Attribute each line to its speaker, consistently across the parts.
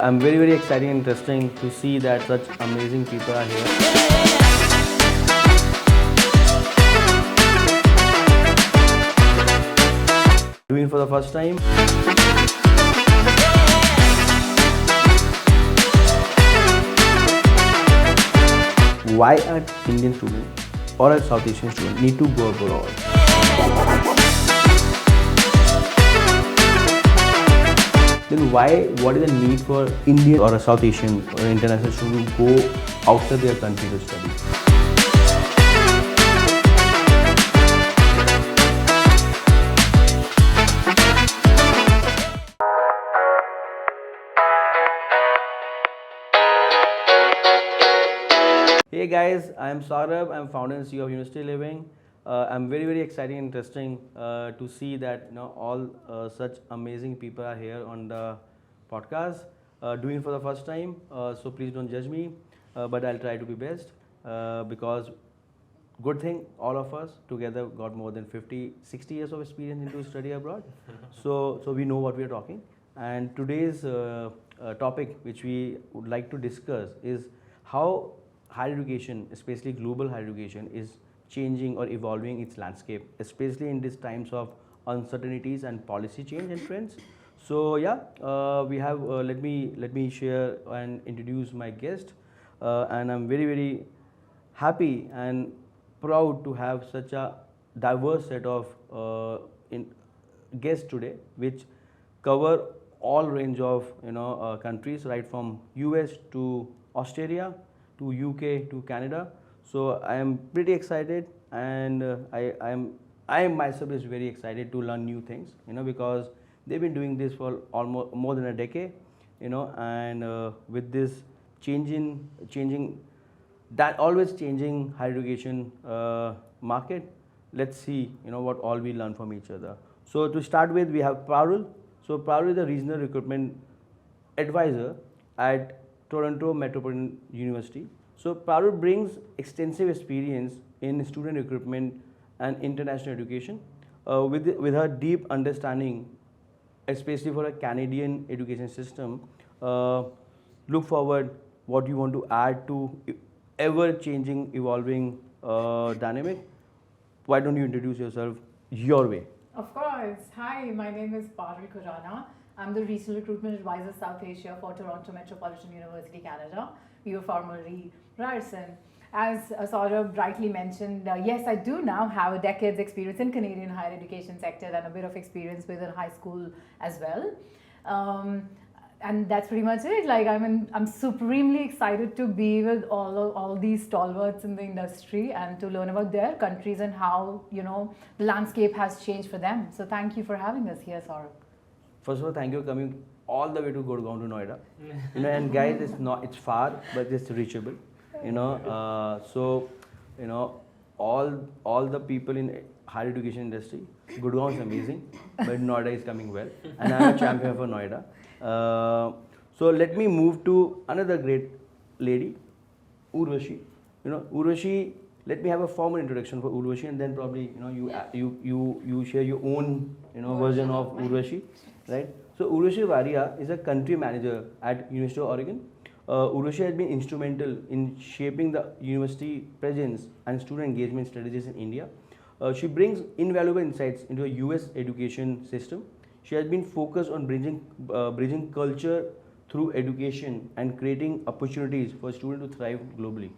Speaker 1: I'm very exciting and interesting to see that such amazing people are here. Doing it for the first time. Why an Indian student or a South Asian student need to go abroad? Then what is the need for Indian or a South Asian or an international student to go outside their country to study? Hey guys, I am Saurabh. I am founder and CEO of University Living. I'm very exciting and interesting to see that all such amazing people are here on the podcast, doing it for the first time. So please don't judge me, but I'll try to be best because good thing all of us together got more than 50-60 years of experience into study abroad. So we know what we are talking. And today's topic which we would like to discuss is how higher education, especially global higher education, is changing or evolving its landscape, especially in these times of uncertainties and policy change and trends. So yeah, we have let me share and introduce my guest, and I'm very happy and proud to have such a diverse set of guests today, which cover all range of countries, right from US to Australia to UK to Canada. So I am pretty excited, and I myself is very excited to learn new things, because they've been doing this for almost more than a decade, and with this changing that always changing higher education market, let's see what all we learn from each other. So to start with, we have Parul. So Parul is a regional recruitment advisor at Toronto Metropolitan University. So Parul brings extensive experience in student recruitment and international education, with her deep understanding, especially for a Canadian education system. Look forward what you want to add to ever changing, evolving dynamic. Why don't you introduce yourself your way?
Speaker 2: Of course. Hi, my name is Parul Khurana. I'm the Regional Recruitment Advisor South Asia for Toronto Metropolitan University, Canada. We were formerly Ryerson. As Saurabh rightly mentioned, yes, I do now have a decade's experience in Canadian higher education sector and a bit of experience within high school as well. And that's pretty much it. Like I'm supremely excited to be with all these stalwarts in the industry and to learn about their countries and how the landscape has changed for them. So thank you for having us here, Saurabh.
Speaker 1: First of all, thank you for coming all the way to Gurgaon to Noida. And guys, it's far, but it's reachable. So all the people in higher education industry, Gurgaon is amazing, but Noida is coming well, and I'm a champion for Noida. So let me move to another great lady, Urvashi. Urvashi. Let me have a formal introduction for Urvashi, and then probably you share your own version of Urvashi, right? So Urvashi Varia is a country manager at University of Oregon. Urvashi has been instrumental in shaping the university presence and student engagement strategies in India. She brings invaluable insights into a US education system. She has been focused on bridging culture through education and creating opportunities for students to thrive globally.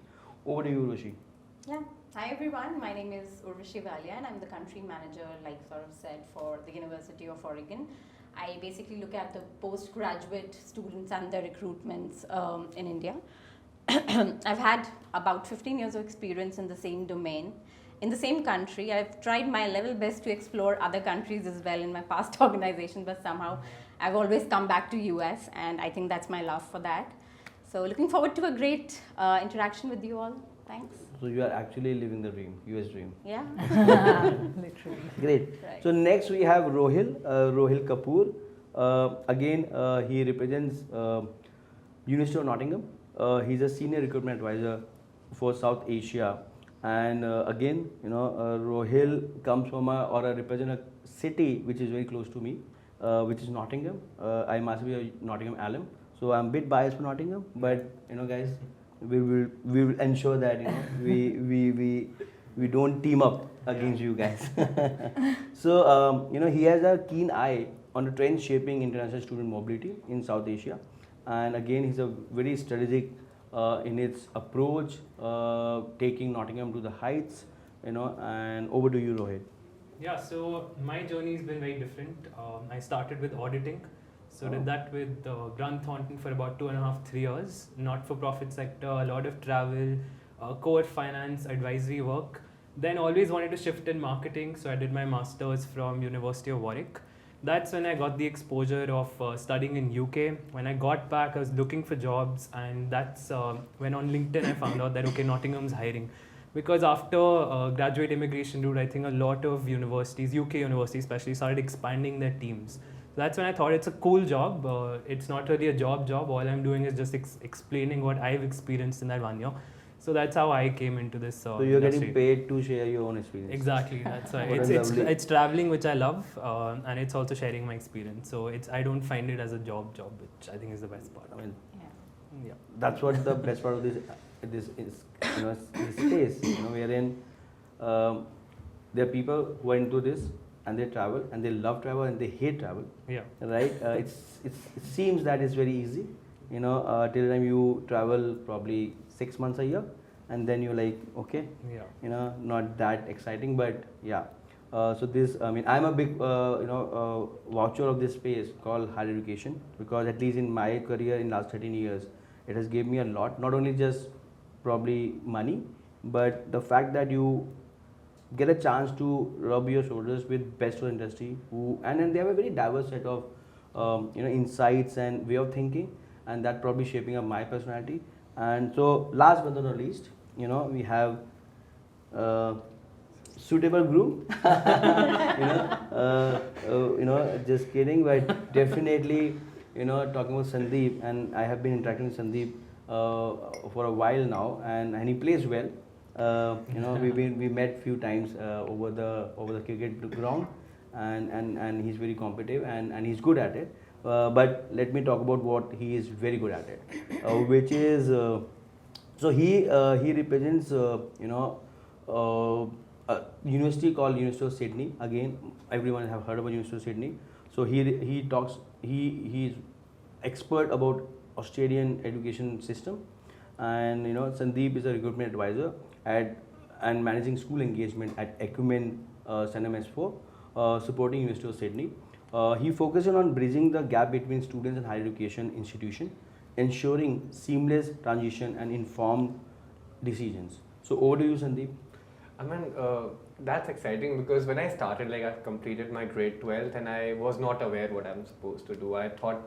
Speaker 1: Over to you, Urvashi.
Speaker 3: Yeah. Hi everyone, my name is Urvashi Valia and I'm the country manager, like Saurabh said, for the University of Oregon. I basically look at the postgraduate students and their recruitments in India. I've had about 15 years of experience in the same domain. In the same country, I've tried my level best to explore other countries as well in my past organization, but somehow I've always come back to US, and I think that's my love for that. So looking forward to a great interaction with you all. Thanks.
Speaker 1: So you are actually living the dream, US dream.
Speaker 3: Yeah.
Speaker 2: Literally.
Speaker 1: Great.
Speaker 3: Right.
Speaker 1: So next we have Rohil Kapoor. Again, he represents University of Nottingham. He's a senior recruitment advisor for South Asia. And again, Rohil comes from represents a city which is very close to me, which is Nottingham. I must be a Nottingham alum. So I'm a bit biased for Nottingham, but guys, we will ensure that we don't team up against you guys. So he has a keen eye on the trends shaping international student mobility in South Asia, and again he's a very strategic in its approach, taking Nottingham to the heights. And over to you, Rohit.
Speaker 4: Yeah, so my journey has been very different. I started with auditing. So
Speaker 1: Oh.
Speaker 4: did that with Grant Thornton for about 2.5, 3 years. Not-for-profit sector, a lot of travel, core finance, advisory work. Then always wanted to shift in marketing, so I did my masters from University of Warwick. That's when I got the exposure of studying in UK. When I got back, I was looking for jobs, and that's when on LinkedIn I found out that okay, Nottingham's hiring. Because after graduate immigration route, I think a lot of universities, UK universities especially, started expanding their teams. So that's when I thought it's a cool job. It's not really a job. All I'm doing is just explaining what I've experienced in that 1 year. So that's how I came into this.
Speaker 1: So you're
Speaker 4: industry.
Speaker 1: getting paid to share your own experience.
Speaker 4: Exactly. That's why
Speaker 1: What a
Speaker 4: it's
Speaker 1: lovely-
Speaker 4: it's traveling, which I love, and it's also sharing my experience. So I don't find it as a job, which I think is the best part.
Speaker 1: I mean,
Speaker 4: Yeah.
Speaker 1: that's what the best part of this is, this space, wherein there are people who are into this and they travel and they love travel and they hate travel,
Speaker 4: Yeah.
Speaker 1: right? It seems that it's very easy, till the time you travel probably 6 months a year, and then you're like, okay,
Speaker 4: Yeah.
Speaker 1: not that exciting, but yeah. So this, I'm a big, voucher of this space called higher education, because at least in my career in last 13 years, it has given me a lot. Not only just probably money, but the fact that you get a chance to rub your shoulders with best of the industry, and then they have a very diverse set of insights and way of thinking, and that probably shaping up my personality. And so last but not least, we have suitable groom. Just kidding, but definitely, talking about Sandeep, and I have been interacting with Sandeep for a while now, and he plays well. We met few times over the cricket ground, and he's very competitive and he's good at it. But let me talk about what he is very good at it, which is so he represents a university called University of Sydney. Again, everyone have heard about University of Sydney. So he's expert about Australian education system, and Sandeep is a recruitment advisor and managing school engagement at Acumen Sanam S4, supporting University of Sydney. He focuses on bridging the gap between students and higher education institution, ensuring seamless transition and informed decisions. So over to you, Sandeep.
Speaker 5: I mean, that's exciting because when I started, I completed my grade 12th and I was not aware what I'm supposed to do. I thought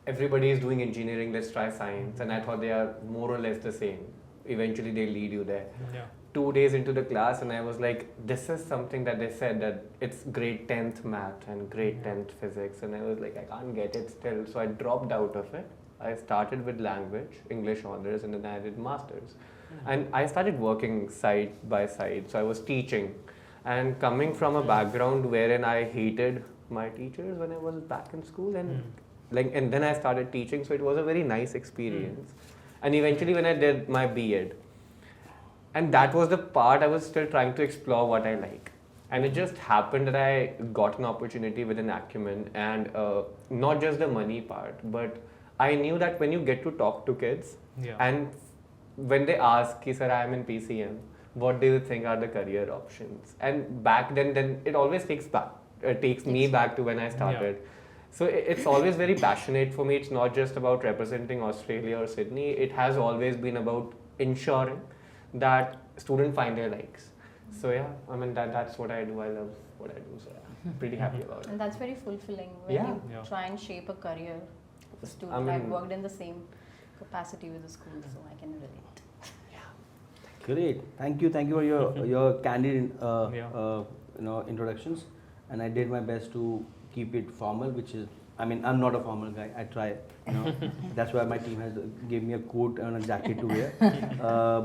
Speaker 5: everybody is doing engineering, let's try science, and I thought they are more or less the same. Eventually they lead you there.
Speaker 4: Yeah.
Speaker 5: 2 days into the class and I was like, this is something that they said that it's grade 10th math and grade 10th physics, and I was like, I can't get it still. So I dropped out of it. I started with language, English honors, and then I did masters. And I started working side by side. So I was teaching, and coming from a background wherein I hated my teachers when I was back in school, and and then I started teaching. So it was a very nice experience. And eventually when I did my B.Ed, and that was the part I was still trying to explore what I like. And it just happened that I got an opportunity within Acumen, and not just the money part, but I knew that when you get to talk to kids,
Speaker 4: Yeah.
Speaker 5: and when they ask, sir, I am in PCM, what do you think are the career options? And back then it always takes me back to when I started. So it's always very passionate for me. It's not just about representing Australia or Sydney. It has always been about ensuring that students find their likes. So yeah, I mean that's what I do. I love what I do. So yeah, pretty happy about it.
Speaker 3: And that's very fulfilling when
Speaker 5: Yeah.
Speaker 3: you
Speaker 4: Yeah.
Speaker 3: try and shape a career of a student.
Speaker 5: I mean-
Speaker 3: I've worked in the same capacity with the school, so I can relate.
Speaker 1: Great, thank you for your candid
Speaker 4: Yeah.
Speaker 1: introductions, and I did my best to keep it formal, which is, I'm not a formal guy. I try, that's why my team has gave me a coat and a jacket to wear.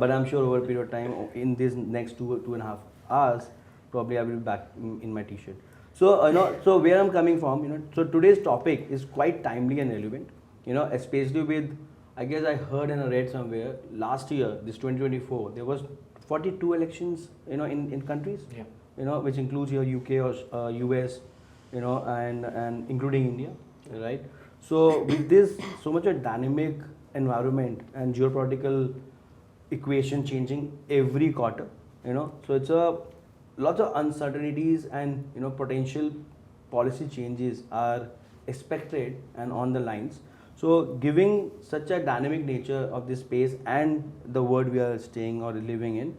Speaker 1: But I'm sure over a period of time, in this next 2.5 hours, probably I will be back in my t-shirt. So so where I'm coming from, so today's topic is quite timely and relevant, especially with, I guess I heard and I read somewhere last year, this 2024, there was 42 elections, in countries,
Speaker 5: Yeah.
Speaker 1: which includes your UK or US, and including India, right? So with this, so much a dynamic environment and geopolitical equation changing every quarter, so it's a lots of uncertainties and potential policy changes are expected and on the lines. So giving such a dynamic nature of this space and the world we are staying or living in,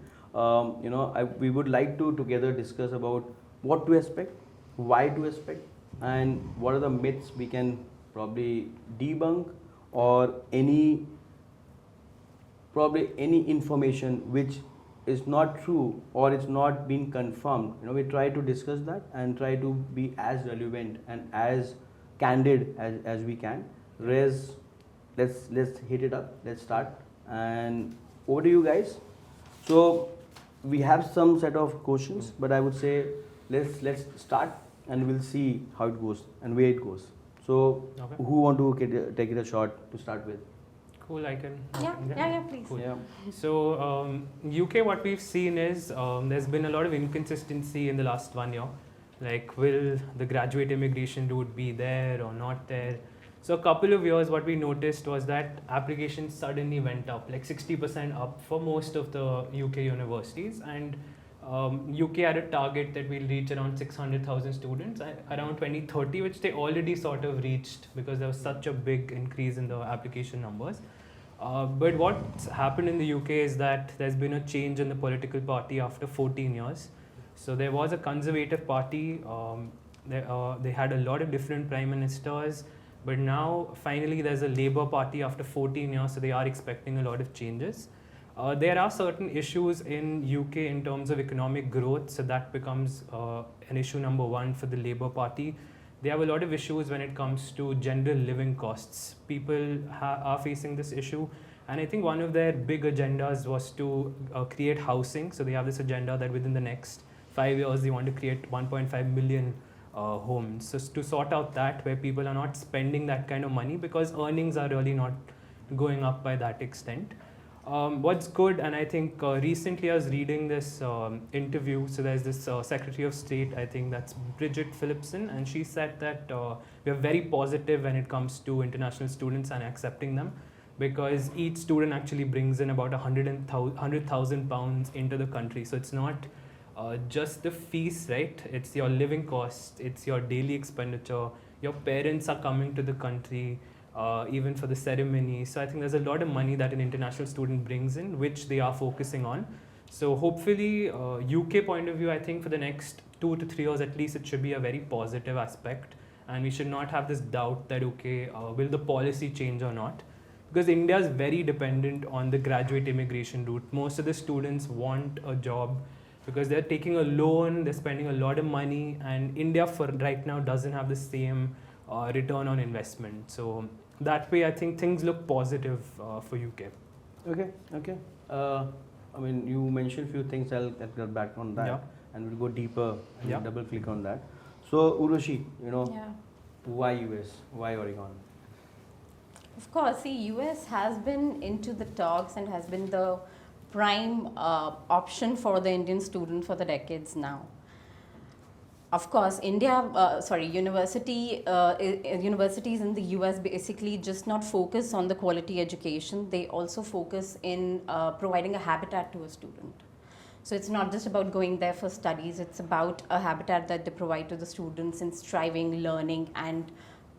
Speaker 1: we would like to together discuss about what to expect, why to expect, and what are the myths we can probably debunk, or any information which is not true or it's not been confirmed. We try to discuss that and try to be as relevant and as candid as we can. Rez, let's hit it up. Let's start, and over to you guys. So we have some set of questions, but I would say let's start and we'll see how it goes and where it goes. So
Speaker 4: Okay.
Speaker 1: who want to take it a shot to start with?
Speaker 4: Cool, I can.
Speaker 3: Yeah, please.
Speaker 4: Cool.
Speaker 1: Yeah.
Speaker 4: So UK, what we've seen is there's been a lot of inconsistency in the last 1 year. Like, will the graduate immigration route be there or not there? So a couple of years, what we noticed was that applications suddenly went up, like 60% up for most of the UK universities, and UK had a target that we'll reach around 600,000 students around 2030, which they already sort of reached because there was such a big increase in the application numbers. But what's happened in the UK is that there's been a change in the political party after 14 years. So there was a Conservative party, they had a lot of different prime ministers, but now finally there's a Labour party after 14 years, so they are expecting a lot of changes. There are certain issues in UK in terms of economic growth, so that becomes an issue number one for the Labour Party. They have a lot of issues when it comes to general living costs. People are facing this issue, and I think one of their big agendas was to create housing. So they have this agenda that within the next 5 years they want to create 1.5 million homes. So to sort out that, where people are not spending that kind of money because earnings are really not going up by that extent. What's good, and I think recently I was reading this interview, so there's this Secretary of State, I think that's Bridget Phillipson, and she said that we are very positive when it comes to international students and accepting them, because each student actually brings in about £100,000 into the country. So it's not just the fees, right? It's your living cost, it's your daily expenditure, your parents are coming to the country, even for the ceremony. So I think there's a lot of money that an international student brings in, which they are focusing on. So hopefully, UK point of view, I think for the next 2 to 3 years at least, it should be a very positive aspect. And we should not have this doubt that, okay, will the policy change or not? Because India is very dependent on the graduate immigration route. Most of the students want a job because they're taking a loan, they're spending a lot of money, and India for right now doesn't have the same return on investment. So that way, I think things look positive for UK.
Speaker 1: Okay. I mean, you mentioned few things. I'll get back on that,
Speaker 4: Yeah.
Speaker 1: and we'll go deeper and
Speaker 4: Yeah.
Speaker 1: double click on that. So Urvashi,
Speaker 3: Yeah.
Speaker 1: why US? Why Oregon?
Speaker 3: Of course, see, US has been into the talks and has been the prime option for the Indian student for the decades now. Of course, universities in the US basically just not focus on the quality education. They also focus in providing a habitat to a student. So it's not just about going there for studies, it's about a habitat that they provide to the students in striving, learning, and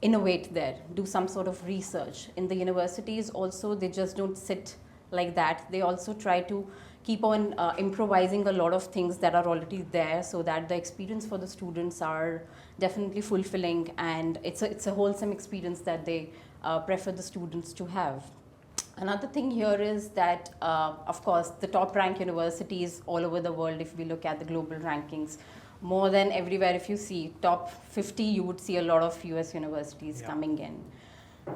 Speaker 3: innovate there, do some sort of research. In the universities also, they just don't sit like that. They also try to keep on improvising a lot of things that are already there, so that the experience for the students are definitely fulfilling, and it's a wholesome experience that they prefer the students to have. Another thing here is that, of course, the top ranked universities all over the world, if we look at the global rankings, more than everywhere, if you see top 50, you would see a lot of US universities coming in.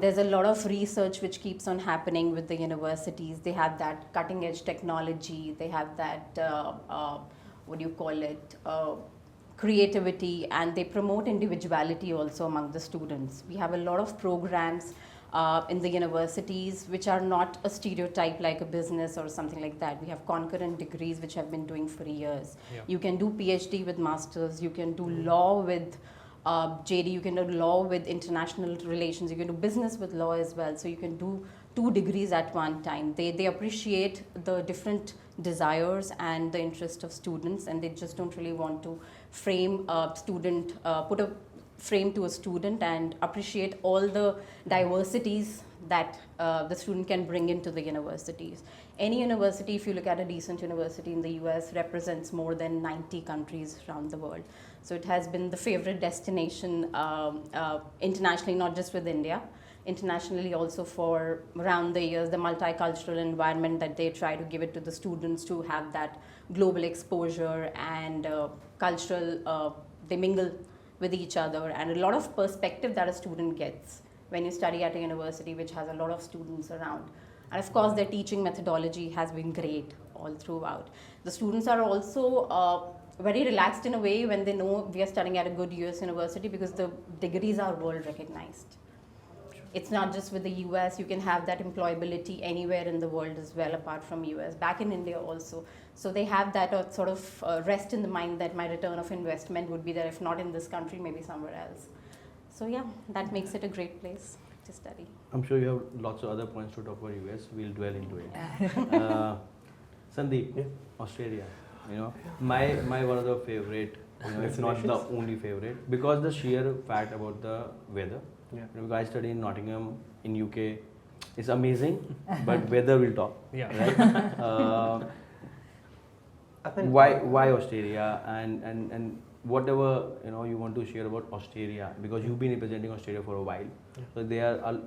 Speaker 3: There's a lot of research which keeps on happening with the universities. They have that cutting edge technology, they have that, creativity, and they promote individuality also among the students. We have a lot of programs in the universities, which are not a stereotype like a business or something like that. We have concurrent degrees which have been doing for years.
Speaker 4: Yeah.
Speaker 3: You can do PhD with masters, you can do law with JD, you can do law with international relations, you can do business with law as well. So you can do 2 degrees at one time. They appreciate the different desires and the interest of students, and they just don't really want to frame a student, put a frame to a student and appreciate all the diversities that the student can bring into the universities. Any university, if you look at a decent university in the US, represents more than 90 countries around the world. So it has been the favorite destination internationally, not just with India, internationally also for around the years, the multicultural environment that they try to give it to the students to have that global exposure and cultural, they mingle with each other, and a lot of perspective that a student gets when you study at a university which has a lot of students around. And of course, their teaching methodology has been great all throughout. The students are also very relaxed in a way when they know we are studying at a good US university, because the degrees are world recognized. It's not just with the US, you can have that employability anywhere in the world as well, apart from US, back in India also. So they have that sort of rest in the mind that my return of investment would be there, if not in this country, maybe somewhere else. So yeah, that makes it a great place to study.
Speaker 1: I'm sure you have lots of other points to talk about US. We'll dwell into it. Sandeep,
Speaker 5: Yeah.
Speaker 1: Australia. My one of the favorite. It's not the
Speaker 5: Destinations?
Speaker 1: only favorite, because the sheer fact about the weather.
Speaker 5: Yeah.
Speaker 1: Because I study in Nottingham in UK. It's amazing, but weather will talk.
Speaker 4: Yeah.
Speaker 1: Right?
Speaker 5: I think
Speaker 1: Why Australia, and whatever you want to share about Australia, because you've been representing Australia for a while.
Speaker 5: Yeah.
Speaker 1: So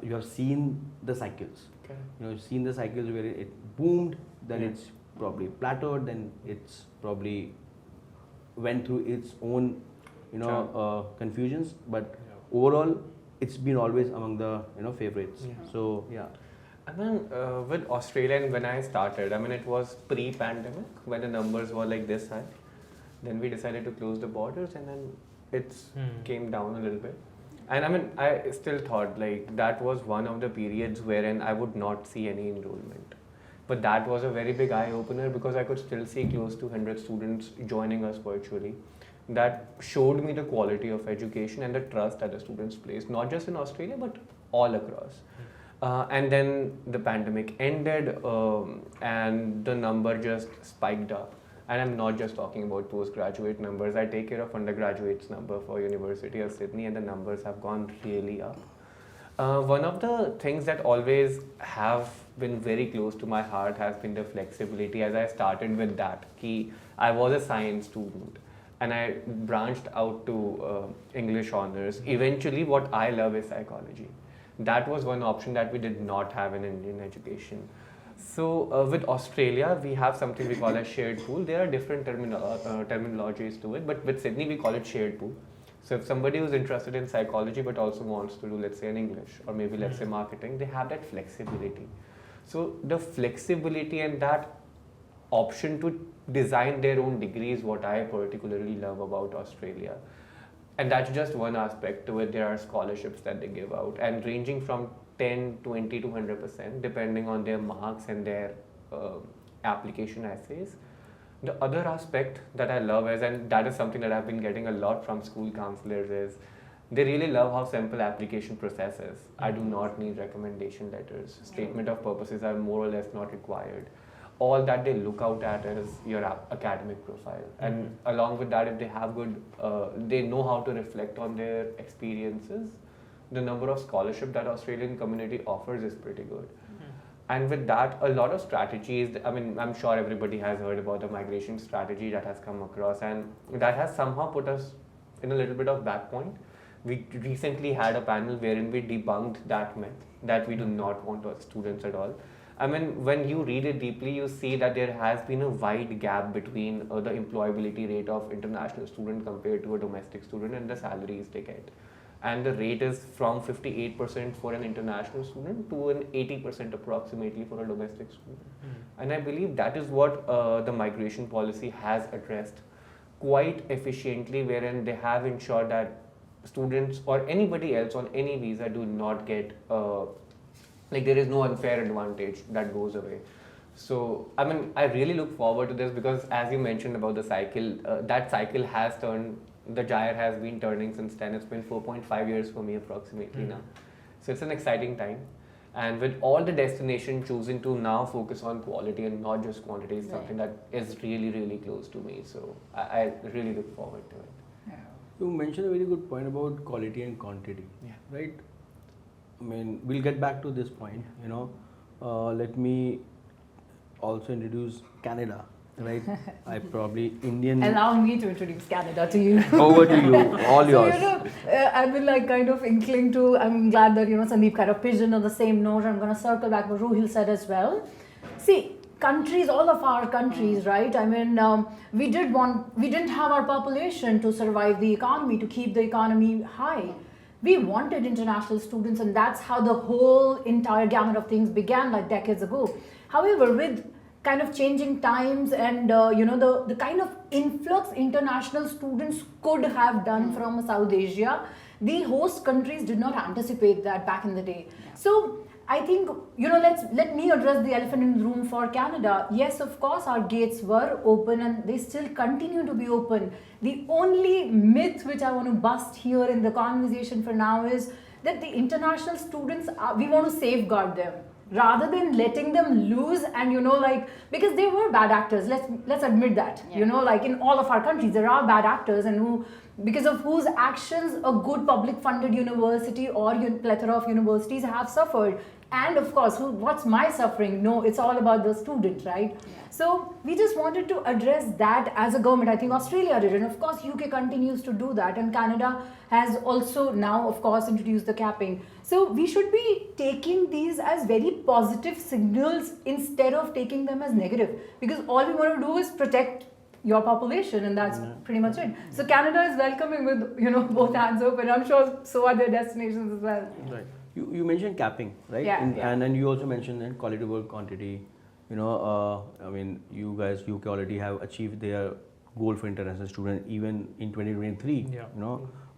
Speaker 1: you have seen the cycles.
Speaker 5: Okay.
Speaker 1: You've seen the cycles where it boomed, then
Speaker 5: Yeah.
Speaker 1: it's probably plateaued, then it's probably went through its own
Speaker 5: Sure.
Speaker 1: confusions, but
Speaker 4: Yeah.
Speaker 1: overall it's been always among the favorites.
Speaker 5: Yeah.
Speaker 1: So yeah.
Speaker 5: And then with Australia, and when I started, it was pre-pandemic when the numbers were like this high. Then we decided to close the borders, and then it's came down a little bit. And I still thought like that was one of the periods wherein I would not see any enrollment. But that was a very big eye opener, because I could still see close to 100 students joining us virtually. That showed me the quality of education and the trust that the students place, not just in Australia, but all across. And then the pandemic ended, and the number just spiked up. And I'm not just talking about postgraduate numbers. I take care of undergraduates number for University of Sydney, and the numbers have gone really up. One of the things that always have been very close to my heart has been the flexibility, as I started with that. I was a science student, and I branched out to English honors. Eventually, what I love is psychology. That was one option that we did not have in Indian education. So with Australia, we have something we call a shared pool. There are different terminologies to it, but with Sydney, we call it shared pool. So if somebody who's interested in psychology but also wants to do, let's say, an English, or maybe let's say marketing, they have that flexibility. So the flexibility and that option to design their own degree is what I particularly love about Australia. And that's just one aspect to it. There are scholarships that they give out, and ranging from 10, 20 to 100% depending on their marks and their application essays. The other aspect that I love is, and that is something that I've been getting a lot from school counselors, is they really love how simple application process is. I do not need recommendation letters. Statement of purposes are more or less not required. All that they look out at is your academic profile. And along with that, if they have good, they know how to reflect on their experiences, the number of scholarship that Australian community offers is pretty good. And with that, a lot of strategies, I'm sure everybody has heard about the migration strategy that has come across, and that has somehow put us in a little bit of back point. We recently had a panel wherein we debunked that myth that we do not want our students at all. When you read it deeply, you see that there has been a wide gap between the employability rate of international student compared to a domestic student and the salaries they get. And the rate is from 58% for an international student to an 80% approximately for a domestic student. And I believe that is what the migration policy has addressed quite efficiently, wherein they have ensured that students or anybody else on any visa do not get Like there is no unfair advantage that goes away. So I mean, I really look forward to this because as you mentioned about the cycle, that cycle has turned, the gyre has been turning since then. It's been 4.5 years for me approximately now. So it's an exciting time. And with all the destination choosing to now focus on quality and not just quantity is something that is really, really close to me. So I really look forward to it.
Speaker 2: Yeah.
Speaker 1: You mentioned a very good point about quality and quantity, right? I mean, we'll get back to this point. Let me also introduce Canada, right? I probably Indian.
Speaker 2: Allow me to introduce Canada to you.
Speaker 1: Over to you, all
Speaker 2: So,
Speaker 1: yours.
Speaker 2: I've been like kind of inkling to, I'm glad that, Sandeep kind of pigeoned on the same note. I'm going to circle back what Ruhil said as well. See, countries, all of our countries, right? I mean, we didn't have our population to survive the economy, to keep the economy high. We wanted international students, and that's how the whole entire gamut of things began like decades ago. However, with kind of changing times and the kind of influx international students could have done from South Asia, the host countries did not anticipate that back in the day. So I think, let me address the elephant in the room for Canada. Yes, of course, our gates were open and they still continue to be open. The only myth which I want to bust here in the conversation for now is that the international students, we want to safeguard them rather than letting them loose and, because they were bad actors. Let's admit that, like in all of our countries, there are bad actors and because of whose actions a good public funded university or plethora of universities have suffered. And of course, what's my suffering? No, it's all about the student, right?
Speaker 3: Yeah.
Speaker 2: So we just wanted to address that as a government. I think Australia did, and of course UK continues to do that, and Canada has also now, of course, introduced the capping. So we should be taking these as very positive signals instead of taking them as negative, because all we want to do is protect your population, and that's pretty much it. So Canada is welcoming with both hands open. I'm sure so are their destinations as well.
Speaker 1: Right. You mentioned capping, right?
Speaker 2: Yeah.
Speaker 1: And then you also mentioned that quality over quantity. I mean, you guys, UK already have achieved their goal for international students even in 2023.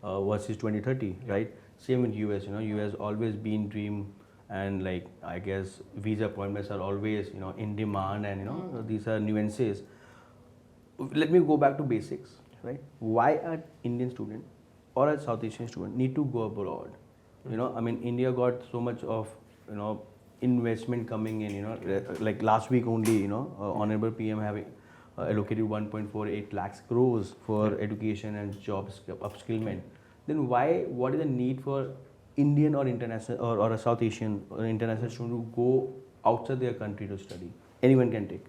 Speaker 1: Versus 2030, right? Same with US. US always been dream, and like I guess visa appointments are always in demand, and these are nuances. Let me go back to basics, right? Why an Indian student or a South Asian student need to go abroad? I mean, India got so much of investment coming in. Like last week only, Honorable PM having allocated 1.48 lakhs crores for education and jobs upskillment. Then what is the need for Indian or international or a South Asian or international student to go outside their country to study? Anyone can take.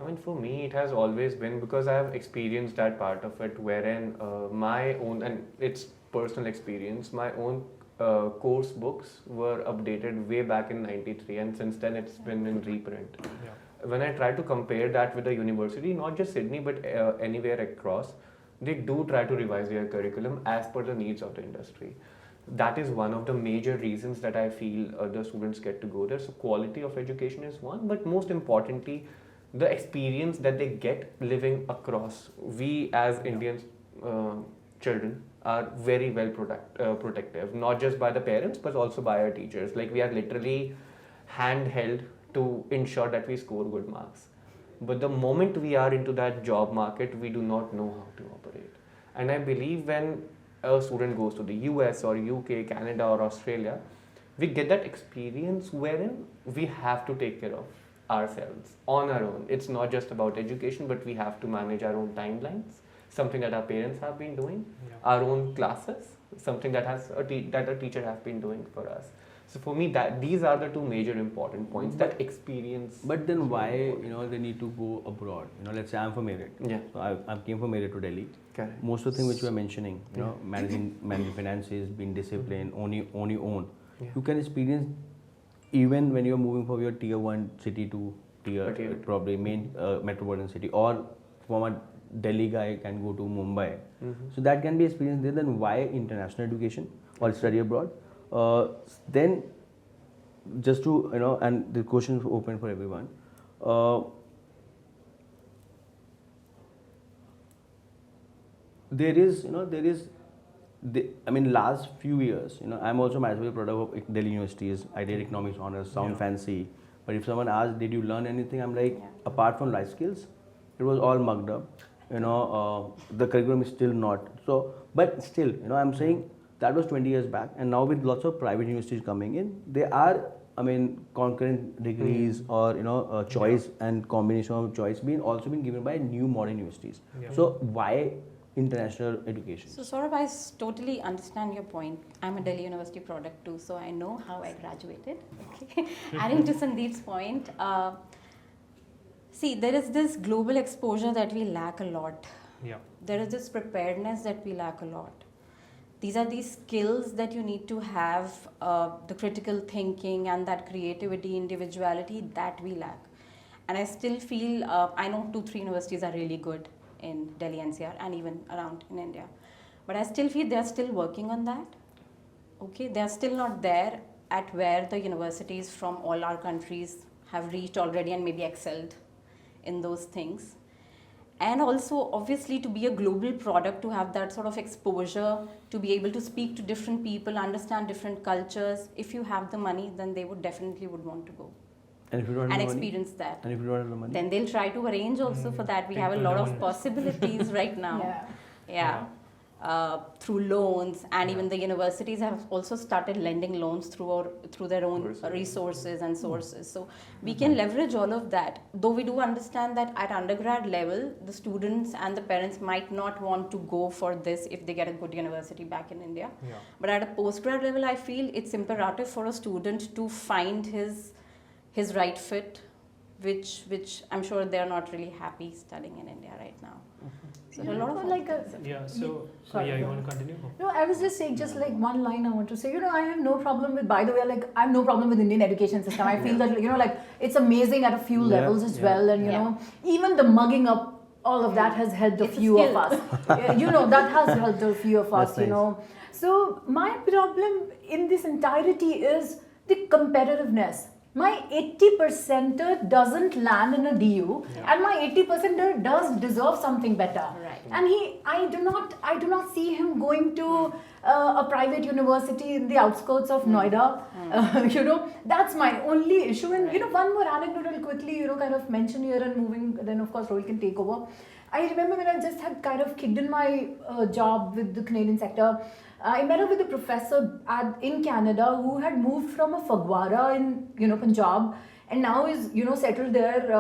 Speaker 5: I mean, for me, it has always been because I have experienced that part of it, wherein my own, and it's personal experience, my own course books were updated way back in '93, and since then it's been in reprint. When I try to compare that with the university, not just Sydney but anywhere across, they do try to revise their curriculum as per the needs of the industry. That is one of the major reasons that I feel the students get to go there. So quality of education is one, but most importantly, the experience that they get living across. We as Indian children are very well protective, not just by the parents but also by our teachers. Like we are literally handheld to ensure that we score good marks. But the moment we are into that job market, we do not know how to operate. And I believe when a student goes to the US or UK, Canada or Australia, we get that experience wherein we have to take care of ourselves on our own. It's not just about education, but we have to manage our own timelines, something that our parents have been doing, our own classes, something that that a teacher has been doing for us. So for me, that these are the two major important points. That experience.
Speaker 1: But then why they need to go abroad? Let's say I'm from Meerut.
Speaker 5: Yeah.
Speaker 1: So I came from Meerut to Delhi.
Speaker 5: Correct.
Speaker 1: Most of the things which you are mentioning, managing finances, being disciplined, on your own.
Speaker 5: Yeah.
Speaker 1: You can experience even when you are moving from your tier 1 city to tier probably main metropolitan city, or from a Delhi guy can go to Mumbai. So that can be experienced there. Then why international education or study abroad? Then just to and the question is open for everyone. There is last few years, I'm also myself a product of Delhi universities. I did economics honors, sound fancy. But if someone asks, did you learn anything? I'm like, apart from life skills, it was all mugged up. The curriculum is still not. So, but still, I'm saying that was 20 years back. And now with lots of private universities coming in, they are, concurrent degrees or, choice and combination of choice also been given by new modern universities.
Speaker 4: Yeah.
Speaker 1: So why international education?
Speaker 3: So Saurabh, I totally understand your point. I'm a Delhi University product too, so I know how I graduated. Okay. Adding to Sandeep's point, see, there is this global exposure that we lack a lot.
Speaker 4: Yeah.
Speaker 3: There is this preparedness that we lack a lot. These are these skills that you need to have, the critical thinking and that creativity, individuality that we lack. And I still feel, I know 2-3 universities are really good in Delhi NCR and even around in India. But I still feel they're still working on that. Okay, they're still not there at where the universities from all our countries have reached already and maybe excelled in those things. And also, obviously, to be a global product, to have that sort of exposure, to be able to speak to different people, understand different cultures. If you have the money, then they would definitely want to go
Speaker 1: And if you don't have
Speaker 3: and
Speaker 1: the money?
Speaker 3: experience that.
Speaker 1: And if you don't have the money?
Speaker 3: Then they'll try to arrange also for that. We have a lot of possibilities right now. Yeah. Through loans, and even the universities have also started lending loans through their own resources and sources. So we can leverage all of that. Though we do understand that at undergrad level, the students and the parents might not want to go for this if they get a good university back in India.
Speaker 4: Yeah.
Speaker 3: But at a postgrad level, I feel it's imperative for a student to find his right fit, which I'm sure they're not really happy studying in India right now. So there are a lot of
Speaker 4: you want to continue?
Speaker 2: No, I was just saying, just like one line I want to say, I have no problem with, by the way, I have no problem with Indian education system. I feel that, it's amazing at a few levels as well. And, even the mugging up, all of that has helped a few of us. That has helped a few of us,
Speaker 1: nice.
Speaker 2: So my problem in this entirety is the competitiveness. My 80%er doesn't land in a DU, and my 80%er does deserve something better.
Speaker 3: Right.
Speaker 2: And I do not see him going to a private university in the outskirts of Noida. That's my only issue. And one more anecdote I'll quickly kind of mention here and moving. Then of course Rohit can take over. I remember when I just had kind of kicked in my job with the Canadian sector. I met up with a professor in Canada who had moved from a Fagwara in Punjab, and now is settled there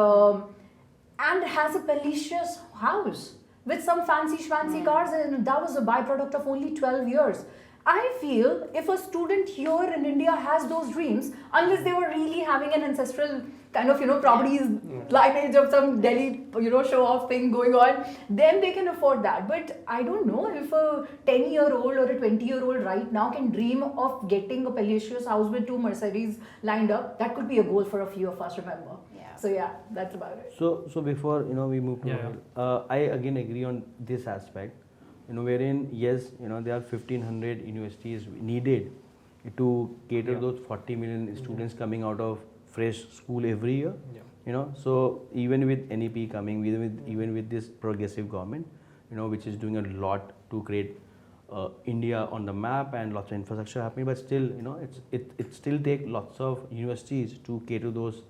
Speaker 2: and has a palatial house with some fancy cars, and that was a byproduct of only 12 years. I feel if a student here in India has those dreams, unless they were really having an ancestral kind of properties lineage of some Delhi show off thing going on, then they can afford that. But I don't know if a 10-year-old or a 20-year-old right now can dream of getting a palatial house with 2 Mercedes lined up. That could be a goal for a few of us, remember. So that's about it.
Speaker 1: So before we move to I again agree on this aspect, wherein yes, there are 1,500 universities needed to cater those 40 million students coming out of fresh school every year. So even with NEP coming, even with this progressive government, which is doing a lot to create India on the map and lots of infrastructure happening, but still, it still takes lots of universities to cater those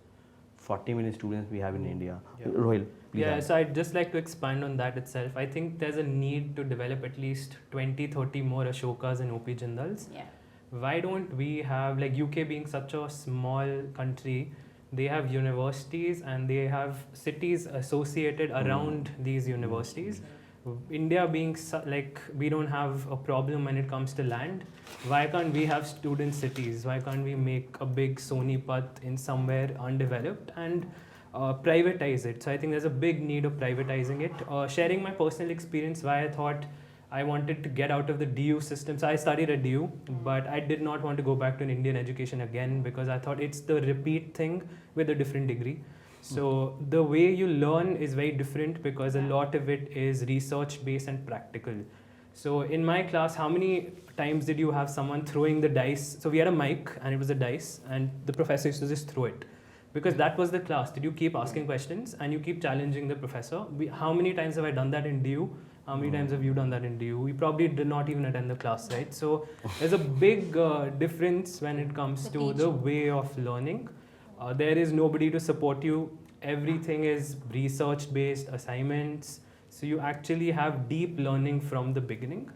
Speaker 1: 40 million students we have in India. Rohil, please.
Speaker 4: Yeah, so I'd just like to expand on that itself. I think there's a need to develop at least 20-30 more Ashokas and OP Jindals.
Speaker 3: Yeah.
Speaker 4: Why don't we have, UK being such a small country, they have universities and they have cities associated around these universities. India being we don't have a problem when it comes to land. Why can't we have student cities? Why can't we make a big Sonipat in somewhere undeveloped and privatize it? So I think there's a big need of privatizing it. Sharing my personal experience, why I thought I wanted to get out of the DU system. So I studied at DU, but I did not want to go back to an Indian education again because I thought it's the repeat thing with a different degree. So the way you learn is very different because a lot of it is research based and practical. So in my class, how many times did you have someone throwing the dice? So we had a mic and it was a dice and the professor used to just throw it. Because that was the class. Did you keep asking questions and you keep challenging the professor? How many times have I done that in DU? How many times have you done that in DU? We probably did not even attend the class, right? So there's a big difference when it comes
Speaker 3: The
Speaker 4: to the
Speaker 3: teaching.
Speaker 4: way of learning. There is nobody to support you. Everything is research based assignments. So you actually have deep learning from the beginning.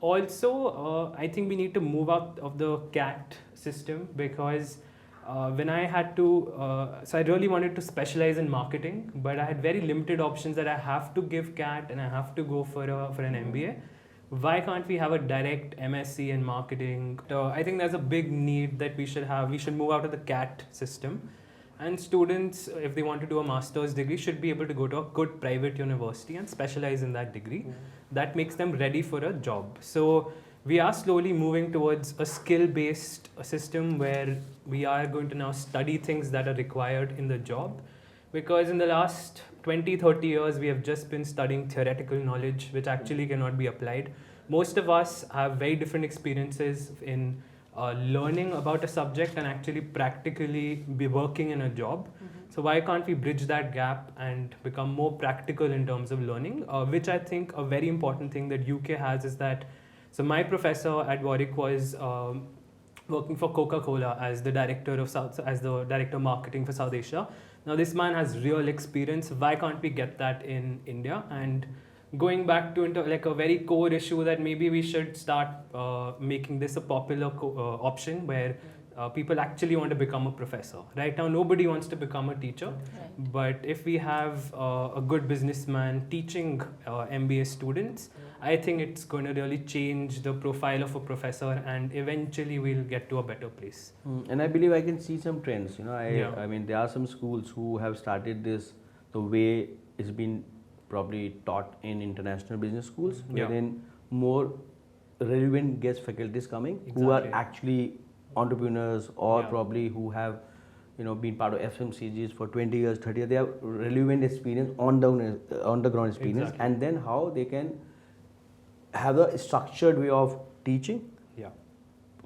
Speaker 4: Also, I think we need to move out of the CAT system because when I had to, so I really wanted to specialize in marketing, but I had very limited options that I have to give CAT and I have to go for an MBA. Why can't we have a direct MSc in marketing? I think there's a big need that we should have. We should move out of the CAT system. And students, if they want to do a master's degree, should be able to go to a good private university and specialize in that degree. That makes them ready for a job. So we are slowly moving towards a skill-based system where we are going to now study things that are required in the job. Because in the last 20, 30 years, we have just been studying theoretical knowledge, which actually cannot be applied. Most of us have very different experiences in learning about a subject and actually practically be working in a job. So why can't we bridge that gap and become more practical in terms of learning? Which I think a very important thing that UK has is that, so my professor at Warwick was working for Coca-Cola as the director of marketing for South Asia. Now this man has real experience. Why can't we get that in India? And going back to into like a very core issue that maybe we should start making this a popular option where people actually want to become a professor. Right now, nobody wants to become a teacher, but if we have a good businessman teaching MBA students, I think it's going to really change the profile of a professor, and eventually we'll get to a better place.
Speaker 1: And I believe I can see some trends. You know,
Speaker 4: Yeah.
Speaker 1: I mean, there are some schools who have started this the way it's been probably taught in international business schools,
Speaker 4: Yeah.
Speaker 1: wherein more relevant guest faculties coming who are
Speaker 4: Exactly.
Speaker 1: actually entrepreneurs or
Speaker 4: Yeah.
Speaker 1: probably who have been part of FMCGs for 20 years, 30 years. They have relevant experience on the ground experience,
Speaker 4: Exactly.
Speaker 1: and then how they can have a structured way of teaching
Speaker 4: Yeah.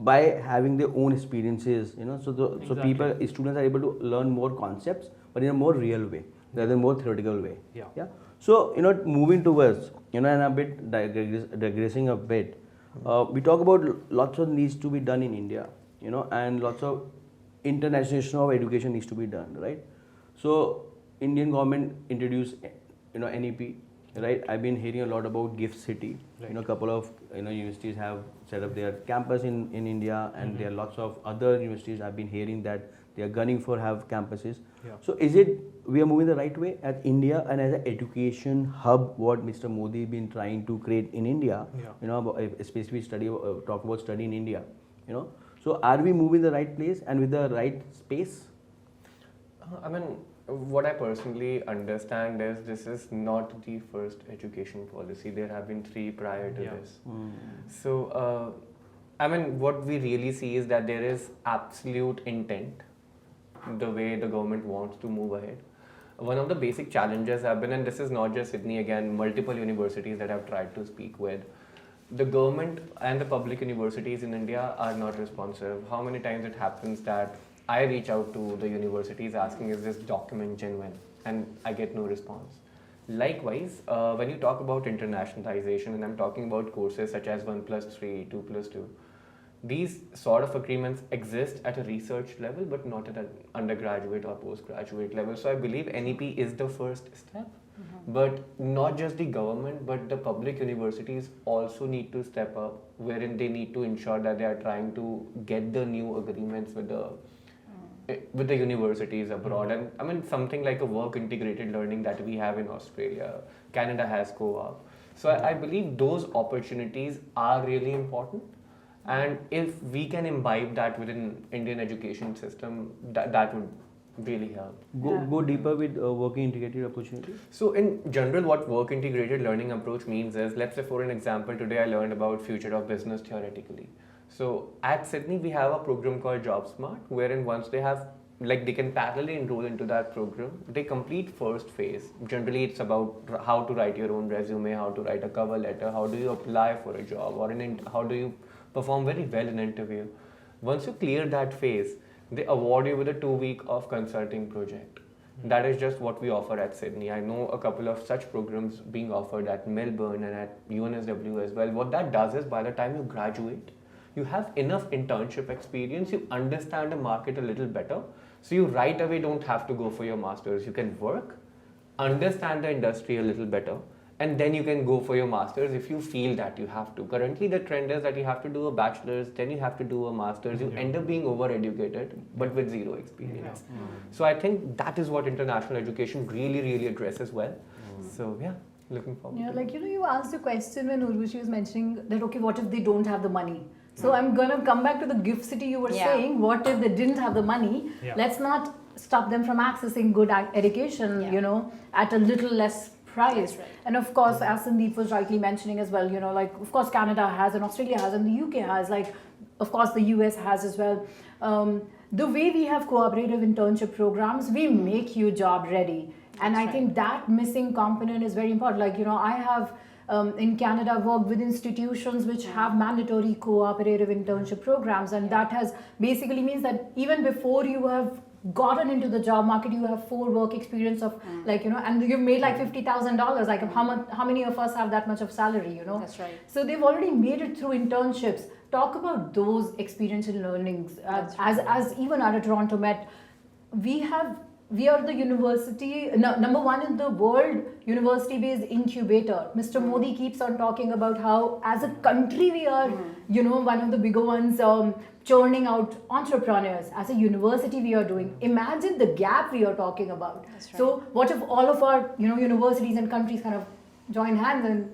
Speaker 1: by having their own experiences, so
Speaker 4: Exactly.
Speaker 1: people, students are able to learn more concepts, but in a more real way rather than more theoretical way.
Speaker 4: Yeah.
Speaker 1: So moving towards, and a bit digressing a bit, we talk about lots of needs to be done in India, and lots of internationalization of education needs to be done, right? So Indian government introduced, NEP, right? I've been hearing a lot about Gift City.
Speaker 4: Right.
Speaker 1: A couple of universities have set up their campus in India, and there are lots of other universities I've been hearing that they are gunning for have campuses.
Speaker 4: Yeah.
Speaker 1: So is it we are moving the right way at India and as an education hub, what Mr. Modi been trying to create in India?
Speaker 4: Yeah.
Speaker 1: Especially talk about study in India. So are we moving the right place and with the right space?
Speaker 5: I mean, what I personally understand is this is not the first education policy. There have been 3 prior to
Speaker 4: Yeah.
Speaker 5: this. So, I mean, what we really see is that there is absolute intent the way the government wants to move ahead. One of the basic challenges have been, and this is not just Sydney, again, multiple universities that I've tried to speak with. The government and the public universities in India are not responsive. How many times it happens that I reach out to the universities asking, is this document genuine? And I get no response. Likewise, when you talk about internationalization, and I'm talking about courses such as 1+3, 2+2, these sort of agreements exist at a research level, but not at an undergraduate or postgraduate level. So I believe NEP is the first step. But not just the government, but the public universities also need to step up, wherein they need to ensure that they are trying to get the new agreements with the universities abroad. And I mean, something like a work integrated learning that we have in Australia, Canada has co-op. So I believe those opportunities are really important. And if we can imbibe that within Indian education system, that would really help.
Speaker 1: Go deeper with working integrated opportunity.
Speaker 5: So in general, what work integrated learning approach means is, let's say for an example, today I learned about future of business theoretically. So at Sydney, we have a program called Job Smart, wherein once they have, like, they can parallelly enroll into that program. They complete first phase. Generally, it's about how to write your own resume, how to write a cover letter, how do you apply for a job, or how do you perform very well in an interview. Once you clear that phase, they award you with a 2-week of consulting project. That is just what we offer at Sydney. I know a couple of such programs being offered at Melbourne and at UNSW as well. What that does is by the time you graduate, you have enough internship experience, you understand the market a little better. So you right away don't have to go for your masters. You can work, understand the industry a little better, and then you can go for your masters if you feel that you have to. Currently the trend is that you have to do a bachelor's, then you have to do a master's. You end up being overeducated but with zero experience. So I think that is what international education really addresses well. So yeah, looking forward
Speaker 2: Yeah,
Speaker 5: to
Speaker 2: like, you asked a question when Urvashi was mentioning that, okay, what if they don't have the money? So I'm going to come back to the gift city you were saying. What if they didn't have the money?
Speaker 4: Yeah.
Speaker 2: Let's not stop them from accessing good education, at a little less price.
Speaker 3: That's right.
Speaker 2: And of course, as Sandeep was rightly mentioning as well, like, of course, Canada has and Australia has and the UK has, like, of course, the US has as well. The way we have cooperative internship programs, we make you job ready. And I think that missing component is very important. Like, I have in Canada worked with institutions which have mandatory cooperative internship programs, and that has basically means that even before you have gotten into the job market, you have 4 work experience of and you've made like $50,000. Like how many of us have that much of salary?
Speaker 3: That's right.
Speaker 2: So they've already made it through internships. Talk about those experience and learnings. As even at Toronto Met, we are the university, number 1 in the world university-based incubator. Mr. Modi keeps on talking about how as a country we are, one of the bigger ones churning out entrepreneurs. As a university we are doing. Imagine the gap we are talking about.
Speaker 3: That's right.
Speaker 2: So what if all of our universities and countries kind of join hands and...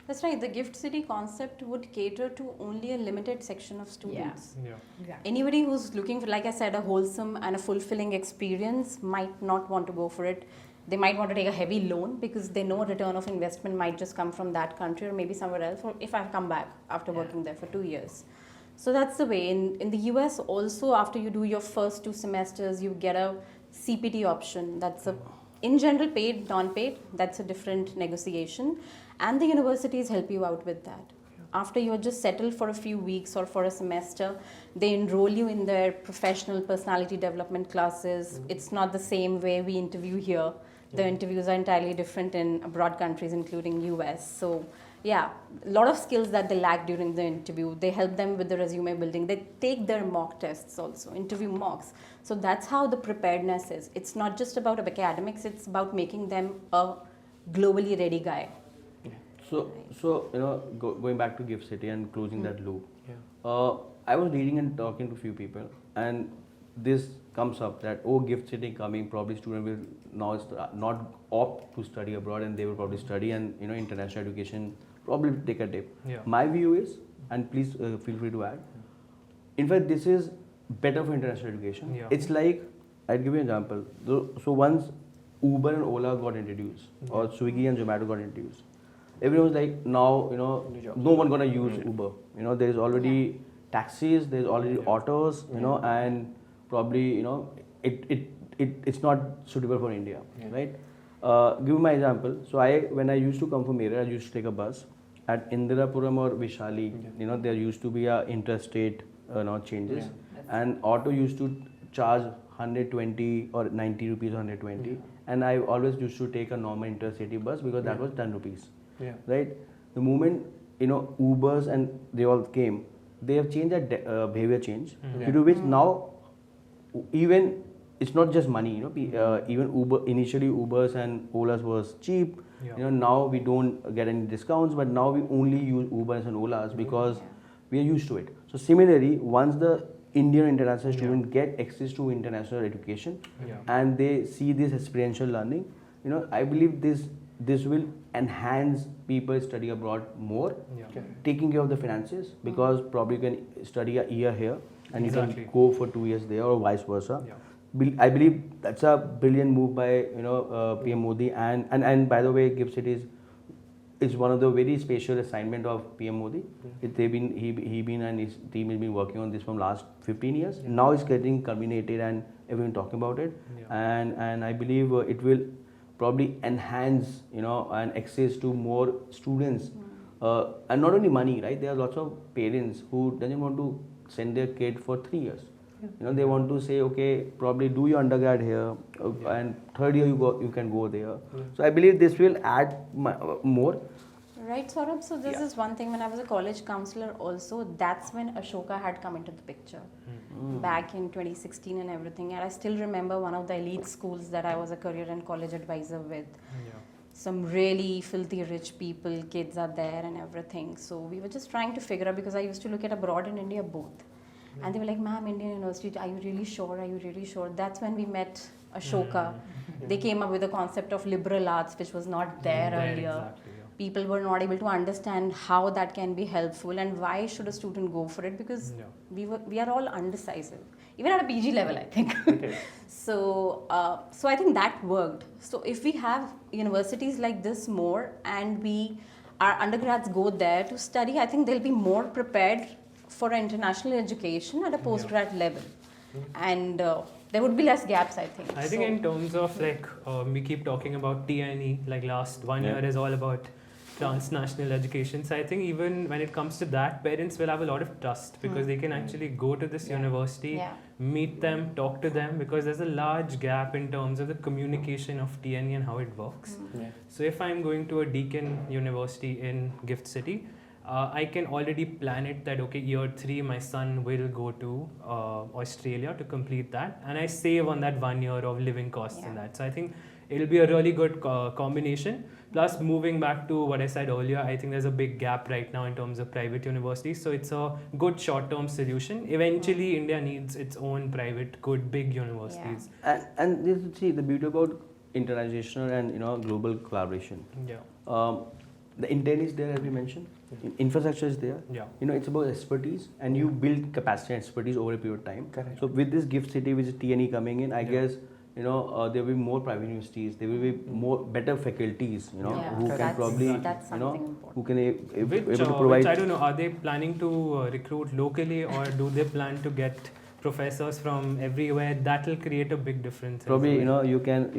Speaker 3: That's right. The gift city concept would cater to only a limited section of students.
Speaker 4: Yeah.
Speaker 2: Exactly.
Speaker 3: Anybody who's looking for, like I said, a wholesome and a fulfilling experience might not want to go for it. They might want to take a heavy loan because they know return of investment might just come from that country or maybe somewhere else, or if I come back after working there for 2 years. So that's the way. In the US also, after you do your first 2 semesters, you get a CPT option. That's in general paid, non-paid. That's a different negotiation. And the universities help you out with that. After you're just settled for a few weeks or for a semester, they enroll you in their professional personality development classes. It's not the same way we interview here. The interviews are entirely different in abroad countries, including US. So yeah, a lot of skills that they lack during the interview. They help them with the resume building. They take their mock tests also, interview mocks. So that's how the preparedness is. It's not just about academics, it's about making them a globally ready guy.
Speaker 1: So going back to Gift City and closing that loop.
Speaker 5: Yeah.
Speaker 1: I was reading and talking to a few people, and this comes up that Gift City coming, probably student will now not opt to study abroad, and they will probably study, and international education probably take a dip.
Speaker 4: Yeah.
Speaker 1: My view is, and please feel free to add. In fact, this is better for international education.
Speaker 4: Yeah.
Speaker 1: It's like, I'll give you an example. So once Uber and Ola got introduced, or Swiggy and Zomato got introduced, everyone was like, now, no one gonna use Uber. There is already taxis, there's already autos, and probably, it's not suitable for India, right? Give my example. So when I used to come from area, I used to take a bus. At Indirapuram or Vishali, there used to be a interstate, changes, and auto used to charge 120 or 90 rupees, 120, and I always used to take a normal intercity bus because that was 10 rupees.
Speaker 5: Yeah.
Speaker 1: Right. The moment Ubers and they all came, they have changed that behavior change, due to which now even it's not just money. Even Uber initially Ubers and Olas was cheap.
Speaker 4: Yeah.
Speaker 1: Now we don't get any discounts, but now we only use Ubers and Olas because we are used to it. So similarly, once the Indian international student get access to international education and they see this experiential learning, I believe this will enhance people study abroad more, taking care of the finances, because probably you can study a year here and you can go for 2 years there, or vice versa. I believe that's a brilliant move by PM Modi, and by the way, Gift City is one of the very special assignment of PM Modi. He been and his team has been working on this from last 15 years. Now it's getting culminated and everyone talking about it, and I believe it will probably enhance and access to more students, and not only money, right? There are lots of parents who doesn't want to send their kid for 3 years. You know, they want to say, okay, probably do your undergrad here, and third year you can go there. So I believe this will add more.
Speaker 3: Right, Saurabh. So this
Speaker 1: Yeah.
Speaker 3: is one thing. When I was a college counselor, also that's when Ashoka had come into the picture, back in 2016 and everything. And I still remember one of the elite schools that I was a career and college advisor with.
Speaker 4: Yeah.
Speaker 3: Some really filthy rich people, kids are there and everything. So we were just trying to figure out, because I used to look at abroad and India both. And they were like, ma'am, Indian University, are you really sure? Are you really sure? That's when we met Ashoka. They came up with the concept of liberal arts, which was not there earlier.
Speaker 4: Exactly, yeah.
Speaker 3: People were not able to understand how that can be helpful and why should a student go for it, because we are all undecisive, even at a PG level, I think. So I think that worked. So if we have universities like this more, and our undergrads go there to study, I think they'll be more prepared for international education at a postgrad level, and there would be less gaps, I think.
Speaker 4: I think in terms of like we keep talking about TNE, like last 1 year is all about transnational education. So I think even when it comes to that, parents will have a lot of trust, because they can actually go to this university, meet them, talk to them, because there's a large gap in terms of the communication of TNE and how it works. So if I'm going to a Deakin University in Gift City, I can already plan it that, okay, year 3 my son will go to Australia to complete that, and I save on that 1 year of living costs and that. So I think it'll be a really good combination. Plus, moving back to what I said earlier, I think there's a big gap right now in terms of private universities. So it's a good short-term solution. Eventually, India needs its own private, good, big universities.
Speaker 1: And this is, see, the beauty about international and global collaboration. The intent is there, as we mentioned. Infrastructure is there. It's about expertise, and you build capacity and expertise over a period of time.
Speaker 5: Correct.
Speaker 1: So with this gift city, which is TNE coming in, I guess there will be more private universities. There will be more better faculties. Who can probably
Speaker 3: that's something important.
Speaker 1: who can able
Speaker 4: Which
Speaker 1: to provide.
Speaker 4: I don't know. Are they planning to recruit locally, or do they plan to get professors from everywhere? That will create a big difference.
Speaker 1: Probably you can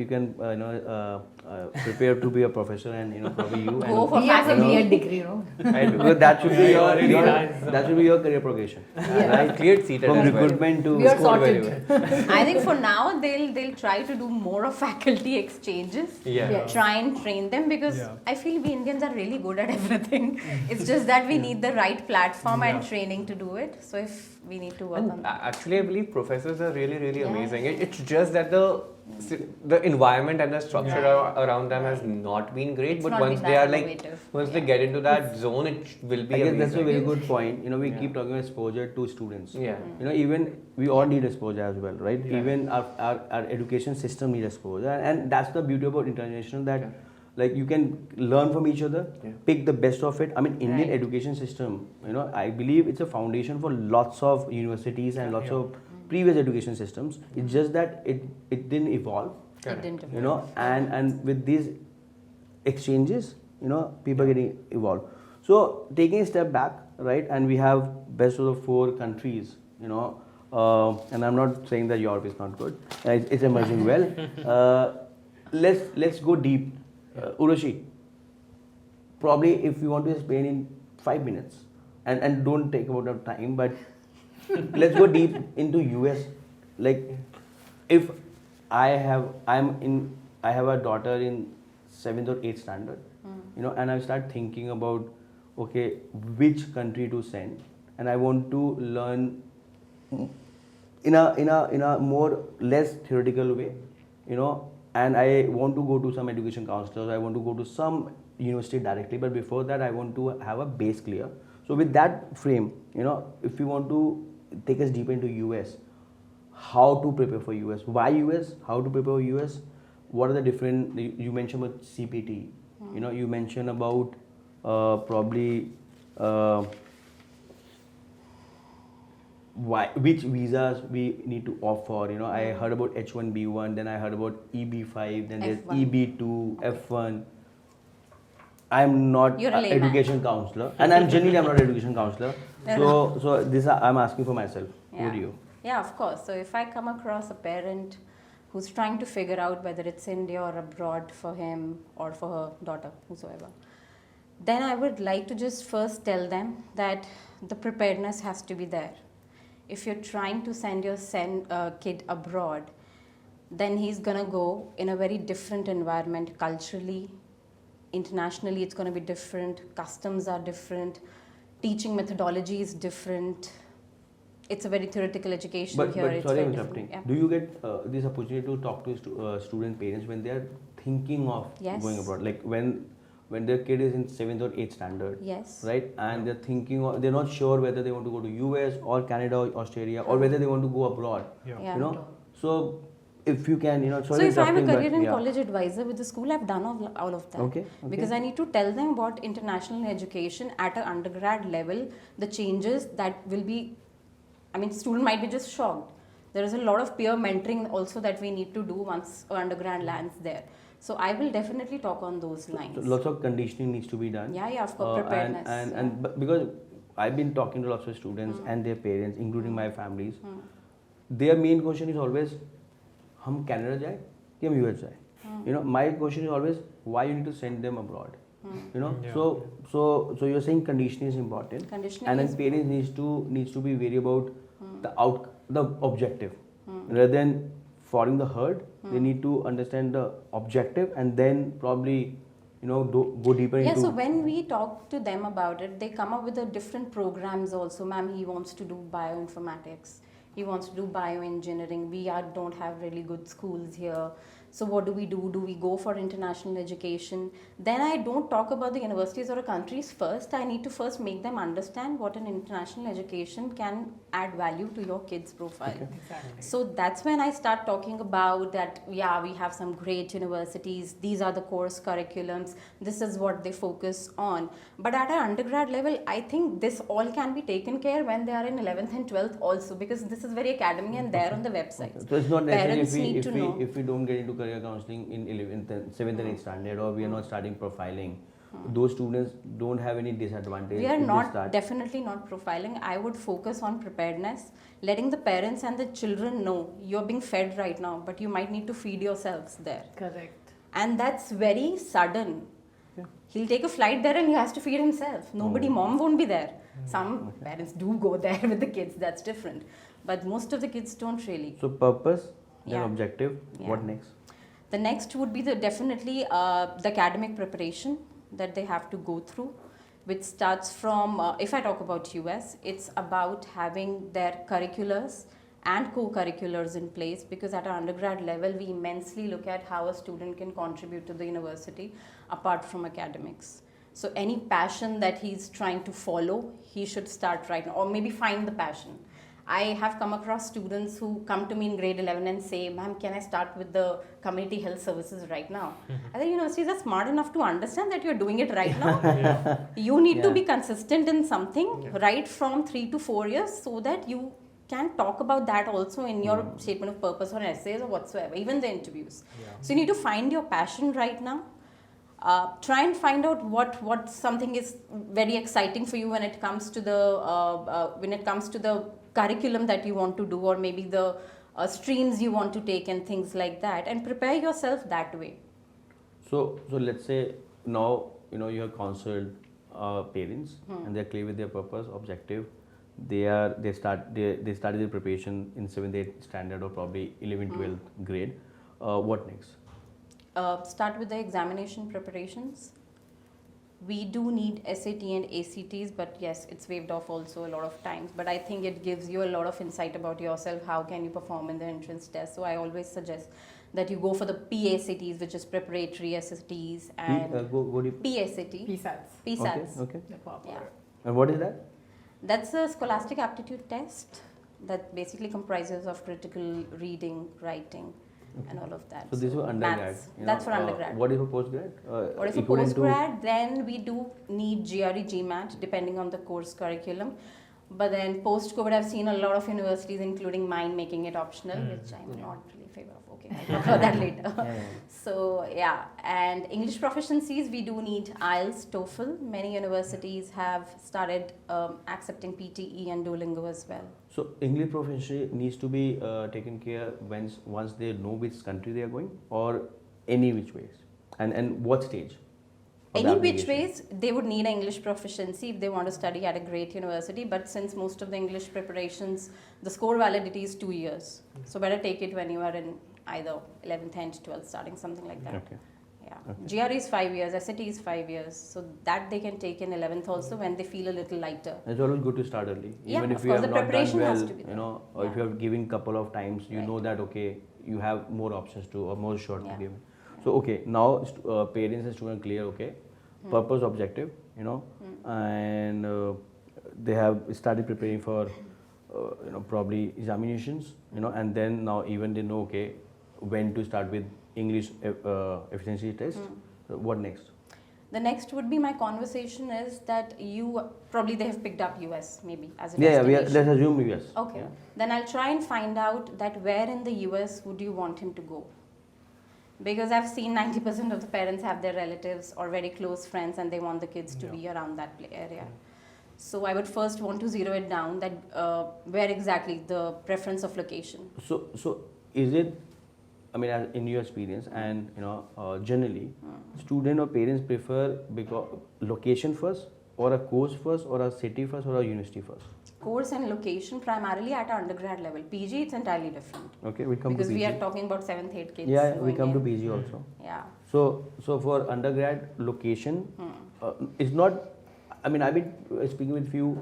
Speaker 1: prepare to be a professor, and probably you
Speaker 3: Go for
Speaker 2: He has a
Speaker 3: faculty.
Speaker 2: B.Ed degree,
Speaker 1: because that should be your career progression.
Speaker 5: I've cleared seated
Speaker 1: From
Speaker 5: as well.
Speaker 1: recruitment to
Speaker 2: We are
Speaker 5: Scored very
Speaker 2: sorted.
Speaker 3: I think for now they'll try to do more of faculty exchanges.
Speaker 2: Yes.
Speaker 3: Try and train them, because I feel we Indians are really good at everything. It's just that we need the right platform and training to do it. So if we need to work on that.
Speaker 5: Actually, I believe professors are really, really amazing. It's just that the environment and the structure around them has not been great.
Speaker 3: It's
Speaker 5: but
Speaker 3: not
Speaker 5: once
Speaker 3: been
Speaker 5: they
Speaker 3: that
Speaker 5: are
Speaker 3: innovative.
Speaker 5: once they get into that zone, it will be
Speaker 1: I guess
Speaker 5: amazing.
Speaker 1: that's a very good point. We keep talking about exposure to students.
Speaker 5: Yeah.
Speaker 1: Even we all need exposure as well, right? Even our education system needs exposure, and that's the beauty about international, that like you can learn from each other, pick the best of it. I mean, Indian education system, I believe it's a foundation for lots of universities and lots of previous education systems. It's just that it didn't evolve.
Speaker 3: It didn't evolve.
Speaker 1: And with these exchanges, people getting evolved. So taking a step back, right, and we have best of the 4 countries, and I'm not saying that Europe is not good. It's emerging well. Let's go deep. Urushi, probably if you want to explain in 5 minutes, and don't take about the time, but let's go deep into US. Like, if I have a daughter in 7th or 8th standard, and I start thinking about, okay, which country to send, and I want to learn in a more less theoretical way, and I want to go to some education counselors, I want to go to some university directly, but before that I want to have a base clear. So with that frame, if you want to take us deeper into US, how to prepare for US, why US, how to prepare for US, what are the different, you mentioned about CPT, you mentioned about probably which visas we need to offer. I heard about H1B1, then I heard about EB5, then there's
Speaker 3: F1.
Speaker 1: EB2, F1. I'm not
Speaker 3: You're a
Speaker 1: an
Speaker 3: layman.
Speaker 1: education counselor, and I'm genuinely I'm not an education counselor. So this I'm asking for myself. Who do you?
Speaker 3: Yeah, of course. So if I come across a parent who's trying to figure out whether it's India or abroad for him or for her daughter, whosoever, then I would like to just first tell them that the preparedness has to be there. if you're trying to send your kid abroad, then he's going to go in a very different environment culturally, internationally it's going to be different, customs are different, teaching methodology is different. It's a very theoretical education
Speaker 1: But
Speaker 3: here. It's
Speaker 1: sorry,
Speaker 3: very
Speaker 1: I'm
Speaker 3: different.
Speaker 1: interrupting.
Speaker 3: Yeah.
Speaker 1: Do you get this opportunity to talk to student parents when they are thinking of
Speaker 3: Yes.
Speaker 1: going abroad? Like when their kid is in 7th or 8th standard,
Speaker 3: Yes.
Speaker 1: right? And they're thinking, they're not sure whether they want to go to US or Canada or Australia or whether they want to go abroad.
Speaker 3: Yeah.
Speaker 1: You know, so if you can,
Speaker 3: So
Speaker 1: sorry
Speaker 3: if I'm a
Speaker 1: interrupting,
Speaker 3: career
Speaker 1: but
Speaker 3: and
Speaker 1: yeah.
Speaker 3: college advisor with the school, I've done all of that.
Speaker 1: Okay.
Speaker 3: Because I need to tell them about international education at an undergrad level, the changes that will be, I mean, student might be just shocked. There is a lot of peer mentoring also that we need to do once an undergrad lands there. So I will definitely talk on those lines.
Speaker 1: So lots of conditioning needs to be done.
Speaker 3: Yeah, of course, preparedness.
Speaker 1: And because I've been talking to lots of students and their parents, including my families, their main question is always, हम Canada जाए कि हम US जाए? My question is always, why you need to send them abroad? So you're saying conditioning is important,
Speaker 3: Conditioning
Speaker 1: and then
Speaker 3: is
Speaker 1: parents needs to be wary about the objective rather than following the herd. They need to understand the objective and then probably go deeper into.
Speaker 3: Yeah, so when we talk to them about it, they come up with the different programs also. Ma'am, he wants to do bioinformatics. He wants to do bioengineering. We don't have really good schools here. So what do we do? Do we go for international education? Then I don't talk about the universities or countries first. I need to first make them understand what an international education can add value to your kid's profile.
Speaker 1: Okay.
Speaker 2: Exactly.
Speaker 3: So that's when I start talking about that, yeah, we have some great universities. These are the course curriculums. This is what they focus on. But at an undergrad level, I think this all can be taken care when they are in 11th and 12th also, because this is very academic and there on the website.
Speaker 1: So it's not necessary
Speaker 3: Parents need to know.
Speaker 1: if we don't get into career counseling in 11th, 7th and 8th standard, or we are not starting profiling. Those students don't have any disadvantage.
Speaker 3: We are
Speaker 1: if they
Speaker 3: not,
Speaker 1: start.
Speaker 3: definitely not profiling. I would focus on preparedness, letting the parents and the children know you're being fed right now, but you might need to feed yourselves there.
Speaker 2: Correct.
Speaker 3: And that's very sudden.
Speaker 1: Yeah.
Speaker 3: He'll take a flight there and he has to feed himself. Nobody, mom won't be there. Some parents do go there with the kids, that's different. But most of the kids don't really.
Speaker 1: So purpose, then
Speaker 3: Yeah.
Speaker 1: objective.
Speaker 3: Yeah.
Speaker 1: What next?
Speaker 3: The next would be definitely the academic preparation that they have to go through, which starts from, if I talk about US, it's about having their curriculars and co-curriculars in place, because at an undergrad level, we immensely look at how a student can contribute to the university apart from academics. So any passion that he's trying to follow, he should start right now, or maybe find the passion. I have come across students who come to me in grade 11 and say, ma'am, can I start with the community health services right now? I think universities are smart enough to understand that you're doing it right now. You need to be consistent in something right from 3 to 4 years, so that you can talk about that also in your statement of purpose or essays or whatsoever, even the interviews. So you need to find your passion right now. Try and find out what something is very exciting for you when it comes to the curriculum that you want to do, or maybe the streams you want to take and things like that, and prepare yourself that way.
Speaker 1: So let's say now you have counseled parents and they're clear with their purpose, objective. They started their preparation in 7th, 8th standard, or probably 11th, 12th grade. What next?
Speaker 3: Start with the examination preparations. We do need SAT and ACTs, but yes, it's waived off also a lot of times. But I think it gives you a lot of insight about yourself. How can you perform in the entrance test? So I always suggest that you go for the PACTs, which is preparatory SATs, and
Speaker 1: Go deep.
Speaker 3: PSAT,
Speaker 2: PSATs.
Speaker 3: PSATs.
Speaker 1: Okay.
Speaker 2: The pop.
Speaker 3: Yeah.
Speaker 1: And what is that?
Speaker 3: That's a scholastic aptitude test that basically comprises of critical reading, writing, and all of that.
Speaker 1: So this is for undergrad.
Speaker 3: maths. That's for undergrad.
Speaker 1: What is for postgrad?
Speaker 3: What is for
Speaker 1: Equivalent to-
Speaker 3: postgrad? Then we do need GRE, GMAT, depending on the course curriculum. But then post-COVID, I've seen a lot of universities, including mine, making it optional, which I'm not really in favor of. Okay, I'll talk about that later. So yeah, and English proficiencies, we do need IELTS, TOEFL. Many universities have started accepting PTE and Duolingo as well.
Speaker 1: So English proficiency needs to be taken care once they know which country they are going, or any which ways, and what stage? of the
Speaker 3: Any which
Speaker 1: application?
Speaker 3: ways, they would need English proficiency if they want to study at a great university. But since most of the English preparations, the score validity is 2 years. So better take it when you are in either 11th and 12th, starting something like that.
Speaker 1: Okay.
Speaker 3: Yeah.
Speaker 1: Okay.
Speaker 3: GRE is 5 years, SAT is 5 years. So that they can take in 11th also when they feel a little lighter.
Speaker 1: It's always good to start early.
Speaker 3: Yeah,
Speaker 1: Even if
Speaker 3: of
Speaker 1: you
Speaker 3: course,
Speaker 1: have
Speaker 3: the
Speaker 1: not done
Speaker 3: preparation has
Speaker 1: well,
Speaker 3: to be
Speaker 1: you
Speaker 3: there.
Speaker 1: know, or if
Speaker 3: Yeah.
Speaker 1: you have given couple of times, you
Speaker 3: Right.
Speaker 1: know that okay, you have more options to or more shot
Speaker 3: Yeah.
Speaker 1: to give. So okay, now parents and students clear. Okay, purpose, objective, you know, and they have started preparing for you know, probably examinations, you know, and then now even they know okay when to start with English efficiency test. So what next?
Speaker 3: The next would be my conversation is that you probably they have picked up US maybe as a
Speaker 1: Yeah, we are,
Speaker 3: destination.
Speaker 1: let's assume yes.
Speaker 3: Okay.
Speaker 1: Yeah.
Speaker 3: Then I'll try and find out that where in the US would you want him to go? Because I've seen 90% of the parents have their relatives or very close friends and they want the kids to be around that area. So I would first want to zero it down that where exactly the preference of location.
Speaker 1: So is it? I mean, in your experience, and you know, generally, student or parents prefer because location first, or a course first, or a city first, or a university first.
Speaker 3: Course and location primarily at our undergrad level. PG it's entirely different.
Speaker 1: Okay, we come
Speaker 3: Because
Speaker 1: to PG.
Speaker 3: we are talking about 7th, 8th kids.
Speaker 1: Yeah, we
Speaker 3: going
Speaker 1: come to
Speaker 3: in.
Speaker 1: PG also.
Speaker 3: Yeah.
Speaker 1: So for undergrad location, it's not. I mean, I've been speaking with few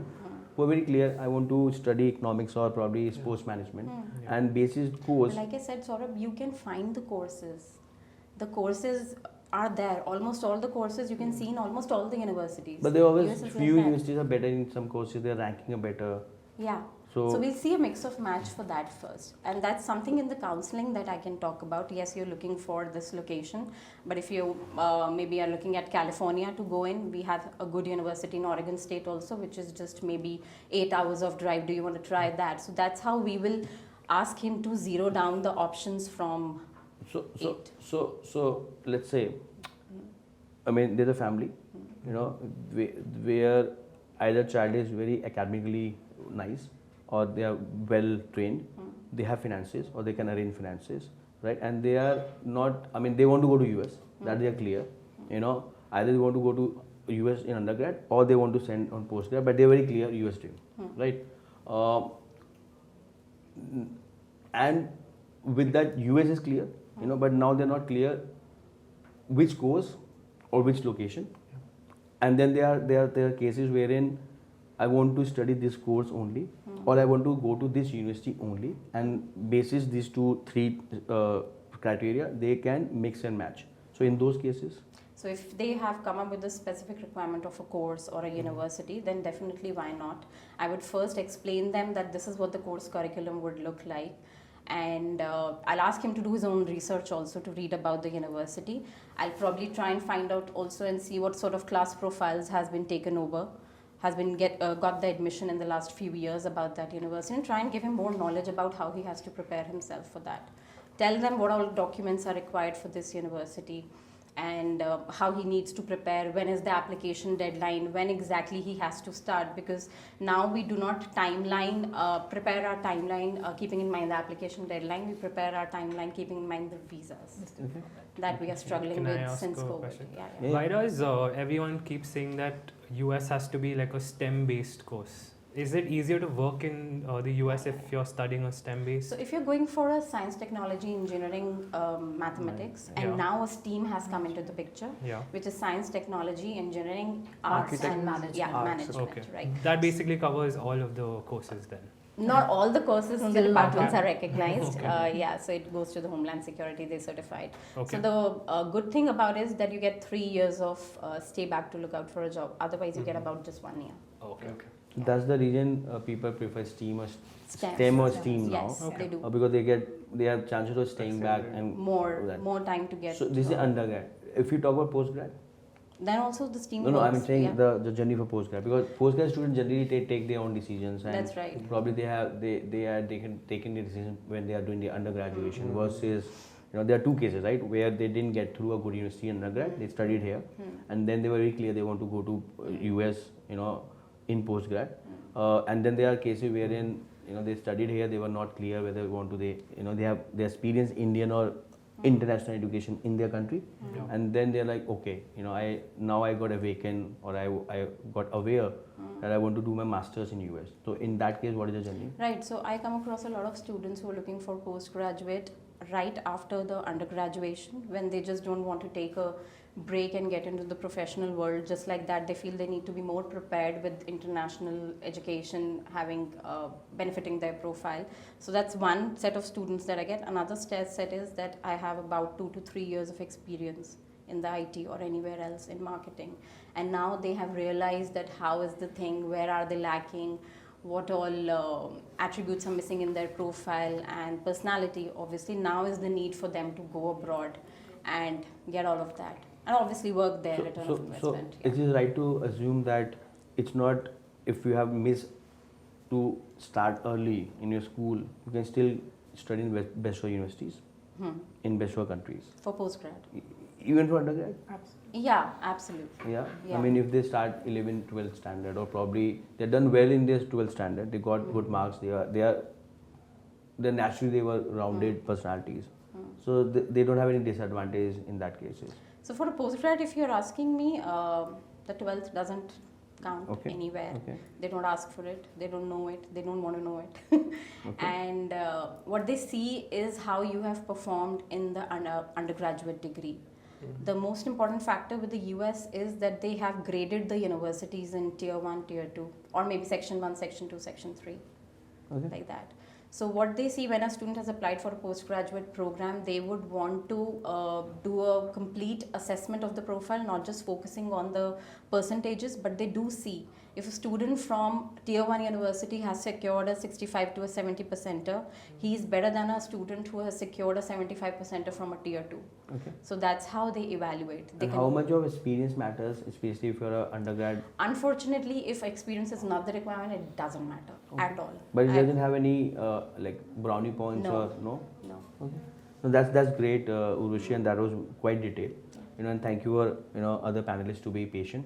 Speaker 1: who are very clear. I want to study economics or probably sports management, and basis course.
Speaker 3: Like I said, Saurabh, you can find the courses. The courses are there. Almost all the courses you can see in almost all the universities.
Speaker 1: But there are always
Speaker 3: US is
Speaker 1: few
Speaker 3: like that.
Speaker 1: universities are better in some courses. Their ranking are better.
Speaker 3: Yeah.
Speaker 1: So,
Speaker 3: So we'll see a mix of match for that first. And that's something in the counseling that I can talk about. Yes, you're looking for this location. But if you maybe are looking at California to go in, we have a good university in Oregon State also, which is just maybe 8 hours of drive. Do you want to try that? So that's how we will ask him to zero down the options from
Speaker 1: so let's say, I mean, there's a family, you know, where either child is very academically nice, or they are well trained, they have finances, or they can arrange finances, right? And they are not. I mean, they want to go to US. That they are clear. You know, either they want to go to US in undergrad, or they want to send on postgrad. But they are very clear US stream, right? And with that, US is clear, you know, but now they're not clear which course or which location. And then there are cases wherein I want to study this course only, or I want to go to this university only, and basis these 2-3 criteria, they can mix and match. So in those cases,
Speaker 3: So if they have come up with a specific requirement of a course or a university, then definitely why not? I would first explain them that this is what the course curriculum would look like. And I'll ask him to do his own research also to read about the university. I'll probably try and find out also and see what sort of class profiles has been taken over, has been got the admission in the last few years about that university, and try and give him more knowledge about how he has to prepare himself for that. Tell them what all documents are required for this university, and how he needs to prepare, when is the application deadline, when exactly he has to start, because now we do not prepare our timeline keeping in mind the application deadline, we prepare our timeline keeping in mind the visas that we are struggling
Speaker 4: Can I
Speaker 3: with
Speaker 4: ask
Speaker 3: since
Speaker 4: a
Speaker 3: COVID.
Speaker 4: question?
Speaker 3: Yeah.
Speaker 1: Yeah.
Speaker 4: Why does everyone keep saying that US has to be like a STEM based course? Is it easier to work in the US if you're studying a STEM based?
Speaker 3: So if you're going for a science, technology, engineering, mathematics, and
Speaker 4: Yeah.
Speaker 3: now a STEAM has come into the picture,
Speaker 4: Yeah.
Speaker 3: which is science, technology, engineering, arts,
Speaker 1: Architect-
Speaker 3: and
Speaker 2: management.
Speaker 3: Yeah,
Speaker 1: Arts,
Speaker 3: management,
Speaker 4: Okay.
Speaker 3: right.
Speaker 4: That basically covers all of the courses then.
Speaker 3: Not all the courses in the
Speaker 2: Still
Speaker 3: departments
Speaker 4: okay.
Speaker 3: are recognized.
Speaker 4: Okay.
Speaker 3: Yeah, so it goes to the Homeland Security, they certified.
Speaker 4: Okay.
Speaker 3: So the good thing about it is that you get 3 years of stay back to look out for a job. Otherwise, you get about just 1 year.
Speaker 4: Okay.
Speaker 1: that's the reason people prefer STEAM or
Speaker 3: STEM.
Speaker 1: STEM or STEAM now,
Speaker 3: Yes,
Speaker 4: Okay.
Speaker 3: they do.
Speaker 1: because they have chances of staying back and do that.
Speaker 3: More time to get.
Speaker 1: So this is undergrad. If you talk about postgrad,
Speaker 3: Then also the STEAM.
Speaker 1: no, I'm
Speaker 3: works,
Speaker 1: saying
Speaker 3: yeah.
Speaker 1: the journey for postgrad, because postgrad students generally take their own decisions, and
Speaker 3: That's right.
Speaker 1: probably they are taking the decision when they are doing the undergraduation versus, you know, there are two cases, right, where they didn't get through a good university in undergrad, they studied here, and then they were very clear they want to go to US, you know, in postgrad, and then there are cases wherein, you know, they studied here, they were not clear whether they want to, they have their experience Indian or international education in their country,
Speaker 4: Yeah.
Speaker 1: and then they're like, okay, I got awakened, or I got aware that I want to do my masters in US. So in that case, what is the journey?
Speaker 3: Right, so I come across a lot of students who are looking for postgraduate right after the undergraduation, when they just don't want to take a break and get into the professional world. Just like that, they feel they need to be more prepared with international education having benefiting their profile. So that's one set of students that I get. Another set is that I have about 2 to 3 years of experience in the IT or anywhere else in marketing, and now they have realized that how is the thing, where are they lacking, what all attributes are missing in their profile and personality. Obviously now is the need for them to go abroad and get all of that, and obviously work there, return of investment.
Speaker 1: It is right to assume that it's not, if you have missed to start early in your school, you can still study in best universities in best countries,
Speaker 3: For postgrad.
Speaker 1: even for undergrad.
Speaker 3: Yeah, absolutely.
Speaker 1: Yeah.
Speaker 3: Yeah.
Speaker 1: I mean, if they start 11th, 12th standard, or probably they've done well in their 12th standard, they got good marks, they're naturally, they were rounded personalities. So they don't have any disadvantage in that cases.
Speaker 3: So for a postgrad, if you're asking me, the 12th doesn't count anywhere.
Speaker 1: Okay.
Speaker 3: They don't ask for it, they don't know it, they don't want to know it. And what they see is how you have performed in the undergraduate degree. The most important factor with the US is that they have graded the universities in tier 1, tier 2, or maybe section 1, section 2, section 3, like that. So what they see when a student has applied for a postgraduate program, they would want to do a complete assessment of the profile, not just focusing on the percentages, but they do see if a student from tier 1 university has secured a 65 to a 70 percenter, he is better than a student who has secured a 75 percenter from a tier 2.
Speaker 1: Okay.
Speaker 3: So that's how they evaluate.
Speaker 1: And how much of experience matters, especially if you're an undergrad?
Speaker 3: Unfortunately, if experience is not the requirement, it doesn't matter at all.
Speaker 1: But it doesn't have any like brownie points
Speaker 3: No.
Speaker 1: or no?
Speaker 3: No.
Speaker 1: Okay. So that's great, Urvashi, and that was quite detailed. And thank you for other panelists to be patient.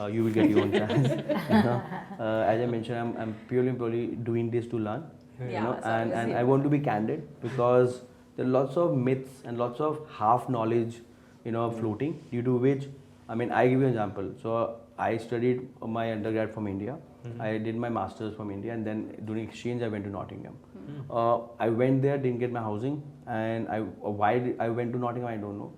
Speaker 1: You will get your own chance. As I mentioned, I'm purely doing this to learn.
Speaker 3: Yeah,
Speaker 1: And I want to be candid, because there are lots of myths and lots of half knowledge, floating. Due to which, I mean, I give you an example. So I studied my undergrad from India. I did my masters from India, and then during exchange I went to Nottingham. I went there, didn't get my housing, and why I went to Nottingham, I don't know.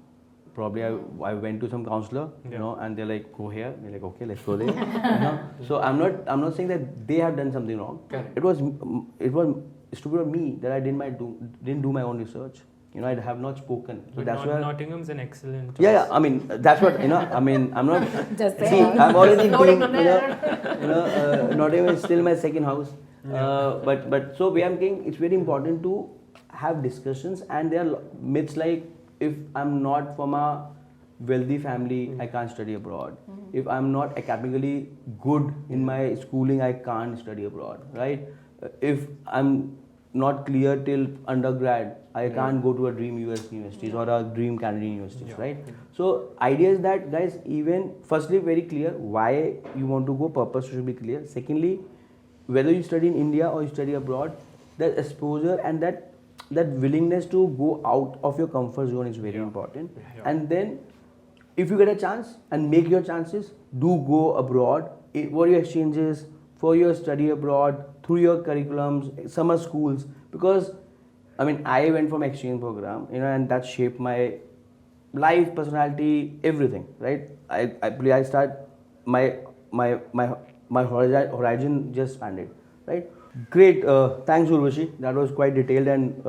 Speaker 1: Probably I went to some counselor, and they're like, go here. They're like, okay, let's go there. So I'm not saying that they have done something wrong.
Speaker 5: Correct.
Speaker 1: It was stupid of me that I didn't do my own research. I have not spoken. So
Speaker 4: But
Speaker 1: that's why.
Speaker 4: Nottingham's an excellent.
Speaker 1: Yeah. I mean, that's what I mean, I'm not.
Speaker 2: Just
Speaker 1: See,
Speaker 2: saying.
Speaker 1: I'm already
Speaker 2: Floating
Speaker 1: doing.
Speaker 2: on air.
Speaker 1: Nottingham is still my second house. But so where I'm saying, it's very important to have discussions, and there are myths like, if I'm not from a wealthy family, I can't study abroad. If I'm not academically good in my schooling, I can't study abroad, right? If I'm not clear till undergrad, I can't go to a dream US universities or a dream Canadian universities, right? So idea is that, guys, even firstly very clear why you want to go, purpose should be clear. Secondly, whether you study in India or you study abroad, that exposure and that willingness to go out of your comfort zone is very important. And then if you get a chance and make your chances, do go abroad for your exchanges, for your study abroad, through your curriculums, summer schools, because I mean, I went from exchange program, and that shaped my life, personality, everything, right? I start my horizon just expanded, right? Great, thanks Urvashi. That was quite detailed and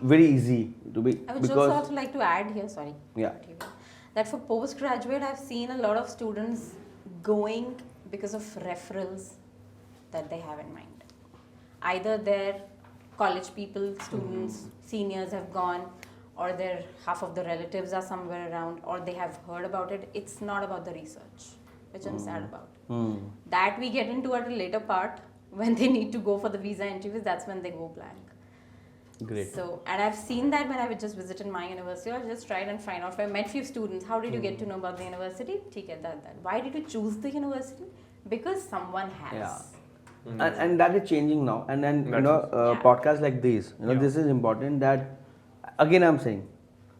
Speaker 1: very easy to be.
Speaker 3: I would just also like to add here,
Speaker 1: Yeah.
Speaker 3: that for postgraduate, I've seen a lot of students going because of referrals that they have in mind. Either their college people, students, seniors have gone, or their half of the relatives are somewhere around, or they have heard about it. It's not about the research, which I'm sad about. That we get into at a later part when they need to go for the visa interviews. That's when they go blank.
Speaker 1: Great.
Speaker 3: So, and I've seen that when I would just visited my university. I just tried and find out. I met few students. How did you get to know about the university? That. Why did you choose the university? Because someone has.
Speaker 1: Yeah. And that is changing now. And then podcasts like these, this is important. That again I'm saying,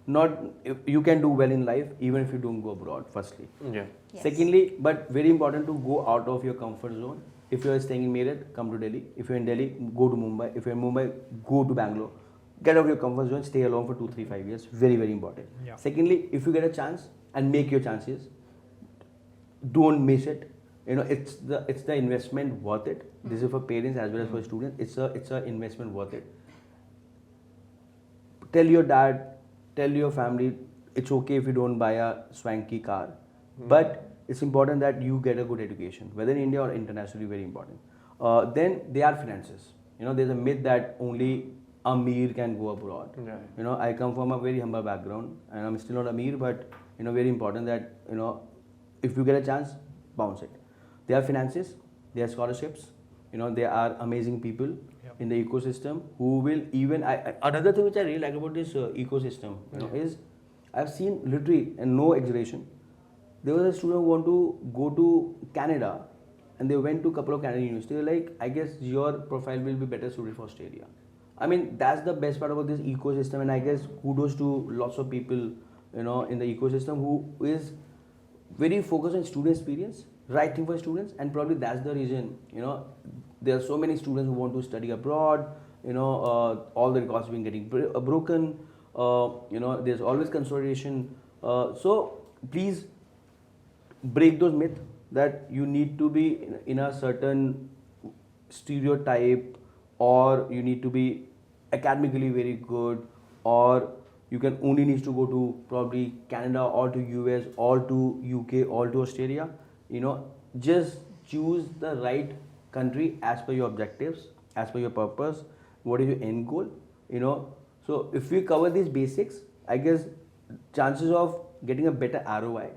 Speaker 1: not if you can do well in life even if you don't go abroad. Firstly,
Speaker 5: Yeah.
Speaker 3: Yes.
Speaker 1: secondly, but very important to go out of your comfort zone. If you are staying in Meerut, come to Delhi. If you're in Delhi, go to Mumbai. If you're in Mumbai, go to Bangalore. Get out of your comfort zone. Stay alone for 2, 3, 5 years. Very, very important.
Speaker 4: Yeah.
Speaker 1: Secondly, if you get a chance and make your chances, don't miss it. You know, it's the investment worth it. This is for parents as well as for students. It's a investment worth it. Tell your dad, tell your family, it's okay if you don't buy a swanky car, but it's important that you get a good education, whether in India or internationally. Very important. Then there are finances. You know, there's a myth that only Amir can go abroad.
Speaker 5: Yeah.
Speaker 1: You know, I come from a very humble background, and I'm still not Amir, but you know, very important that you know, if you get a chance, bounce it. There are finances, there are scholarships. You know, there are amazing people
Speaker 4: Yep.
Speaker 1: in the ecosystem who will even. Another thing which I really like about this ecosystem, you know, is I've seen literally, and no exaggeration, there was a student who wanted to go to Canada, and they went to a couple of Canadian universities. They were like, I guess your profile will be better suited for Australia. I mean, that's the best part about this ecosystem, and I guess kudos to lots of people, you know, in the ecosystem who is very focused on student experience, right thing for students, and probably that's the reason, you know, there are so many students who want to study abroad. You know, all the records been getting broken. You know, there's always consolidation. So please break those myths that you need to be in a certain stereotype, or you need to be academically very good, or you can only need to go to probably Canada or to US or to UK or to Australia. You know, just choose the right country as per your objectives, as per your purpose, what is your end goal, you know. So if we cover these basics, I guess chances of getting a better ROI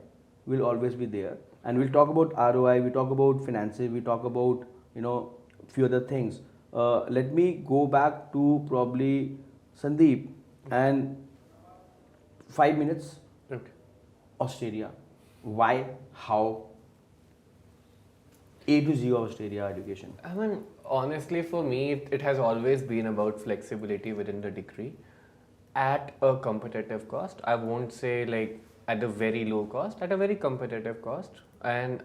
Speaker 1: will always be there. And we'll talk about ROI, we talk about finances, we talk about, you know, few other things. Let me go back to probably Sandeep, and 5 minutes.
Speaker 5: Okay.
Speaker 1: Australia. Why? How? A to Z of Australia education.
Speaker 5: I mean, honestly, for me, it has always been about flexibility within the degree at a competitive cost. I won't say like at a very low cost, at a very competitive cost. And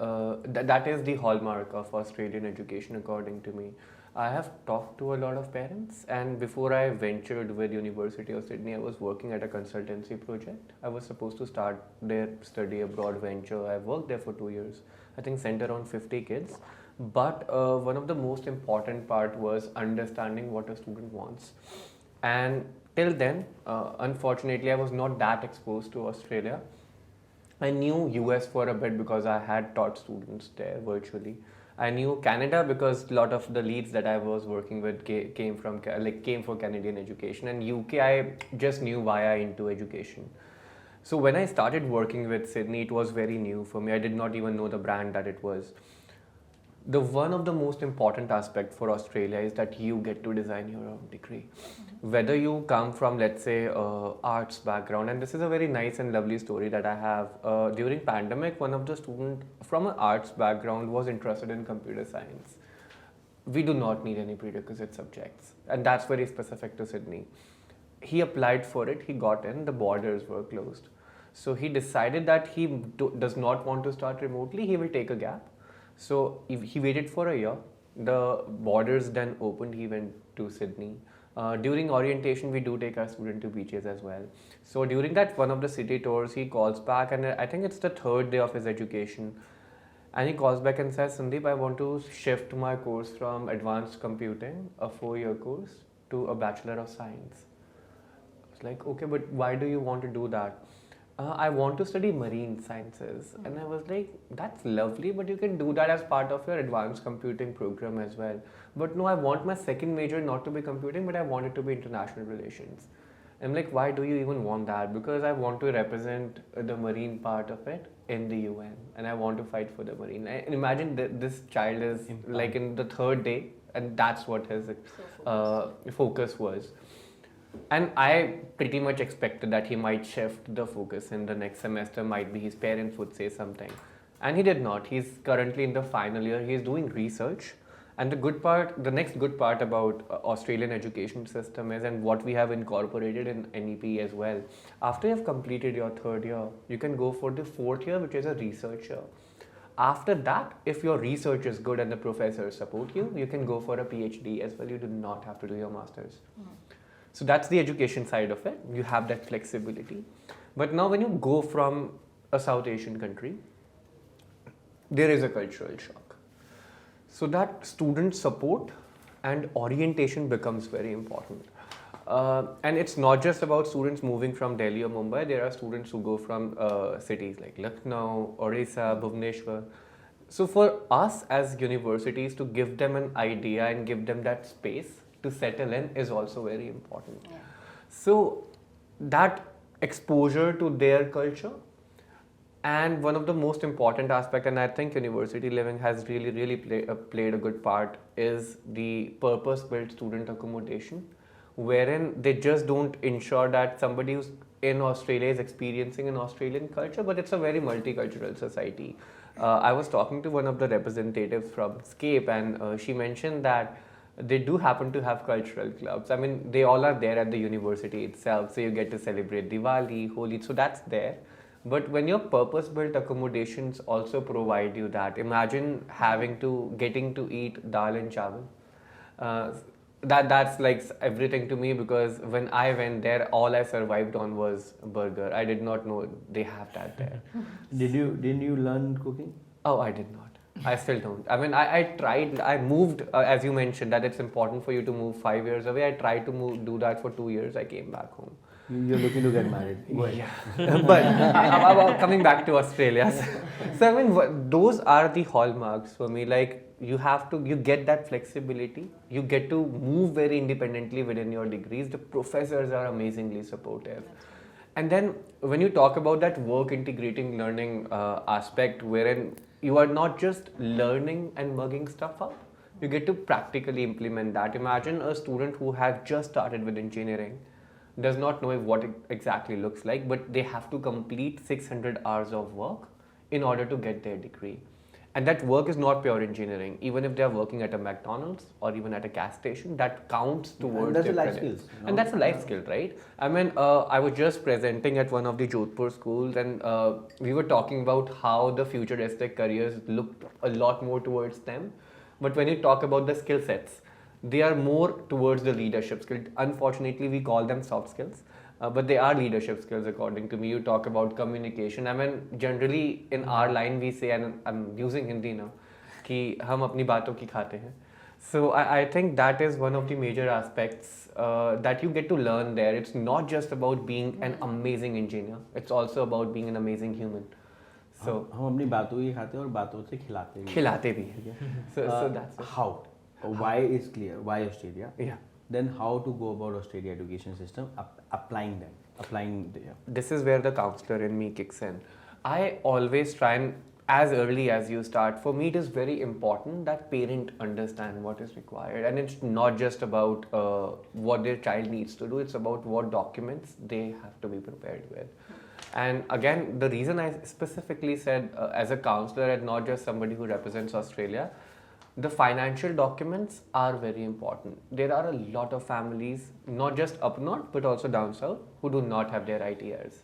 Speaker 5: that is the hallmark of Australian education, according to me. I have talked to a lot of parents, and before I ventured with University of Sydney, I was working at a consultancy project. I was supposed to start their study abroad venture. I worked there for 2 years. I think sent around 50 kids. But one of the most important part was understanding what a student wants. And till then, unfortunately, I was not that exposed to Australia. I knew US for a bit because I had taught students there virtually. I knew Canada because a lot of the leads that I was working with came for Canadian education, and UK I just knew via into education. So when I started working with Sydney, it was very new for me. I did not even know the brand that it was. The one of the most important aspect for Australia is that you get to design your own degree. Whether you come from, let's say, arts background, and this is a very nice and lovely story that I have. During pandemic, one of the students from an arts background was interested in computer science. We do not need any prerequisite subjects, and that's very specific to Sydney. He applied for it, he got in, the borders were closed. So he decided that he does not want to start remotely, he will take a gap. So he waited for a year, the borders then opened, he went to Sydney. During orientation, we do take our student to beaches as well. So during that one of the city tours, he calls back, and I think it's the 3rd day of his education. And he calls back and says, Sandeep, I want to shift my course from advanced computing, a 4-year course, to a Bachelor of Science. I was like, okay, but why do you want to do that? I want to study marine sciences. And I was like, that's lovely, but you can do that as part of your advanced computing program as well. But no, I want my second major not to be computing, but I want it to be international relations. I'm like, why do you even want that? Because I want to represent the marine part of it in the UN, and I want to fight for the marine. And imagine this child is like in the 3rd day, and that's what his focus was. And I pretty much expected that he might shift the focus in the next semester, might be his parents would say something. And he did not. He's currently in the final year, he's doing research, And the next good part about Australian education system is, and what we have incorporated in NEP as well, after you have completed your third year, you can go for the fourth year, which is a research year. After that, if your research is good and the professors support you, you can go for a PhD as well. You do not have to do your master's. So that's the education side of it. You have that flexibility. But now when you go from a South Asian country, there is a cultural shock. So that student support and orientation becomes very important. And it's not just about students moving from Delhi or Mumbai. There are students who go from cities like Lucknow, Orissa, Bhubaneswar. So for us as universities to give them an idea and give them that space to settle in is also very important.
Speaker 3: Yeah.
Speaker 5: So that exposure to their culture, and one of the most important aspect, and I think university living has really played a good part, is the purpose-built student accommodation, wherein they just don't ensure that somebody who's in Australia is experiencing an Australian culture, but it's a very multicultural society. I was talking to one of the representatives from Scape, and she mentioned that they do happen to have cultural clubs. I mean, they all are there at the university itself, so you get to celebrate Diwali, Holi, so that's there. But when your purpose-built accommodations also provide you that, imagine getting to eat dal and chawal. That's like everything to me, because when I went there, all I survived on was burger. I did not know they have that there.
Speaker 1: Didn't you learn cooking?
Speaker 5: Oh, I did not. I still don't. I mean, I tried. I moved, as you mentioned, that it's important for you to move 5 years away. I tried to do that for 2 years. I came back home.
Speaker 1: You're looking to get married. Go ahead.
Speaker 5: Yeah. But coming back to Australia. So I mean, those are the hallmarks for me. Like, you get that flexibility. You get to move very independently within your degrees. The professors are amazingly supportive. And then when you talk about that work integrating learning aspect, wherein you are not just learning and mugging stuff up, you get to practically implement that. Imagine a student who has just started with engineering, does not know what it exactly looks like, but they have to complete 600 hours of work in order to get their degree. And that work is not pure engineering. Even if they are working at a McDonald's or even at a gas station, that counts towards
Speaker 1: and that's
Speaker 5: their
Speaker 1: a life
Speaker 5: credits.
Speaker 1: skill.
Speaker 5: And that's a life skill, right? I mean, I was just presenting at one of the Jodhpur schools, and we were talking about how the futuristic careers look a lot more towards them. But when you talk about the skill sets, they are more towards the leadership skill. Unfortunately, we call them soft skills, but they are leadership skills according to me. You talk about communication. I mean, generally in our line we say, and I'm using Hindi now, कि हम अपनी बातों की खाते हैं. So I think that is one of the major aspects that you get to learn there. It's not just about being an amazing engineer. It's also about being an amazing human. So
Speaker 1: हम अपनी बातों की खाते हैं और बातों से खिलाते भी हैं.
Speaker 5: खिलाते भी हैं. So that's it.
Speaker 1: How? Why is clear. Why Australia?
Speaker 5: Yeah.
Speaker 1: Then how to go about Australia education system, applying there.
Speaker 5: This is where the counselor in me kicks in. I always try, and as early as you start, for me it is very important that parent understand what is required, and it's not just about what their child needs to do, it's about what documents they have to be prepared with. And again, the reason I specifically said as a counselor and not just somebody who represents Australia, the financial documents are very important. There are a lot of families, not just up north but also down south, who do not have their ITRs.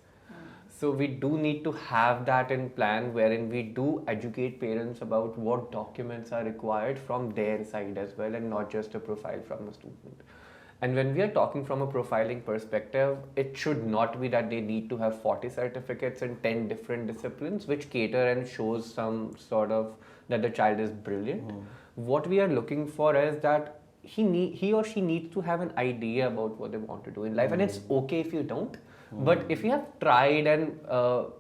Speaker 5: So we do need to have that in plan, wherein we do educate parents about what documents are required from their side as well, and not just a profile from a student. And when we are talking from a profiling perspective, it should not be that they need to have 40 certificates in 10 different disciplines, which cater and shows some sort of that the child is brilliant. What we are looking for is that he or she needs to have an idea about what they want to do in life, and it's okay if you don't. But if you have tried and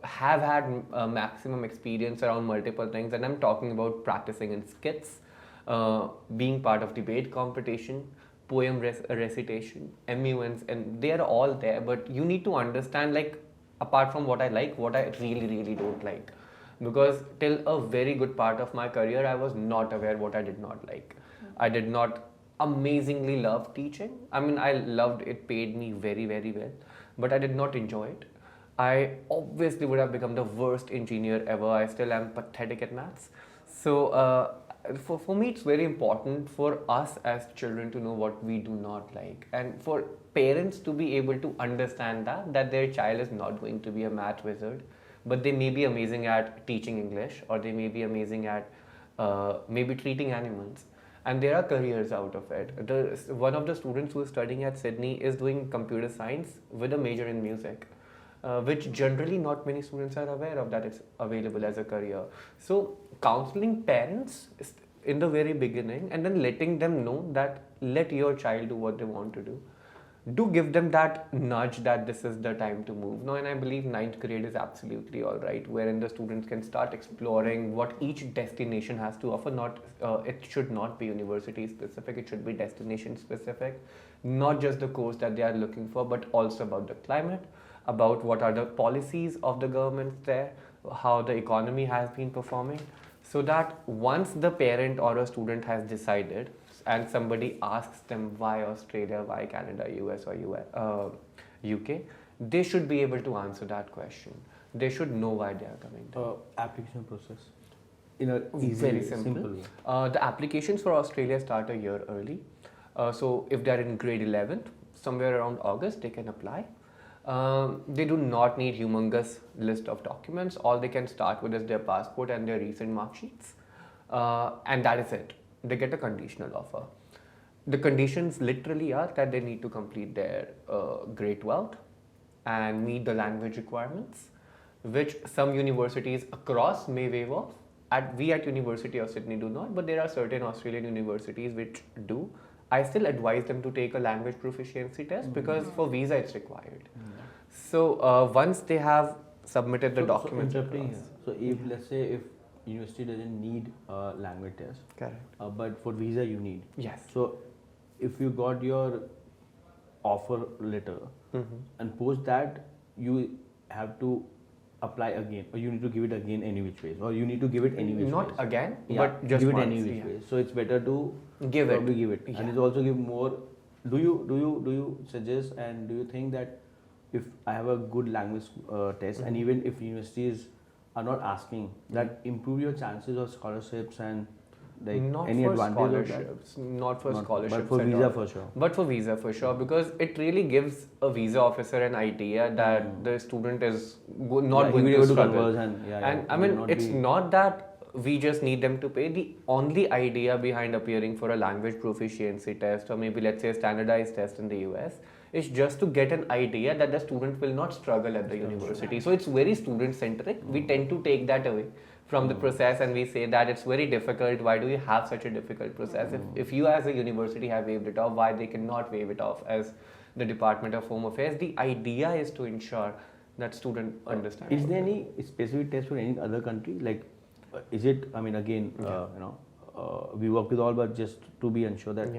Speaker 5: have had maximum experience around multiple things, and I'm talking about practicing in skits, being part of debate competition, poem recitation, MUNs, and they are all there. But you need to understand, like, apart from what I like, what I really don't like. Because till a very good part of my career, I was not aware what I did not like. I did not amazingly love teaching. I mean, I loved it, paid me very well, but I did not enjoy it. I obviously would have become the worst engineer ever. I still am pathetic at maths. So for me, it's very important for us as children to know what we do not like, and for parents to be able to understand that their child is not going to be a math wizard, but they may be amazing at teaching English, or they may be amazing at maybe treating animals, and there are careers out of it. One of the students who is studying at Sydney is doing computer science with a major in music, which generally not many students are aware of that it's available as a career. So counseling parents in the very beginning, and then letting them know that let your child do what they want to do. Do give them that nudge that this is the time to move. No, and I believe ninth grade is absolutely all right, wherein the students can start exploring what each destination has to offer. Not it should not be university specific, it should be destination specific. Not just the course that they are looking for, but also about the climate, about what are the policies of the government there, how the economy has been performing, so that once the parent or a student has decided and somebody asks them why Australia, why Canada, US or UK, they should be able to answer that question. They should know why they are coming there.
Speaker 1: Application process in a
Speaker 5: Very simple.
Speaker 1: way.
Speaker 5: The applications for Australia start a year early. So if they are in grade 11th, somewhere around August, they can apply. They do not need humongous list of documents. All they can start with is their passport and their recent mark sheets. And that is it. They get a conditional offer. The conditions literally are that they need to complete their grade 12th and meet the language requirements, which some universities across may waive off. We at University of Sydney do not, but there are certain Australian universities which do. I still advise them to take a language proficiency test because for visa it's required. So once they have submitted the documents,
Speaker 1: So if let's say if university doesn't need a language test,
Speaker 5: correct.
Speaker 1: But for visa you need.
Speaker 5: Yes.
Speaker 1: So if you got your offer letter and post that, you have to apply again, or you need to give it again any which ways, or you need to give it any which
Speaker 5: Not
Speaker 1: ways.
Speaker 5: again,
Speaker 1: Yeah,
Speaker 5: but just
Speaker 1: give it
Speaker 5: once.
Speaker 1: any which ways. So it's better to
Speaker 5: Give it.
Speaker 1: probably give it,
Speaker 5: Yeah.
Speaker 1: and it's also give more. Do you suggest, and do you think that if I have a good language test, and even if universities are not asking, that improve your chances of scholarships and like
Speaker 5: not
Speaker 1: any
Speaker 5: for
Speaker 1: advantage of that?
Speaker 5: scholarships, not for
Speaker 1: Not-
Speaker 5: scholarships,
Speaker 1: but for
Speaker 5: at
Speaker 1: visa
Speaker 5: all.
Speaker 1: for sure.
Speaker 5: But for visa for sure, because it really gives a visa officer an idea that the student is not
Speaker 1: Yeah,
Speaker 5: going
Speaker 1: he
Speaker 5: to
Speaker 1: will be able to
Speaker 5: struggle.
Speaker 1: converse and
Speaker 5: And I
Speaker 1: he will
Speaker 5: mean,
Speaker 1: not
Speaker 5: it's
Speaker 1: be-
Speaker 5: not that we just need them to pay. The only idea behind appearing for a language proficiency test, or maybe let's say a standardized test in the US, is just to get an idea that the student will not struggle at the university. So it's very student centric. We tend to take that away from the process, and we say that it's very difficult. Why do you have such a difficult process? If you as a university have waived it off, why they cannot waive it off as the Department of Home Affairs? The idea is to ensure that student understands.
Speaker 1: Is there any specific test for any other country? Like, is it? I mean, again, we work with all, but just to be unsure that,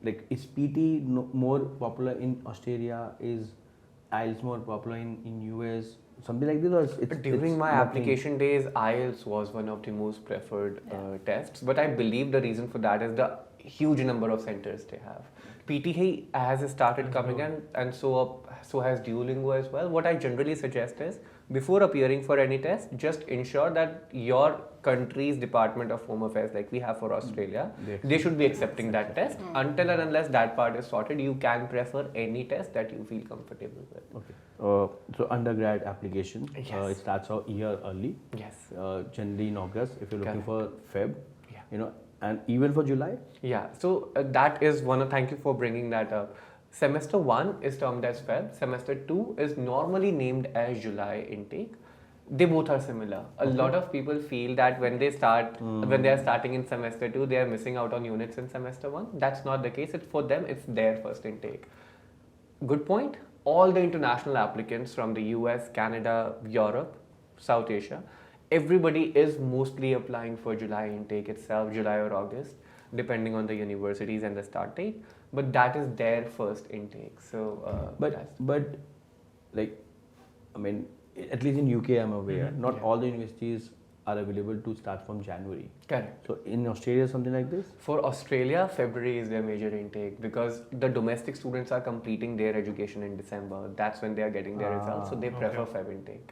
Speaker 1: like, is PT more popular in Australia? Is IELTS more popular in US? Something like this, or
Speaker 5: During my
Speaker 1: nothing?
Speaker 5: application days, IELTS was one of the most preferred tests, but I believe the reason for that is the huge number of centers they have. PTE has started coming in, and so has Duolingo as well. What I generally suggest is, before appearing for any test, just ensure that your country's Department of Home Affairs, like we have for Australia, they should be accepting that test. Until and unless that part is sorted, you can prefer any test that you feel comfortable with.
Speaker 1: Okay. So undergrad application,
Speaker 5: Yes.
Speaker 1: it starts out a year early.
Speaker 5: Yes.
Speaker 1: Generally in August, if you're looking for Feb,
Speaker 5: Yeah.
Speaker 1: and even for July.
Speaker 5: Yeah, so that is one of, thank you for bringing that up. Semester 1 is termed as Feb, semester 2 is normally named as July intake. They both are similar. A lot of people feel that when they are starting in semester 2, they are missing out on units in semester 1. That's not the case. It's for them, it's their first intake. Good point. All the international applicants from the US, Canada, Europe, South Asia, everybody is mostly applying for July intake itself, July or August, depending on the universities and the start date. But that is their first intake. So,
Speaker 1: But like, I mean, at least in UK, I'm aware, not all the universities are available to start from January.
Speaker 5: correct.
Speaker 1: So in Australia, something like this.
Speaker 5: For Australia, February is their major intake because the domestic students are completing their education in December. That's when they are getting their results. So they prefer Feb intake.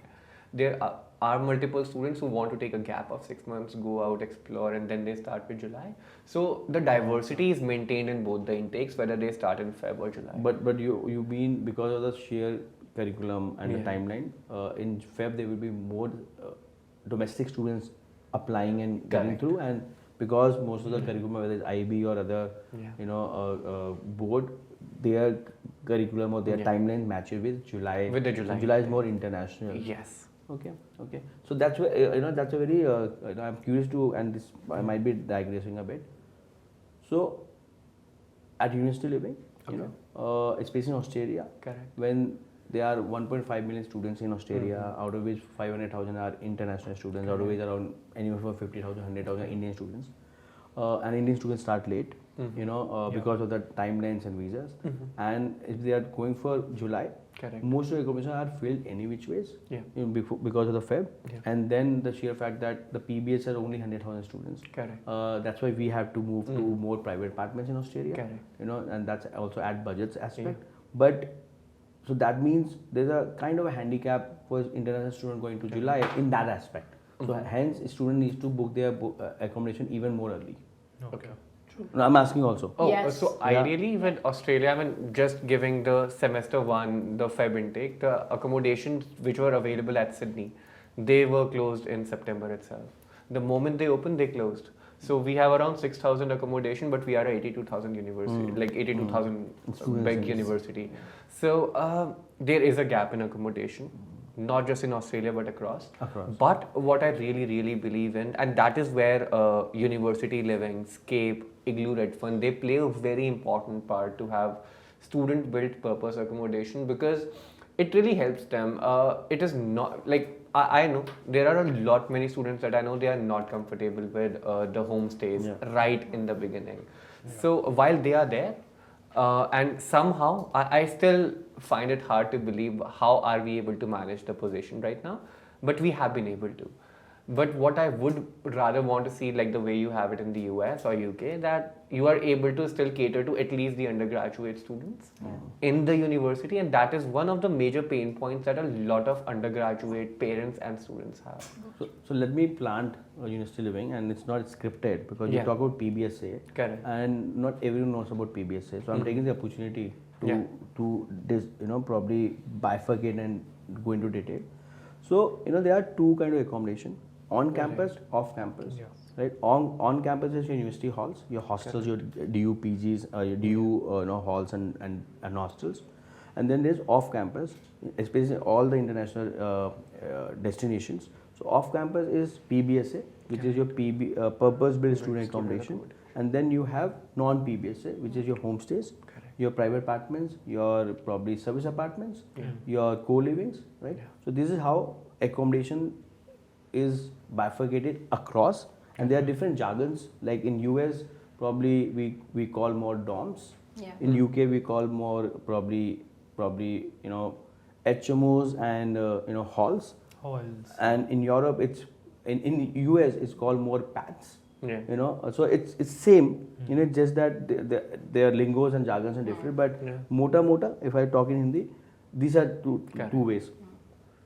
Speaker 5: there are multiple students who want to take a gap of 6 months, go out, explore, and then they start with July. So the diversity is maintained in both the intakes, whether they start in Feb or July.
Speaker 1: But you mean because of the sheer curriculum and the timeline, in Feb there will be more domestic students applying and getting
Speaker 5: Correct.
Speaker 1: through, and because most of the curriculum, whether it's IB or other, board, their curriculum or their timeline matches with July.
Speaker 5: With the July.
Speaker 1: So July is more international.
Speaker 5: Yes.
Speaker 1: Okay. So that's where that's a very I'm curious to, and this I might be digressing a bit. So at university living, especially in Australia,
Speaker 5: Correct.
Speaker 1: when there are 1.5 million students in Australia, out of which 500,000 are international students, out of which around anywhere from 50,000, 100,000 Indian students, and Indian students start late, because of the timelines and visas, and if they are going for July,
Speaker 5: Correct.
Speaker 1: most of the accommodations are filled any which ways,
Speaker 5: Yeah.
Speaker 1: because of the Feb,
Speaker 5: Yeah.
Speaker 1: and then the sheer fact that the PBS are only 100,000 students.
Speaker 5: Correct.
Speaker 1: That's why we have to move to more private apartments in Australia.
Speaker 5: Correct.
Speaker 1: And that's also add budgets aspect. But so that means there's a kind of a handicap for international student going to July in that aspect. So hence, student needs to book their accommodation even more early.
Speaker 5: Okay.
Speaker 1: No, I'm asking also.
Speaker 5: Oh,
Speaker 2: Yes.
Speaker 5: so ideally with Australia, I mean, just giving the semester one, the Feb intake, the accommodations which were available at Sydney, they were closed in September itself. The moment they opened, they closed. So we have around 6,000 accommodation, but we are a 82,000 university, like 82,000
Speaker 1: Students
Speaker 5: big
Speaker 1: in this.
Speaker 5: university. So there is a gap in accommodation, not just in Australia but across. But what I really believe in, and that is where university living, Scape, Igloo Redfern, they play a very important part to have student built purpose accommodation, because it really helps them. It is not like I know there are a lot many students that I know they are not comfortable with the homestays right in the beginning. So while they are there, and somehow I still find it hard to believe how are we able to manage the position right now, but we have been able to. But what I would rather want to see, like the way you have it in the US or UK, that you are able to still cater to at least the undergraduate students in the university, and that is one of the major pain points that a lot of undergraduate parents and students have.
Speaker 1: So let me plant university living, and it's not scripted because you talk about PBSA,
Speaker 5: Correct.
Speaker 1: and not everyone knows about PBSA. So I'm taking the opportunity to probably bifurcate and go into detail. So there are two kind of accommodation: on campus, off campus. Right? On campus is your university halls, your hostels, your DU PGs, your DU halls and hostels, and then there's off campus, especially all the international destinations. So off campus is PBSA, which is your purpose built student accommodation, and then you have non PBSA, which is your homestays, your private apartments, your probably service apartments, your co-livings, right? So this is how accommodation is bifurcated across, and there are different jargons. Like in US, probably we call more dorms. In UK, we call more probably HMOs and halls. And in Europe, it's in US it's called more pads. So it's same. Just that their lingos and jargons are different. But mota, if I talk in Hindi, these are two ways: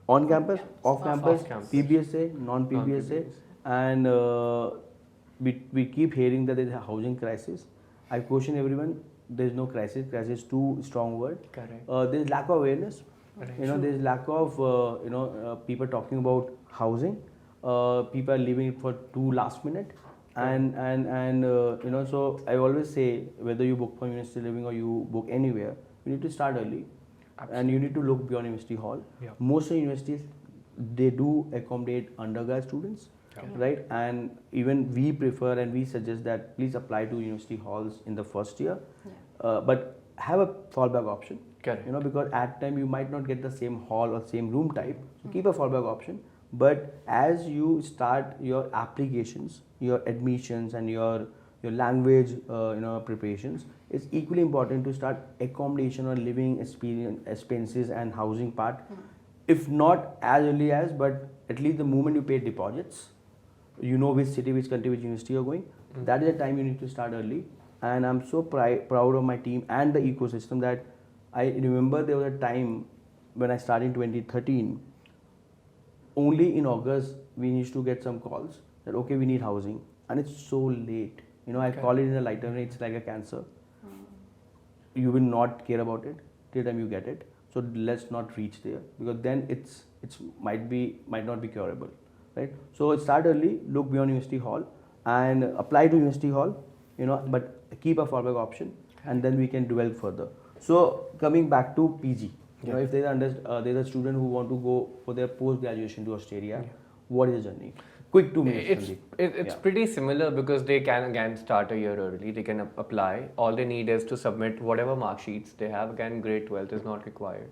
Speaker 1: on campus, off campus, PBSA, non PBSA, and we keep hearing that there is a housing crisis. I question everyone. There is no crisis. Crisis is too strong word.
Speaker 5: Correct.
Speaker 1: There is lack of awareness. There is lack of people talking about housing. People are leaving it for too last minute. And so I always say, whether you book for university living or you book anywhere, you need to start early. Absolutely. And you need to look beyond university hall. Most of the universities, they do accommodate undergrad students, right? And even we prefer and we suggest that please apply to university halls in the first year, but have a fallback option.
Speaker 5: Correct.
Speaker 1: Because at time you might not get the same hall or same room type, so keep a fallback option. But as you start your applications, your admissions, and your language preparations, it's equally important to start accommodation or living expenses and housing part, if not as early as, but at least the moment you pay deposits, which city, which country, which university you're going, that is the time you need to start early. And I'm so proud of my team and the ecosystem that I remember there was a time when I started in 2013, only in August we used to get some calls that okay, we need housing, and it's so late. I
Speaker 4: Okay.
Speaker 1: call it in a lighter way, it's like a cancer. You will not care about it till the time you get it. So let's not reach there, because then it's might not be curable, right? So start early, look beyond University Hall, and apply to University Hall, but keep a fallback option, and then we can develop further. So coming back to PG, if there's a student who want to go for their post graduation to Australia, what is the journey? Quick 2 minutes.
Speaker 5: It's
Speaker 1: Sandeep.
Speaker 5: it's pretty similar because they can again start a year early. They can apply. All they need is to submit whatever mark sheets they have. Again, grade 12 is not required,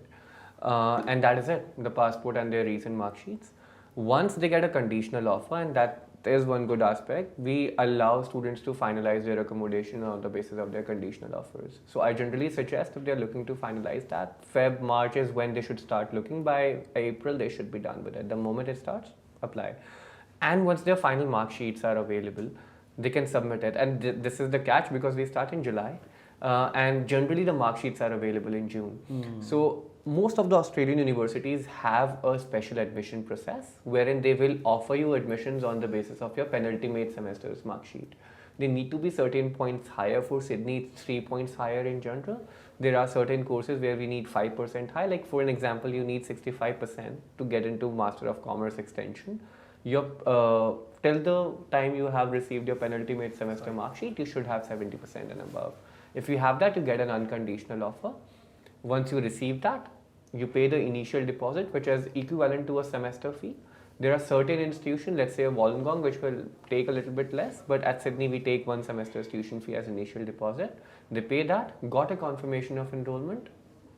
Speaker 5: and that is it. The passport and their recent mark sheets. Once they get a conditional offer, and that is one good aspect, we allow students to finalize their accommodation on the basis of their conditional offers. So I generally suggest if they're looking to finalize that, Feb, March is when they should start looking. By April, they should be done with it. The moment it starts, apply. And once their final mark sheets are available, they can submit it. And this is the catch, because we start in July, and generally the mark sheets are available in June. So most of the Australian universities have a special admission process wherein they will offer you admissions on the basis of your penultimate semester's mark sheet. They need to be certain points higher. For Sydney, it's 3 points higher in general. There are certain courses where we need 5% high. Like for an example, you need 65% to get into Master of Commerce extension. Till the time you have received your penultimate semester mark sheet, you should have 70% and above. If you have that, you get an unconditional offer. Once you receive that, you pay the initial deposit, which is equivalent to a semester fee. There are certain institutions, let's say a Wollongong, which will take a little bit less, but at Sydney we take one semester's tuition fee as initial deposit. They pay that, got a confirmation of enrollment,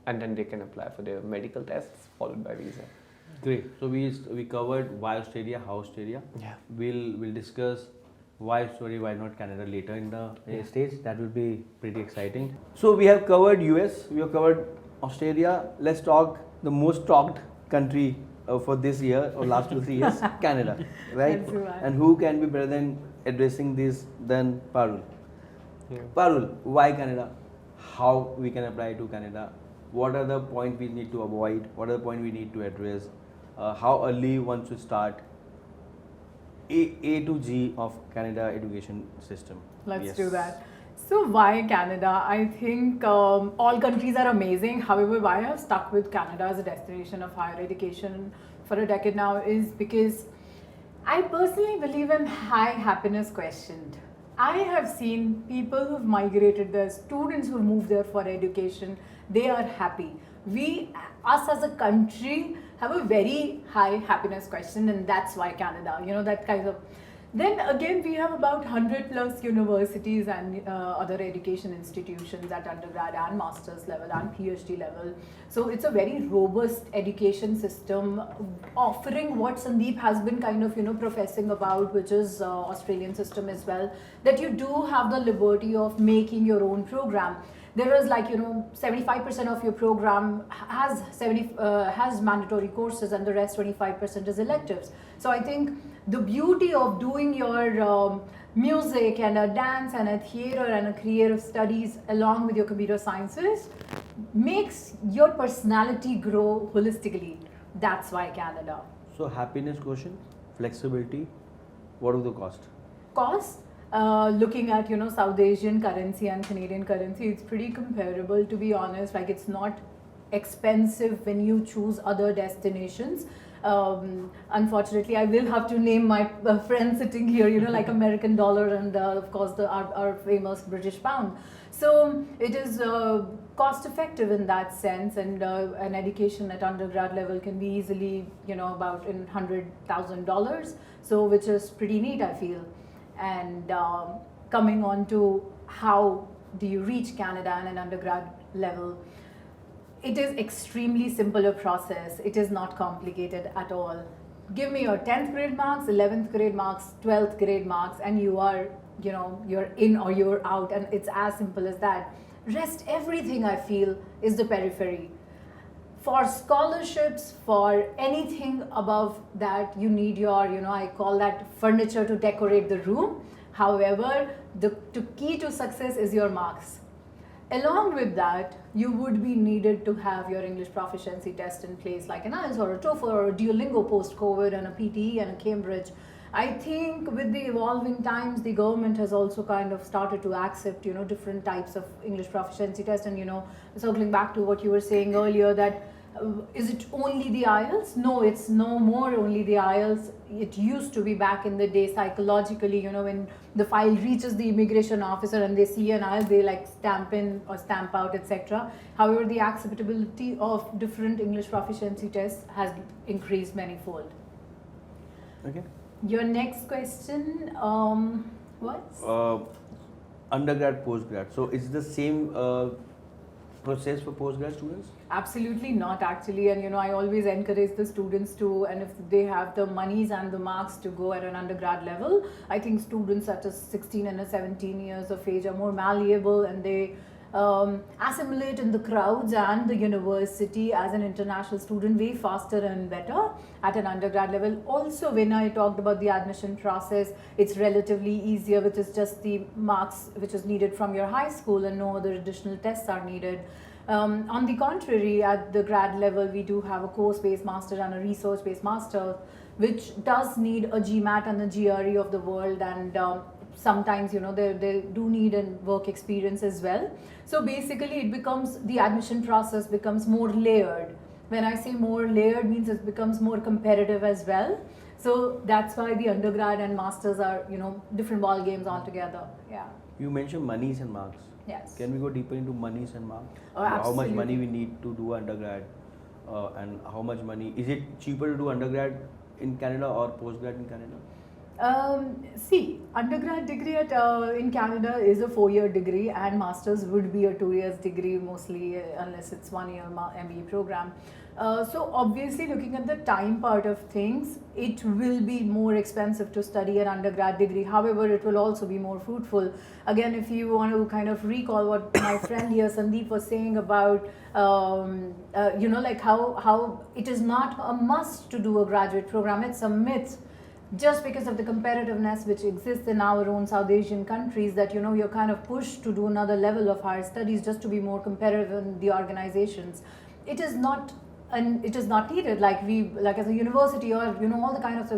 Speaker 5: and then they can apply for their medical tests followed by visa.
Speaker 1: Great. So we covered why Australia, how Australia.
Speaker 5: Yeah.
Speaker 1: We'll discuss why Australia, why not Canada later in the stage. That will be pretty exciting. So we have covered US, we have covered Australia. Let's talk the most talked country for this year or last 2-3 years, Canada, right?
Speaker 2: That's right.
Speaker 1: And who can be better than addressing this than Parul?
Speaker 5: Yeah.
Speaker 1: Parul, why Canada? How we can apply to Canada? What are the points we need to avoid? What are the points we need to address? How early one should start? A to G of Canada education system.
Speaker 2: Let's do that. So why Canada? I think all countries are amazing. However, why I've stuck with Canada as a destination of higher education for a decade now is because I personally believe in high happiness quotient. I have seen people who've migrated there, students who moved there for education, they are happy. Us as a country have a very high happiness quotient, and that's why Canada, that kind of. Then again, we have about 100 plus universities and other education institutions at undergrad and master's level and PhD level. So it's a very robust education system offering what Sandeep has been kind of, professing about, which is Australian system as well, that you do have the liberty of making your own program. There is 75% of your program has mandatory courses, and the rest 25% is electives. So I think the beauty of doing your music and a dance and a theater and a creative studies along with your computer sciences makes your personality grow holistically. That's why Canada.
Speaker 1: So happiness quotient, flexibility, what are the cost?
Speaker 2: Cost? Looking at South Asian currency and Canadian currency, it's pretty comparable, to be honest. Like, it's not expensive when you choose other destinations. Unfortunately, I will have to name my friend sitting here, like American dollar and of course our famous British pound. So it is cost effective in that sense, and an education at undergrad level can be easily about in $100,000. So which is pretty neat, I feel. And coming on to how do you reach Canada at an undergrad level, it is extremely simple a process. It is not complicated at all. Give me your 10th grade marks, 11th grade marks, 12th grade marks, and you are, you're in or you're out, and it's as simple as that. Rest everything, I feel, is the periphery. For scholarships, for anything above that, you need your, I call that furniture to decorate the room. However, the key to success is your marks. Along with that, you would be needed to have your English proficiency test in place, like an IELTS or a TOEFL or a Duolingo post-COVID and a PTE and a Cambridge. I think with the evolving times, the government has also kind of started to accept, different types of English proficiency test. And, circling back to what you were saying earlier, that is it only the IELTS? No, it's no more only the IELTS. It used to be back in the day psychologically, when the file reaches the immigration officer and they see an IELTS, they like stamp in or stamp out, etc. However, the acceptability of different English proficiency tests has increased manifold.
Speaker 1: Okay.
Speaker 2: Your next question was?
Speaker 1: Undergrad, postgrad. So it's the same process for postgrad students?
Speaker 2: Absolutely not, actually. And I always encourage the students to, and if they have the monies and the marks to go at an undergrad level, I think students such as 16 and 17 years of age are more malleable, and they assimilate in the crowds and the university as an international student way faster and better at an undergrad level. Also, when I talked about the admission process, it's relatively easier, which is just the marks which is needed from your high school, and no other additional tests are needed. On the contrary, at the grad level, we do have a course-based master and a research-based master, which does need a GMAT and a GRE of the world, and sometimes they do need a work experience as well. So basically it becomes, the admission process becomes more layered. When I say more layered, means it becomes more competitive as well. So that's why the undergrad and masters are different ball games altogether. Yeah.
Speaker 1: You mentioned monies and marks.
Speaker 2: Yes.
Speaker 1: Can we go deeper into monies and marks?
Speaker 2: Oh,
Speaker 1: how much
Speaker 2: absolutely.
Speaker 1: money we need to do undergrad, and how much money is it cheaper to do undergrad in Canada or postgrad in Canada?
Speaker 2: See, undergrad degree in Canada is a 4-year degree, and masters would be a 2 years degree mostly, unless it's 1 year MBA program. So obviously, looking at the time part of things, it will be more expensive to study an undergrad degree. However, it will also be more fruitful. Again, if you want to kind of recall what my friend here Sandeep was saying about like how it is not a must to do a graduate program, it's a myth. Just because of the competitiveness which exists in our own South Asian countries, that you're kind of pushed to do another level of higher studies just to be more competitive in the organizations. It is not, and it is not needed. Like as a university, or all the kind of,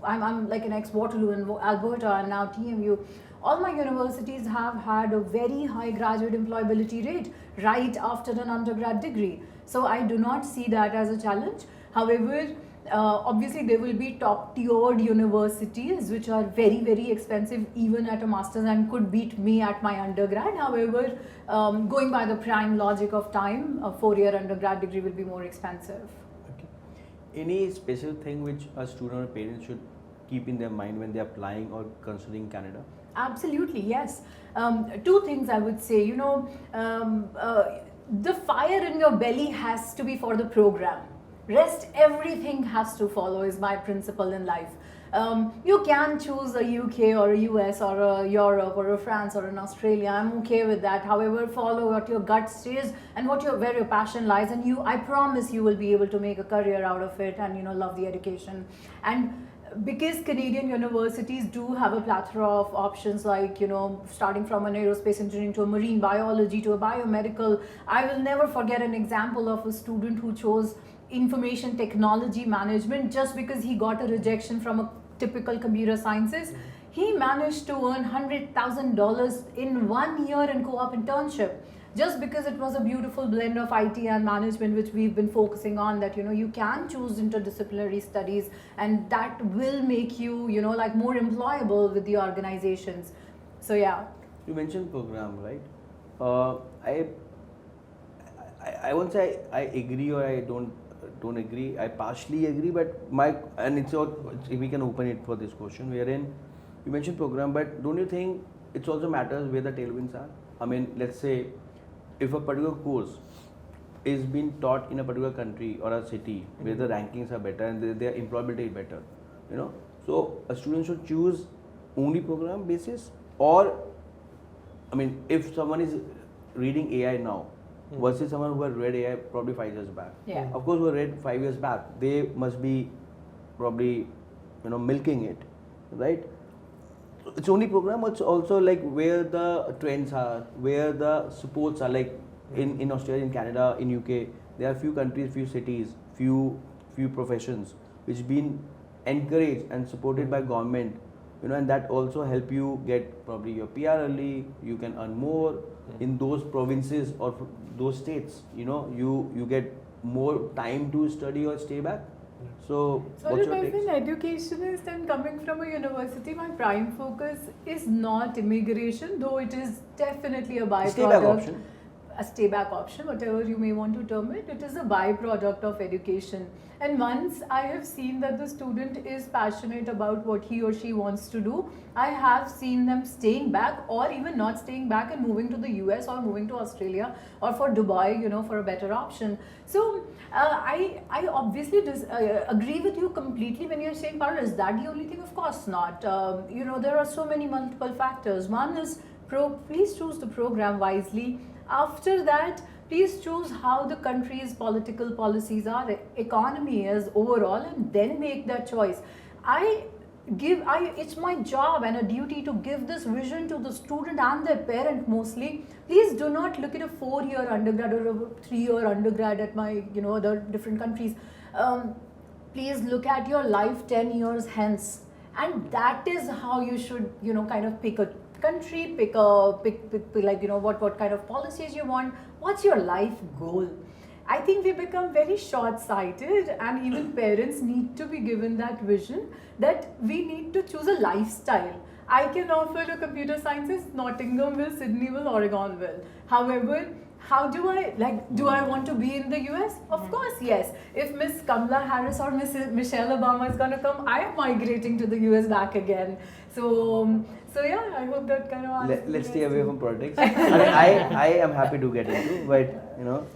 Speaker 2: I'm like an ex-Waterloo in Alberta and now TMU. All my universities have had a very high graduate employability rate right after an undergrad degree. So I do not see that as a challenge. However, obviously there will be top tiered universities which are very, very expensive even at a master's and could beat me at my undergrad. However, going by the prime logic of time, a 4-year undergrad degree will be more expensive.
Speaker 1: Okay. Any special thing which a student or parents should keep in their mind when they are applying or considering Canada?
Speaker 2: Absolutely, yes. 2 things I would say. The fire in your belly has to be for the program. Rest, everything has to follow, is my principle in life. You can choose a UK or a US or a Europe or a France or an Australia. I'm okay with that. However, follow what your gut says and where your passion lies, and I promise you will be able to make a career out of it and love the education. And because Canadian universities do have a plethora of options, like starting from an aerospace engineering to a marine biology to a biomedical. I will never forget an example of a student who chose information technology management just because he got a rejection from a typical computer sciences. He managed to earn $100,000 in 1 year in co-op internship, just because it was a beautiful blend of IT and management, which we've been focusing on, that you can choose interdisciplinary studies, and that will make you like more employable with the organizations. So yeah.
Speaker 1: You mentioned program, right? I won't say I agree or I don't agree. I partially agree, but we can open it for this question. Wherein you mentioned program, but don't you think it also matters where the tailwinds are? I mean, let's say if a particular course is being taught in a particular country or a city where the rankings are better and their employability is better, so a student should choose only program basis, or I mean, if someone is reading AI now versus someone who had read AI probably 5 years back.
Speaker 2: Yeah.
Speaker 1: Of course, who read 5 years back, they must be probably milking it, right? it's only program, but it's also like where the trends are, where the supports are. Like in Australia, in Canada, in UK, there are few countries, few cities, few professions which been encouraged and supported by government, you know, and that also help you get probably your PR early. You can earn more in those provinces or those states. You know, you get more time to study or stay back. So
Speaker 2: So
Speaker 1: what's
Speaker 2: if
Speaker 1: your
Speaker 2: as
Speaker 1: take?
Speaker 2: an educationist and coming from a university, my prime focus is not immigration, though it is definitely a byproduct.
Speaker 1: Stay back option.
Speaker 2: A stay back option, whatever you may want to term it, it is a byproduct of education. And once I have seen that the student is passionate about what he or she wants to do, I have seen them staying back or even not staying back and moving to the US or moving to Australia or for Dubai, you know, for a better option. So I obviously agree with you completely when you're saying, Parul, is that the only thing? Of course not. You know, there are so many multiple factors. One is please choose the program wisely. After that, please choose how the country's political policies are, economy is overall, and then make that choice. It's my job and a duty to give this vision to the student and their parent mostly. Please do not look at a 4-year undergrad or a 3-year undergrad at my, you know, other different countries. Please look at your life 10 years hence, and that is how you should, you know, kind of pick a country, pick like, you know, what kind of policies you want, what's your life goal. I think we become very short-sighted, and even parents need to be given that vision that we need to choose a lifestyle. I can offer a computer sciences, Nottingham will, Sydney will, Oregon will. However, how do I want to be in the US? Of course, yes. If Miss Kamala Harris or Michelle Obama is going to come, I am migrating to the US back again. So yeah, I hope that kind of answers.
Speaker 1: Let's stay away from politics. I mean, I am happy to get into, but you know,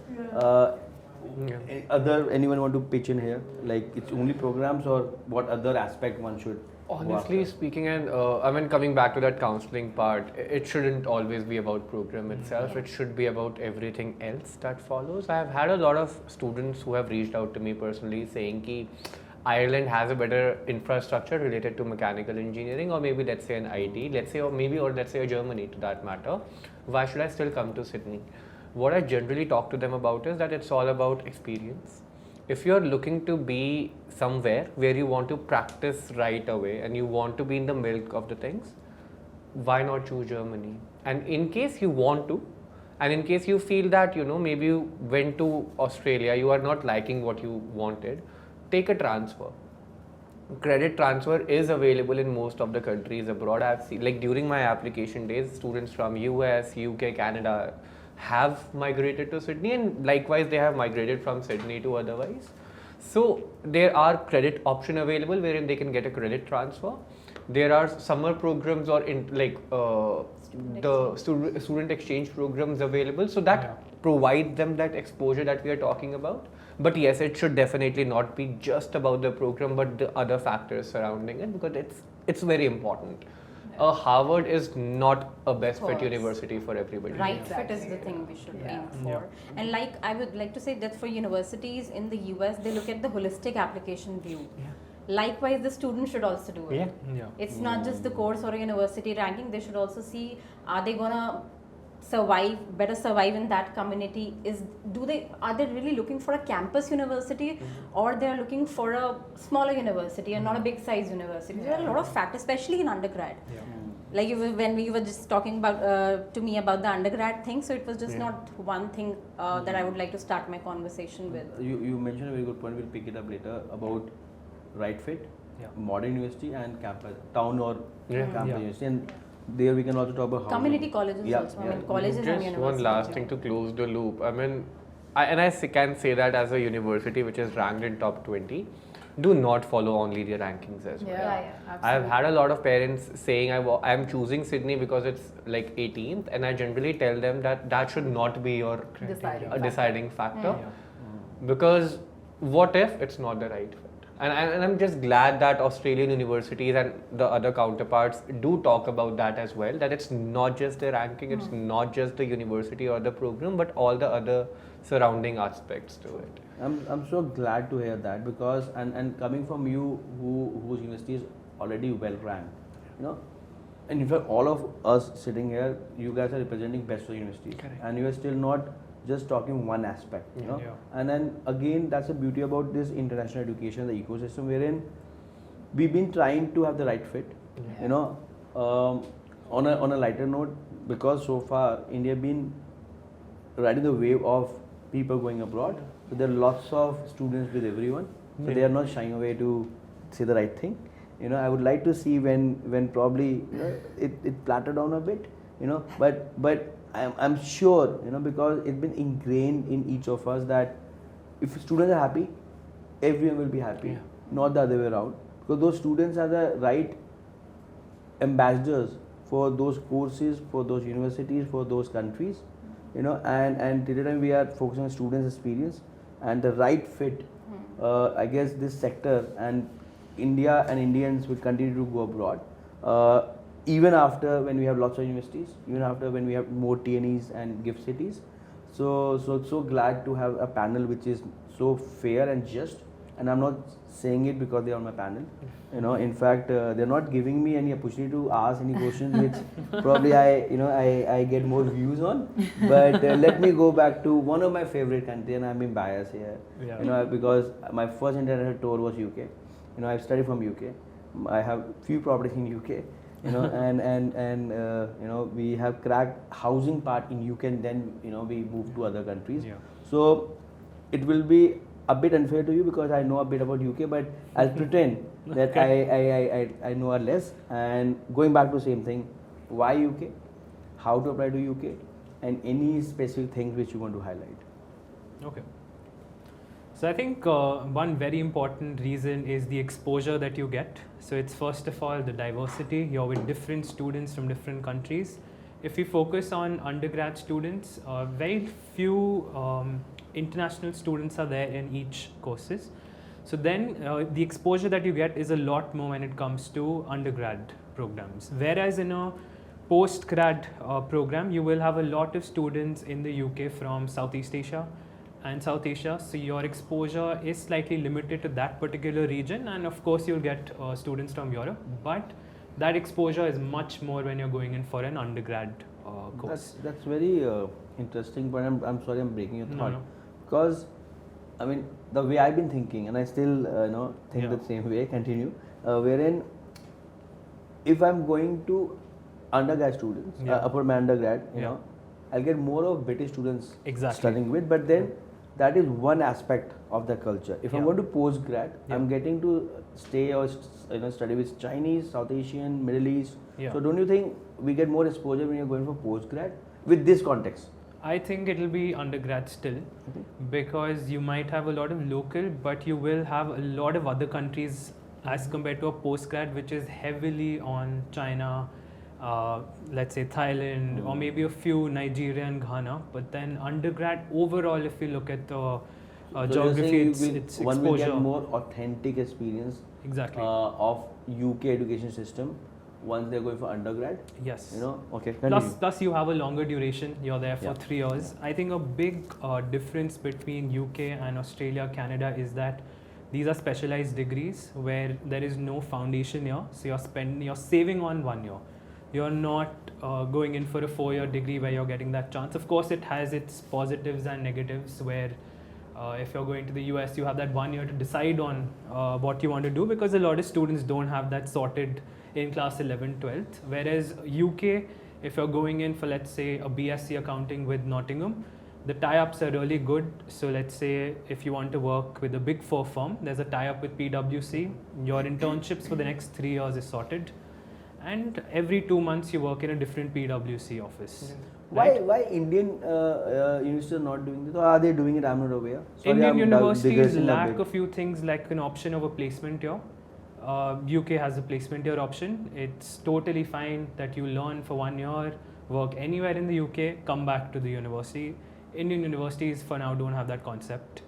Speaker 1: anyone want to pitch in here? Like it's only programs, or what other aspect one should?
Speaker 5: Honestly speaking, and I mean, coming back to that counseling part, it shouldn't always be about program itself. It should be about everything else that follows. I have had a lot of students who have reached out to me personally saying ki Ireland has a better infrastructure related to mechanical engineering, or maybe let's say an IT, let's say, or let's say a Germany to that matter. Why should I still come to Sydney? What I generally talk to them about is that it's all about experience. If you're looking to be somewhere where you want to practice right away and you want to be in the milk of the things, why not choose Germany? And in case you want to, and in case you feel that, you know, maybe you went to Australia, you are not liking what you wanted, take a transfer. Credit transfer is available in most of the countries abroad. I've seen, like during my application days, students from US, UK, Canada have migrated to Sydney, and likewise they have migrated from Sydney to otherwise. So there are credit option available wherein they can get a credit transfer. There are summer programs or student exchange programs available, so that provides them that exposure that we are talking about. But yes, it should definitely not be just about the program, but the other factors surrounding it, because it's very important. Harvard is not a best fit university for everybody.
Speaker 3: Right fit is the thing we should aim for. And like I would like to say that for universities in the US, they look at the holistic application view. Likewise, the student should also do it. It's not just the course or a university ranking. They should also see, are they gonna better survive in that community? Are they really looking for a campus university, or they are looking for a smaller university and not a big size university? There are a lot of factors, especially in undergrad. Like when we were just talking about to me about the undergrad thing, so it was just not one thing that I would like to start my conversation with.
Speaker 1: You mentioned a very good point. We'll pick it up later about right fit, modern university, and campus, town or campus university, and there we can also talk about
Speaker 3: Community colleges also. I mean, colleges and
Speaker 5: Just
Speaker 3: universities.
Speaker 5: one last thing to close the loop. I mean, I can say that as a university which is ranked in top 20, do not follow only the rankings as well.
Speaker 2: Absolutely.
Speaker 5: I've had a lot of parents saying I'm choosing Sydney because it's like 18th, and I generally tell them that should not be your deciding factor. Because what if it's not the right fit? And I'm just glad that Australian universities and the other counterparts do talk about that as well, that it's not just the ranking, it's not just the university or the program, but all the other surrounding aspects to it.
Speaker 1: I'm so glad to hear that, because and coming from you whose university is already well ranked, you know, and in fact, all of us sitting here, you guys are representing best of universities,
Speaker 4: Correct.
Speaker 1: and you are still not just talking one aspect, you know.
Speaker 4: Yeah.
Speaker 1: And then again, that's the beauty about this international education, the ecosystem wherein we've been trying to have the right fit, you know. On a lighter note, because so far India been riding the wave of people going abroad, so there are lots of students with everyone, so they are not shying away to say the right thing. You know, I would like to see when probably, you know, it plateaued down a bit, you know, but I'm sure, you know, because it's been ingrained in each of us that if students are happy, everyone will be happy, not the other way around, because those students are the right ambassadors for those courses, for those universities, for those countries, you know, and till the time we are focusing on students' experience and the right fit. I guess this sector and India and Indians will continue to go abroad, even after when we have lots of universities, even after when we have more TNEs and gift cities. So glad to have a panel which is so fair and just. And I'm not saying it because they are on my panel. You know, in fact, they're not giving me any opportunity to ask any questions which probably I get more views on. But let me go back to one of my favorite countries, and I'm being biased here.
Speaker 4: Yeah.
Speaker 1: You know, because my first international tour was UK. You know, I've studied from UK. I have few properties in UK. You know, and you know, we have cracked housing part in UK, and then, you know, we moved to other countries.
Speaker 4: Yeah.
Speaker 1: So it will be a bit unfair to you because I know a bit about UK, but I'll pretend that I know a less. And going back to the same thing, why UK, how to apply to UK, and any specific things which you want to highlight.
Speaker 4: Okay. So I think one very important reason is the exposure that you get. So it's first of all the diversity. You're with different students from different countries. If we focus on undergrad students, very few international students are there in each courses. So then the exposure that you get is a lot more when it comes to undergrad programs. Whereas in a post-grad program, you will have a lot of students in the UK from Southeast Asia and South Asia. So your exposure is slightly limited to that particular region. And of course, you'll get students from Europe. But that exposure is much more when you're going in for an undergrad course.
Speaker 1: That's very interesting, but I'm sorry I'm breaking your thought.
Speaker 4: No.
Speaker 1: Because, I mean, the way I've been thinking, and I still you know, think the same way, continue, wherein if I'm going to undergrad students, upper my undergrad, you know, I'll get more of British students studying with, but then that is one aspect of the culture. If I'm going to postgrad, I'm getting to stay or, you know, study with Chinese, South Asian, Middle East. So don't you think we get more exposure when you're going for postgrad with this context?
Speaker 4: I think it will be undergrad still, because you might have a lot of local, but you will have a lot of other countries as compared to a postgrad, which is heavily on China, let's say Thailand, or maybe a few Nigeria and Ghana. But then undergrad overall, if you look at the geography, it's
Speaker 1: one
Speaker 4: exposure.
Speaker 1: will get more authentic experience of UK education system once they're going for undergrad.
Speaker 4: Yes.
Speaker 1: You know, okay.
Speaker 4: Plus you have a longer duration. You're there for 3 years. I think a big difference between UK and Australia, Canada is that these are specialized degrees where there is no foundation year. So you're saving on 1 year. You're not going in for a 4-year degree where you're getting that chance. Of course, it has its positives and negatives where if you're going to the US, you have that 1 year to decide on what you want to do, because a lot of students don't have that sorted in class 11, 12th. Whereas UK, if you're going in for, let's say, a BSc accounting with Nottingham, the tie-ups are really good. So let's say if you want to work with a big 4 firm, there's a tie-up with PwC. Your internships for the next 3 years is sorted. And every 2 months you work in a different PwC office. Right?
Speaker 1: Why Indian universities are not doing this? Or are they doing it? I'm not aware. Sorry,
Speaker 4: Indian
Speaker 1: I'm
Speaker 4: universities
Speaker 1: digressing
Speaker 4: lack
Speaker 1: bit.
Speaker 4: a few things like an option of a placement year. UK has a placement year option. It's totally fine that you learn for 1 year, work anywhere in the UK, come back to the university. Indian universities for now don't have that concept.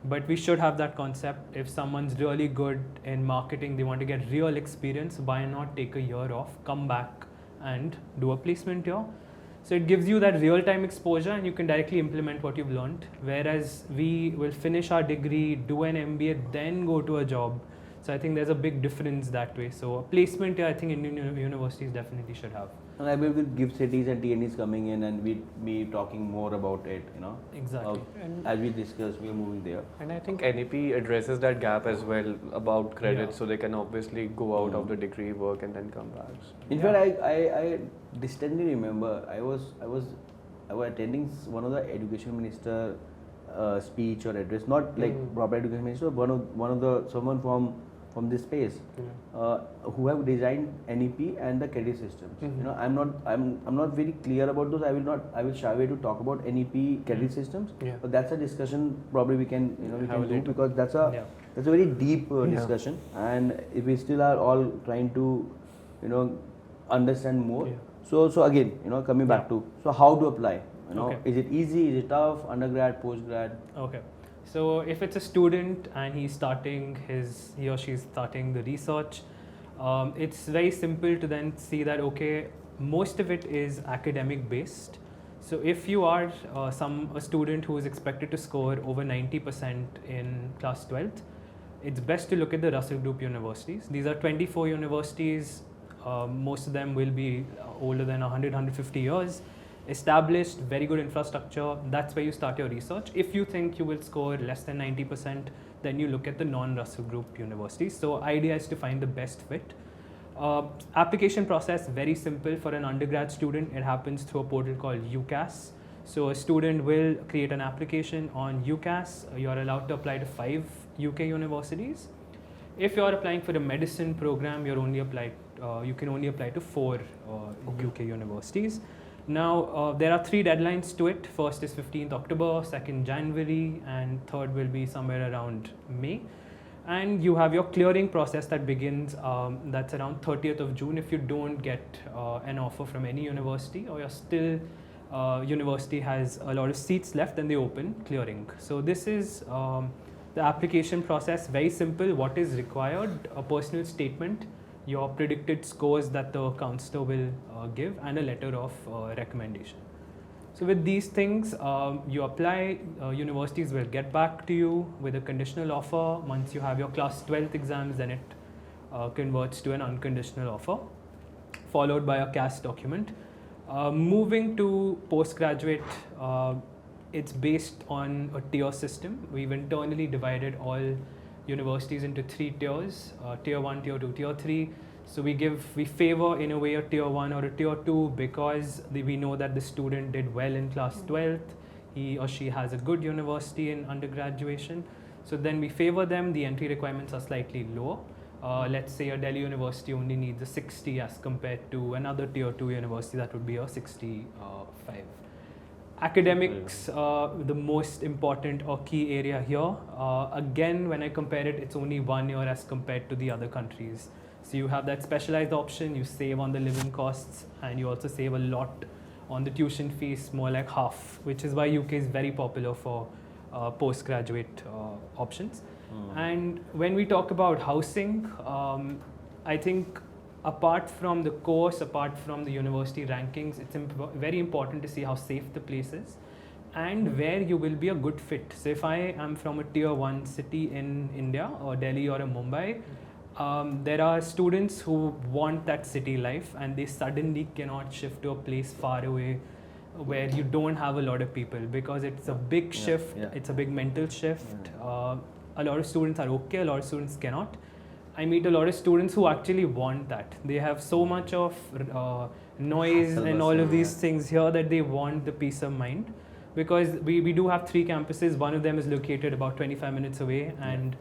Speaker 4: But we should have that concept. If someone's really good in marketing, they want to get real experience, why not take a year off, come back and do a placement year? So it gives you that real-time exposure and you can directly implement what you've learned. Whereas we will finish our degree, do an MBA, then go to a job. So I think there's a big difference that way. So placement, I think Indian universities definitely should have.
Speaker 1: And I believe with GIFT cities and TNEs coming in and we be talking more about it,
Speaker 4: Exactly.
Speaker 1: As we discussed, we are moving there.
Speaker 5: And I think NEP addresses that gap as well about credit,
Speaker 4: Yeah.
Speaker 5: so they can obviously go out of the degree work and then come back.
Speaker 1: In fact, I distinctly remember I was attending one of the education minister speech or address, not like proper education minister, but someone from this space who have designed NEP and the credit systems. I'm not very clear about those. I will shy away to talk about NEP credit systems.
Speaker 5: Yeah.
Speaker 1: But that's a discussion probably we can we
Speaker 5: Have
Speaker 1: can
Speaker 5: a
Speaker 1: do,
Speaker 5: later.
Speaker 1: because that's a very deep discussion, and if we still are all trying to understand more.
Speaker 4: Yeah.
Speaker 1: So again, coming back to how to apply.
Speaker 4: Okay.
Speaker 1: Is it easy? Is it tough? Undergrad, postgrad?
Speaker 4: Okay. So if it's a student and he or she's starting the research, it's very simple to then see that, okay, most of it is academic based. So if you are a student who is expected to score over 90% in class 12th, it's best to look at the Russell Group universities. These are 24 universities. Most of them will be older than 100, 150 years. Established, very good infrastructure. That's where you start your research. If you think you will score less than 90%, then you look at the non-Russell Group universities. So idea is to find the best fit. Application process, very simple. For an undergrad student, it happens through a portal called UCAS. So a student will create an application on UCAS. You're allowed to apply to 5 UK universities. If you're applying for a medicine program, you can only apply to 4 UK universities. Now, there are 3 deadlines to it. First is 15th October, 2nd January, and third will be somewhere around May. And you have your clearing process that begins, that's around 30th of June. If you don't get an offer from any university, or you're still, university has a lot of seats left, then they open clearing. So this is the application process, very simple. What is required? A personal statement, your predicted scores that the counselor will give, and a letter of recommendation. So with these things, you apply, universities will get back to you with a conditional offer. Once you have your class 12th exams, then it converts to an unconditional offer, followed by a CAS document. Moving to postgraduate, it's based on a tier system. We've internally divided all universities into 3 tiers, tier 1, tier 2, tier 3. So we favor in a way a tier 1 or a tier 2 because we know that the student did well in class 12th, he or she has a good university in undergraduation. So then we favor them. The entry requirements are slightly lower. Let's say a Delhi university only needs a 60 as compared to another tier 2 university that would be a 65. Academics, the most important or key area here. Again, when I compare it, it's only 1 year as compared to the other countries. So you have that specialized option, you save on the living costs, and you also save a lot on the tuition fees, more like half, which is why UK is very popular for postgraduate options. And when we talk about housing, I think apart from the course, apart from the university rankings, it's very important to see how safe the place is and where you will be a good fit. So if I am from a tier 1 city in India, or Delhi or a Mumbai, there are students who want that city life and they suddenly cannot shift to a place far away where you don't have a lot of people, because it's a big shift, it's a big mental shift. A lot of students are okay, a lot of students cannot. I meet a lot of students who actually want that. They have so much of noise and all of these things here that they want the peace of mind. Because we do have 3 campuses, one of them is located about 25 minutes away, and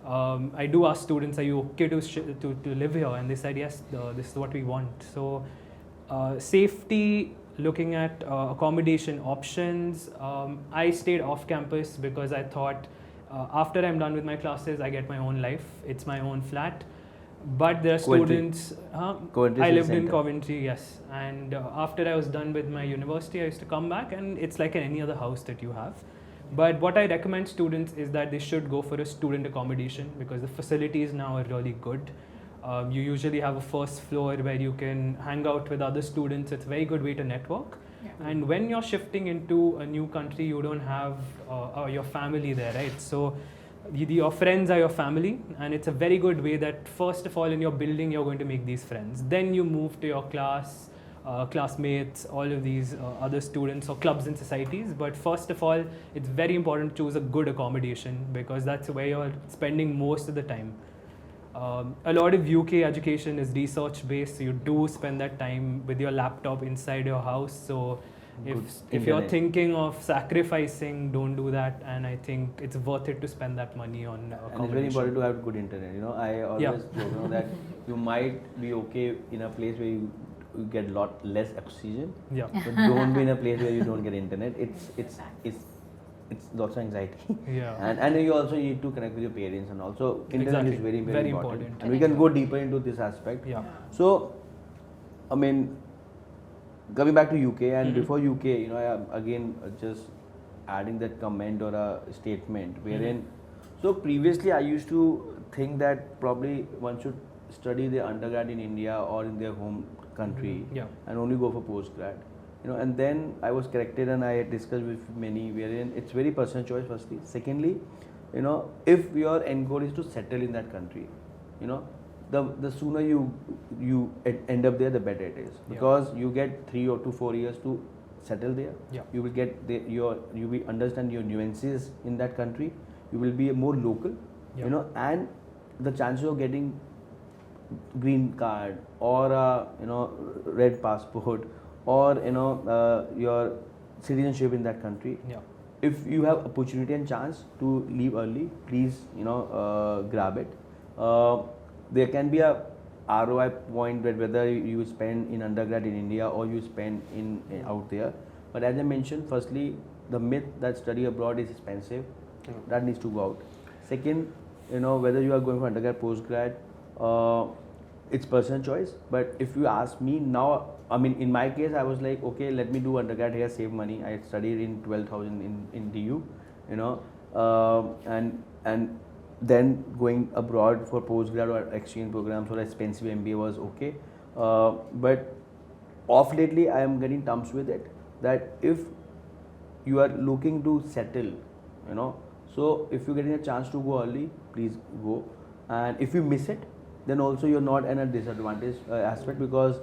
Speaker 4: I do ask students, are you okay to live here? And they said, yes, this is what we want. So safety, looking at accommodation options. I stayed off campus because I thought after I'm done with my classes, I get my own life. It's my own flat. But there are students, I lived in Coventry, yes. And after I was done with my university, I used to come back, and it's like in any other house that you have. But what I recommend students is that they should go for a student accommodation, because the facilities now are really good. You usually have a first floor where you can hang out with other students. It's a very good way to network. Yeah. And when you're shifting into a new country, you don't have your family there, right? So your friends are your family, and it's a very good way that first of all in your building you're going to make these friends. Then you move to your classmates, all of these other students or clubs and societies. But first of all, it's very important to choose a good accommodation because that's where you're spending most of the time. A lot of UK education is research based, so you do spend that time with your laptop inside your house. So if you're
Speaker 1: internet.
Speaker 4: thinking of sacrificing, don't do that. And I think it's worth it to spend that money on accommodation.
Speaker 1: And it's very important to have good internet. I always
Speaker 4: Yeah.
Speaker 1: joke, that you might be okay in a place where you get a lot less oxygen,
Speaker 4: Yeah.
Speaker 1: but don't be in a place where you don't get internet. It's lots of anxiety.
Speaker 4: Yeah.
Speaker 1: And you also need to connect with your parents, and also internet
Speaker 4: Exactly.
Speaker 1: is very, very,
Speaker 4: Very
Speaker 1: important.
Speaker 4: important.
Speaker 1: And we can go deeper into this aspect.
Speaker 4: Yeah.
Speaker 1: So, I mean, coming back to UK, and
Speaker 4: Mhm.
Speaker 1: before UK, I am again just adding that comment or a statement wherein, so previously I used to think that probably one should study their undergrad in India or in their home country
Speaker 4: Yeah.
Speaker 1: and only go for postgrad. And then I was corrected and I discussed with many wherein it's very personal choice firstly. Secondly, if your end goal is to settle in that country, the sooner you end up there, the better it is, because you get 3 to 4 years to settle there.
Speaker 4: Yeah.
Speaker 1: You will get you will understand your nuances in that country. You will be more local,
Speaker 4: Yeah.
Speaker 1: and the chances of getting green card or a red passport or your citizenship in that country.
Speaker 4: Yeah.
Speaker 1: If you have opportunity and chance to leave early, please grab it. There can be a ROI point whether you spend in undergrad in India or you spend in out there. But as I mentioned, firstly, the myth that study abroad is expensive, that needs to go out. Second, whether you are going for undergrad, postgrad, it's personal choice. But if you ask me now, I mean, in my case, I was like, okay, let me do undergrad here, save money. I studied in 12,000 in DU, and then going abroad for postgrad or exchange programs or expensive MBA was okay. But off lately, I am getting terms with it that if you are looking to settle, so if you're getting a chance to go early, please go. And if you miss it, then also you're not in a disadvantage aspect, because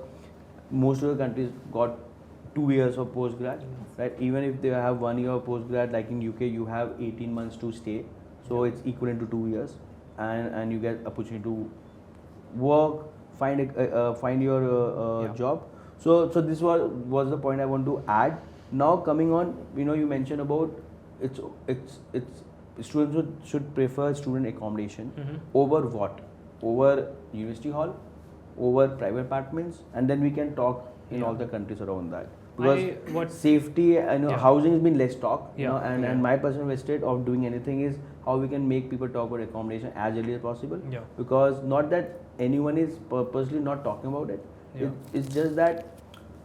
Speaker 1: most of the countries got 2 years of postgrad, right? Even if they have 1 year of postgrad, like in UK, you have 18 months to stay, so it's equivalent to 2 years, and you get opportunity to work, find your job. So this was the point I want to add. Now coming on, you mentioned about it's students should prefer student accommodation over what? Over university hall, over private apartments, and then we can talk in all the countries around that. Because safety, housing has been less talk, and my personal vested of doing anything is how we can make people talk about accommodation as early as possible.
Speaker 4: Yeah.
Speaker 1: Because not that anyone is purposely not talking about it. It's just that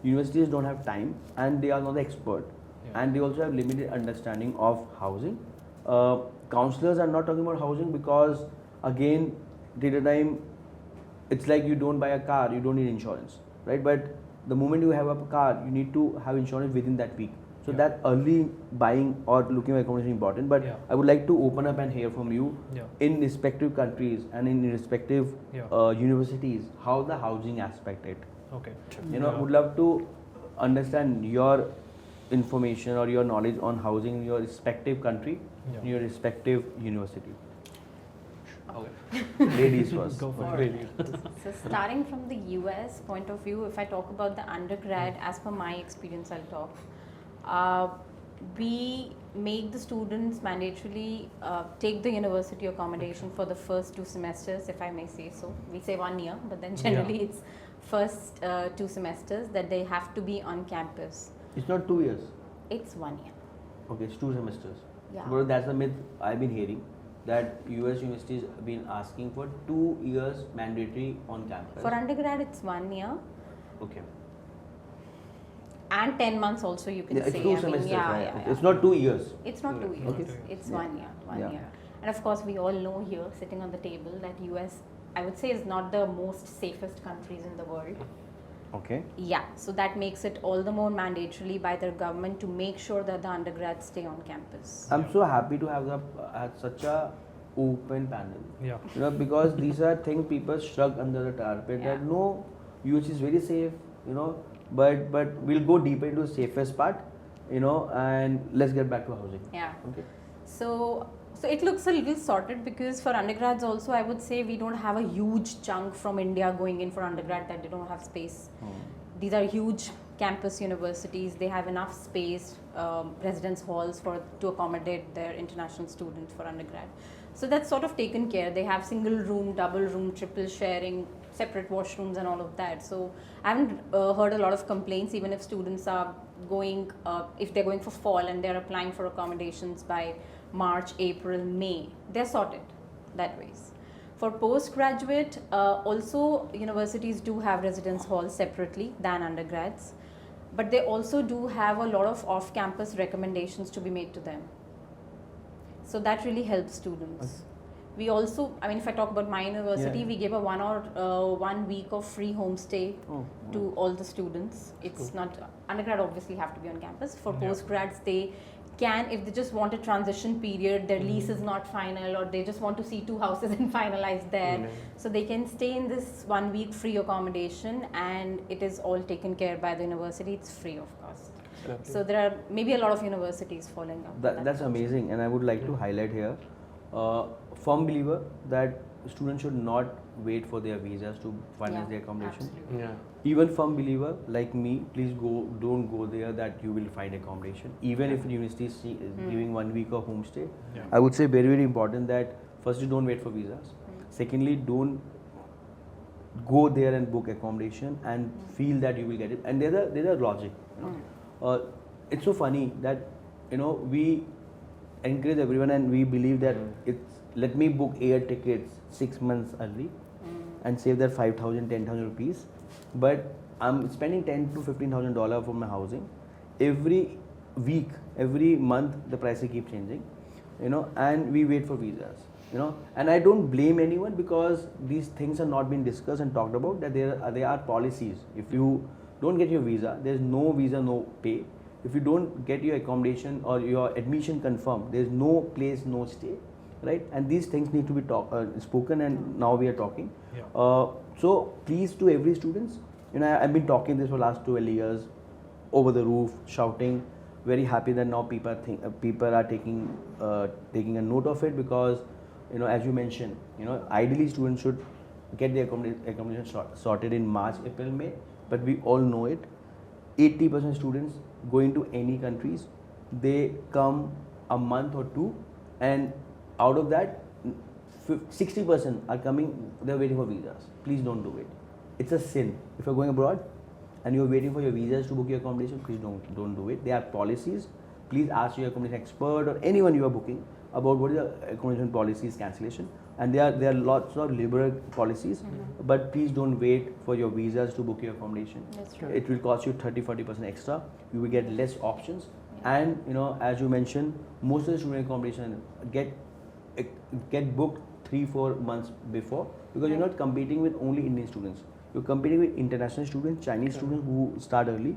Speaker 1: universities don't have time and they are not the expert, and they also have limited understanding of housing. Counselors are not talking about housing because, again, till the time, it's like you don't buy a car, you don't need insurance, right? But the moment you have a car, you need to have insurance within that week. So that early buying or looking at accommodation is important. But I would like to open up and hear from you in respective countries and in respective universities, how the housing aspect it.
Speaker 4: Okay.
Speaker 1: Would love to understand your information or your knowledge on housing in your respective country, in your respective university. Ladies first.
Speaker 4: Go for
Speaker 3: Alright.
Speaker 4: it.
Speaker 3: So starting from the US point of view, if I talk about the undergrad, as per my experience, I'll talk. We make the students mandatorily take the university accommodation for the first 2 semesters, if I may say so. We say 1 year, but then generally it's first 2 semesters that they have to be on campus.
Speaker 1: It's not 2 years.
Speaker 3: It's 1 year.
Speaker 1: Okay, it's 2 semesters.
Speaker 3: Yeah.
Speaker 1: But that's a myth I've been hearing, that US universities have been asking for 2 years mandatory on campus.
Speaker 3: For undergrad, it's 1 year.
Speaker 1: Okay.
Speaker 3: And 10 months also, you can
Speaker 1: Yeah,
Speaker 3: say.
Speaker 1: it's 2
Speaker 3: I mean,
Speaker 1: semesters,
Speaker 3: yeah,
Speaker 1: right?
Speaker 3: yeah,
Speaker 1: Okay.
Speaker 3: yeah.
Speaker 1: It's not 2 years.
Speaker 3: It's not 2 years.
Speaker 1: Okay.
Speaker 3: It's
Speaker 1: Yeah.
Speaker 3: 1 year. 1
Speaker 1: Yeah.
Speaker 3: year. And of course, we all know here, sitting on the table, that US, I would say, is not the most safest countries in the world.
Speaker 1: Okay.
Speaker 3: Yeah, so that makes it all the more mandatorily by their government to make sure that the undergrads stay on campus.
Speaker 1: I'm so happy to have such a open panel.
Speaker 4: Yeah.
Speaker 1: Because these are things people shrug under the carpet
Speaker 3: Yeah.
Speaker 1: that no, UH is very safe, but we'll go deeper into the safest part, and let's get back to housing.
Speaker 3: Yeah.
Speaker 1: Okay.
Speaker 3: So it looks a little sorted because for undergrads also, I would say we don't have a huge chunk from India going in for undergrad that they don't have space. These are huge campus universities. They have enough space, residence halls to accommodate their international students for undergrad. So that's sort of taken care. They have single room, double room, triple sharing, separate washrooms and all of that. So I haven't heard a lot of complaints, even if students are going, if they're going for fall and they're applying for accommodations by March, April, May, they're sorted that ways. For postgraduate, also universities do have residence halls separately than undergrads, but they also do have a lot of off-campus recommendations to be made to them. So that really helps students.
Speaker 1: Okay.
Speaker 3: We also, if I talk about my university,
Speaker 1: Yeah.
Speaker 3: we give a 1 week of free homestay to all the students. It's not, undergrad obviously have to be on campus. For
Speaker 4: Yeah.
Speaker 3: postgrads, they can, if they just want a transition period, their lease is not final, or they just want to see 2 houses and finalize there. So they can stay in this 1 week free accommodation, and it is all taken care by the university. It's free of cost. So there are maybe a lot of universities following up.
Speaker 1: That's amazing, and I would like to highlight here, firm believer that students should not wait for their visas to finance their accommodation.
Speaker 3: Absolutely.
Speaker 5: Yeah.
Speaker 1: Even firm believer like me, please don't go there that you will find accommodation. Even if university is giving 1 week of homestay,
Speaker 4: Yeah.
Speaker 1: I would say very, very important that firstly don't wait for visas. Secondly, don't go there and book accommodation and feel that you will get it. And there's a logic. It's so funny that we encourage everyone and we believe that let me book air tickets 6 months early and save that 5,000, 10,000 rupees. But I'm spending $10,000 to $15,000 for my housing. Every week, every month, the prices keep changing, and we wait for visas, And I don't blame anyone because these things are not being discussed and talked about. That there are policies. If you don't get your visa, there's no visa, no pay. If you don't get your accommodation or your admission confirmed, there's no place, no stay, right? And these things need to be spoken, and now we are talking.
Speaker 4: Yeah.
Speaker 1: So please, to every students, I've been talking this for last 12 years, over the roof, shouting. Very happy that now people are taking a note of it because, as you mentioned, ideally students should get their accommodation sorted in March, April, May. But we all know it. 80% students going to any countries, they come a month or two, and out of that, 60% are coming, they're waiting for visas. Please don't do it. It's a sin. If you're going abroad and you're waiting for your visas to book your accommodation, please don't do it. There are policies. Please ask your accommodation expert or anyone you are booking about what is the accommodation policies cancellation. And there are lots of liberal policies, but please don't wait for your visas to book your accommodation.
Speaker 3: That's true.
Speaker 1: It will cost you 30-40% extra. You will get less options. And as you mentioned, most of the student accommodation get booked 3-4 months before, because you're not competing with only Indian students. You're competing with international students, Chinese students who start early.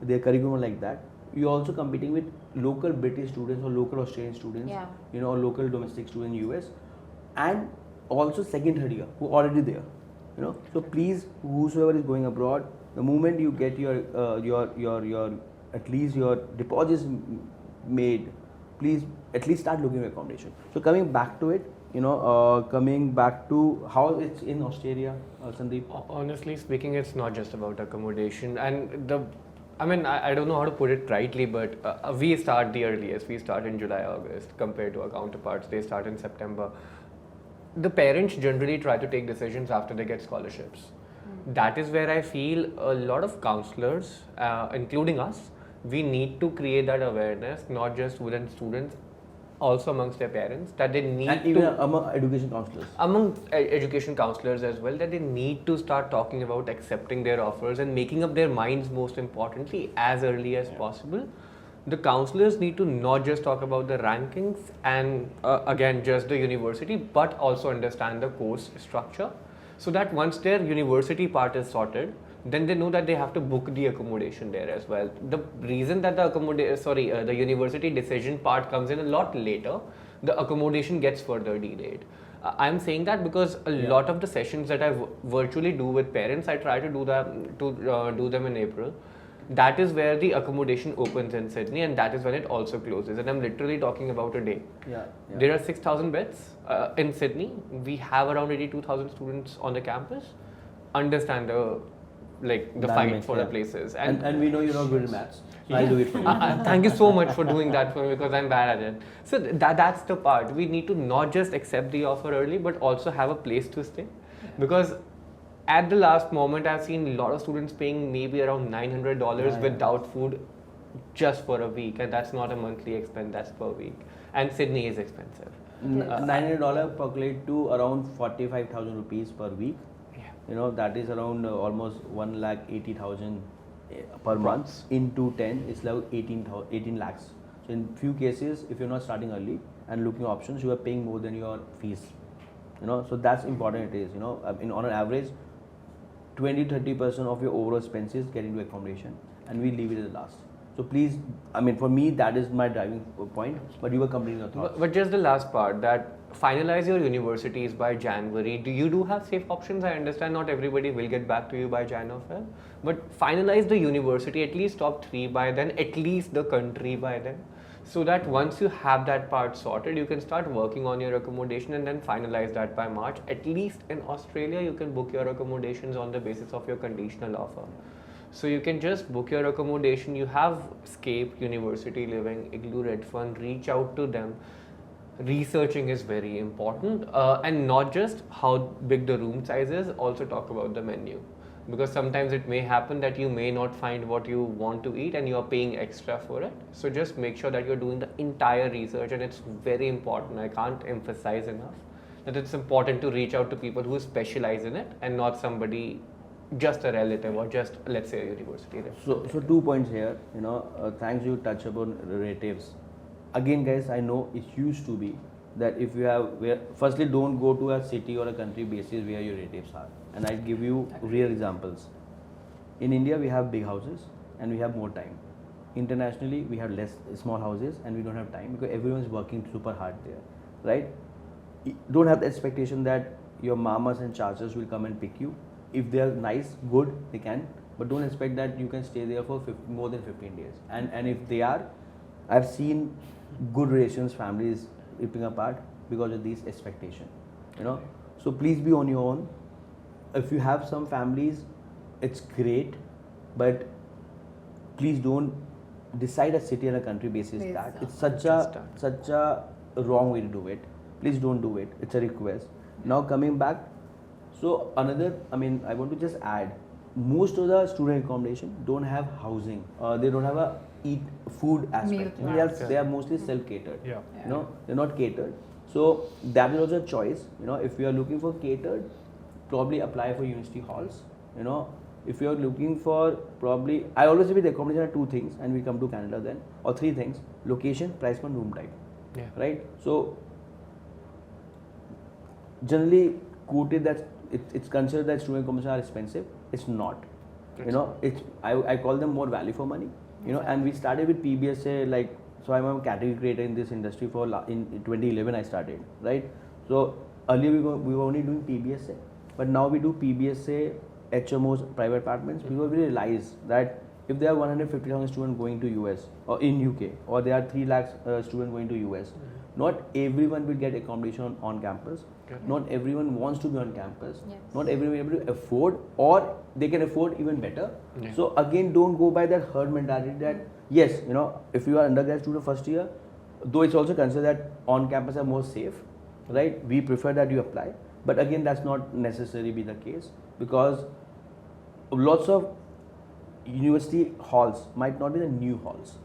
Speaker 1: Their curriculum are like that. You're also competing with local British students or local Australian students, or local domestic students in US, and also second, third year who are already there. So please, whosoever is going abroad, the moment you get your at least your deposits made, please at least start looking at accommodation. So coming back to it, coming back to how it's in Australia, Sandeep.
Speaker 5: Honestly speaking, it's not just about accommodation, and I don't know how to put it rightly, but we start the earliest. We start in July, August compared to our counterparts. They start in September. The parents generally try to take decisions after they get scholarships. That is where I feel a lot of counselors, including us, we need to create that awareness, not just within students, also amongst their parents, that they need
Speaker 1: and even among education counselors.
Speaker 5: Among education counselors as well, that they need to start talking about accepting their offers and making up their minds, most importantly, as early as possible. The counselors need to not just talk about the rankings and again just the university, but also understand the course structure, so that once their university part is sorted, then they know that they have to book the accommodation there as well. The reason that the university decision part comes in a lot later, the accommodation gets further delayed. I'm saying that because a lot of the sessions that I virtually do with parents, I try to do them in April. That is where the accommodation opens in Sydney, and that is when it also closes. And I'm literally talking about a day. There are 6,000 beds in Sydney. We have around 82,000 students on the campus. Understand the fight for the places.
Speaker 1: And we know you're not good at maths. So I'll do it for you.
Speaker 5: Thank you so much for doing that for me, because I'm bad at it. So that's the part. We need to not just accept the offer early, but also have a place to stay. Because at the last moment, I've seen a lot of students paying maybe around $900 without food just for a week, and that's not a monthly expense, that's per week. And Sydney is expensive.
Speaker 1: $900 calculate to around 45,000 rupees per week. That is around almost 1,80,000 per month. Into 10, it's like 18 lakhs. So in few cases, if you're not starting early and looking at options, you are paying more than your fees. So that's important. It is. On an average, 20-30% of your overall expenses get into accommodation, and we leave it at the last. So please, for me, that is my driving point. But you were completing your thoughts.
Speaker 5: But just the last part, that finalize your universities by January. You do have safe options. I understand not everybody will get back to you by Jan or Feb. But finalize the university, at least top 3 by then, at least the country by then. So that once you have that part sorted, you can start working on your accommodation and then finalize that by March. At least in Australia, you can book your accommodations on the basis of your conditional offer. So you can just book your accommodation. You have Scape, University Living, Igloo Red Fund, reach out to them. Researching is very important, and not just how big the room size is, also talk about the menu. Because sometimes it may happen that you may not find what you want to eat and you are paying extra for it. So just make sure that you're doing the entire research, and it's very important. I can't emphasize enough that it's important to reach out to people who specialize in it and not somebody, just a relative or just, let's say, a university.
Speaker 1: So 2 points here. Thanks you touch upon relatives. Again, guys, I know it used to be that if you have, firstly, don't go to a city or a country basis where your relatives are. And I'll give you real examples. In India, we have big houses and we have more time. Internationally, we have less small houses and we don't have time because everyone is working super hard there, right? Don't have the expectation that your mamas and chachas will come and pick you. If they are nice, good, they can. But don't expect that you can stay there for more than 15 days. And if they are, I've seen good relations, families ripping apart because of these expectations. So please be on your own. If you have some families, it's great, but please don't decide a city and a country basis that. It's such a wrong way to do it. Please don't do it. It's a request. Now coming back, so another, I want to just add, most of the student accommodation don't have housing. They don't have a food aspect. They are mostly self-catered. They're not catered. So that is also a choice. If you are looking for catered, probably apply for university halls. If you are looking for, probably, I always say with accommodation are 2 things, and we come to Canada then, or 3 things: location, price point, room type. Right? So generally quoted that it's considered that student accommodation are expensive. It's not. I call them more value for money. And we started with PBSA, so I'm a category creator in this industry in 2011 I started, right? So earlier we were only doing PBSA, but now we do PBSA, HMOs, private apartments, because we realize that if there are 150,000 students going to US or in UK, or there are 3 lakhs students going to US, not everyone will get accommodation on campus. Not everyone wants to be on campus. Not everyone will be able to afford, or they can afford even better. So again, don't go by that herd mentality that yes, if you are undergrad student first year, though it's also considered that on campus are more safe, right? We prefer that you apply, but again, that's not necessarily be the case, because lots of university halls might not be the new halls.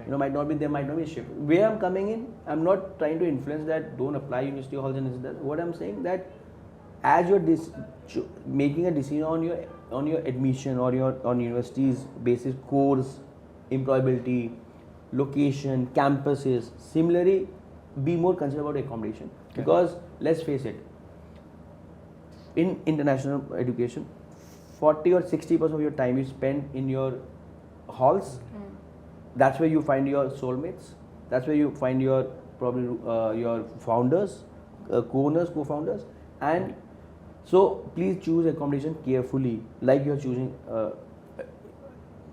Speaker 1: Might not be a shift. Where I'm coming in, I'm not trying to influence that don't apply university halls and this, that. What I'm saying that as you're making a decision on your admission or on university's basis, course, employability, location, campuses, similarly, be more concerned about accommodation. Because let's face it, in international education, 40 or 60% of your time you spend in your halls. That's where you find your soulmates. That's where you find your probably your founders, co-owners, co-founders, and so please choose accommodation carefully, like you're choosing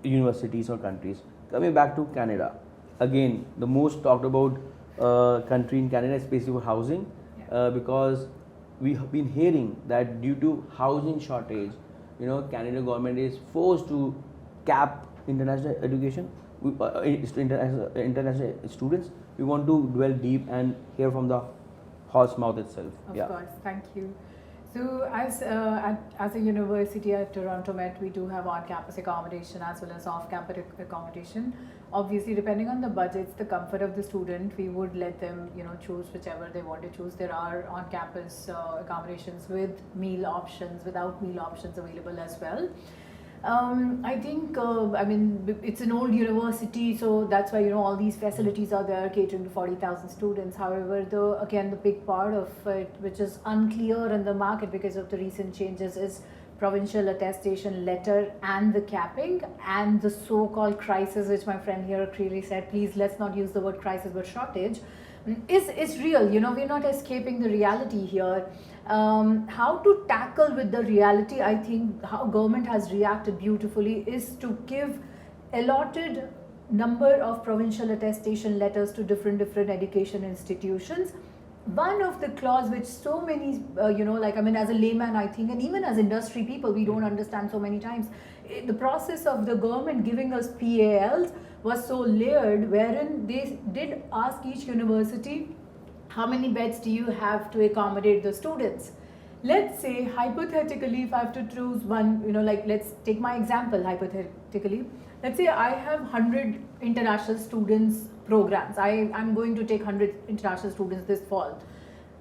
Speaker 1: universities or countries. Coming back to Canada, again, the most talked about country in Canada, especially for housing, because we have been hearing that due to housing shortage, Canadian government is forced to cap international education, international students. We want to dwell deep and hear from the horse mouth itself.
Speaker 2: Of course, thank you. So as a university at Toronto Met, we do have on-campus accommodation as well as off-campus accommodation. Obviously, depending on the budgets, the comfort of the student, we would let them choose whichever they want to choose. There are on-campus accommodations with meal options, without meal options available as well. I think, it's an old university, so that's why, all these facilities are there catering to 40,000 students. However, the big part of it, which is unclear in the market because of the recent changes, is provincial attestation letter and the capping and the so-called crisis, which my friend here clearly said, please let's not use the word crisis but shortage, is real. We're not escaping the reality here. How to tackle with the reality, I think how government has reacted beautifully is to give allotted number of provincial attestation letters to different education institutions. One of the clause which so many, as a layman I think, and even as industry people, we don't understand so many times, the process of the government giving us PALs was so layered, wherein they did ask each university, how many beds do you have to accommodate the students? Let's say hypothetically, if I have to choose one, let's take my example hypothetically. Let's say I have 100 international students programs. I'm going to take 100 international students this fall.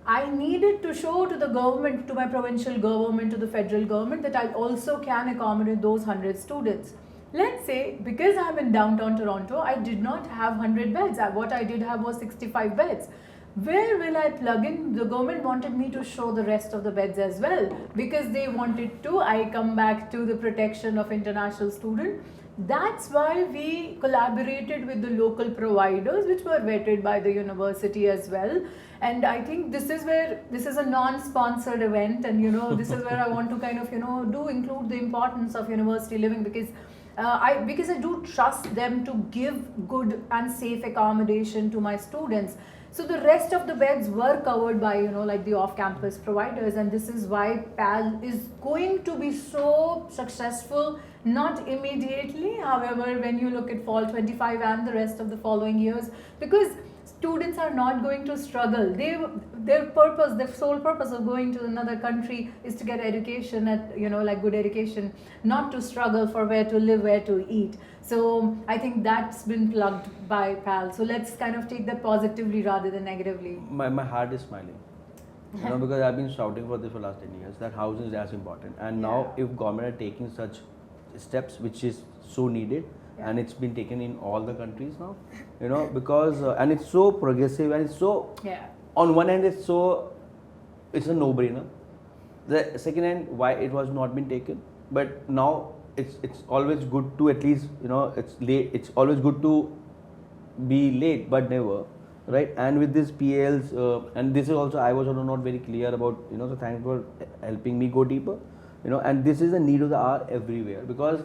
Speaker 2: I needed to show to the government, to my provincial government, to the federal government, that I also can accommodate those 100 students. Let's say, because I'm in downtown Toronto, I did not have 100 beds. What I did have was 65 beds. Where will I plug in? The government wanted me to show the rest of the beds as well, because they wanted to. I come back to the protection of international students. That's why we collaborated with the local providers, which were vetted by the university as well. And I think this is a non-sponsored event, and this is where I want to kind of do include the importance of university living, because I do trust them to give good and safe accommodation to my students. So the rest of the beds were covered by the off-campus providers, and this is why PAL is going to be so successful. Not immediately, however, when you look at fall 25 and the rest of the following years, because students are not going to struggle. Their sole purpose of going to another country is to get education at good education, not to struggle for where to live, where to eat. So I think that's been plugged by PAL. So let's kind of take that positively rather than negatively.
Speaker 1: My heart is smiling. Because I've been shouting for this for the last 10 years, that housing is as important. And now if government are taking such steps, which is so needed, and it's been taken in all the countries now, because and it's so progressive, and it's so, on one hand it's a no-brainer. The second hand, why it was not been taken, but now it's always good to at least, it's late, it's always good to be late but never, right? And with this PLs, and this is also, I was also not very clear about, so thanks for helping me go deeper, and this is a need of the hour everywhere, because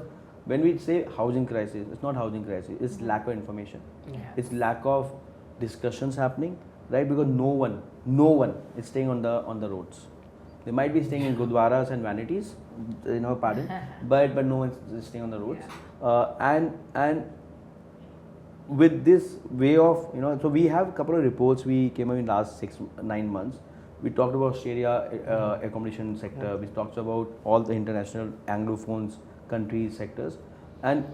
Speaker 1: when we say housing crisis, it's not housing crisis, it's lack of information. It's lack of discussions happening, right? Because no one is staying on the roads. They might be staying in gurdwaras and vanities, pardon, but no one is staying on the roads. And with this way of, so we have a couple of reports we came up in last 6-9 months. We talked about Australia accommodation sector. We talked about all the international Anglophones countries, sectors, and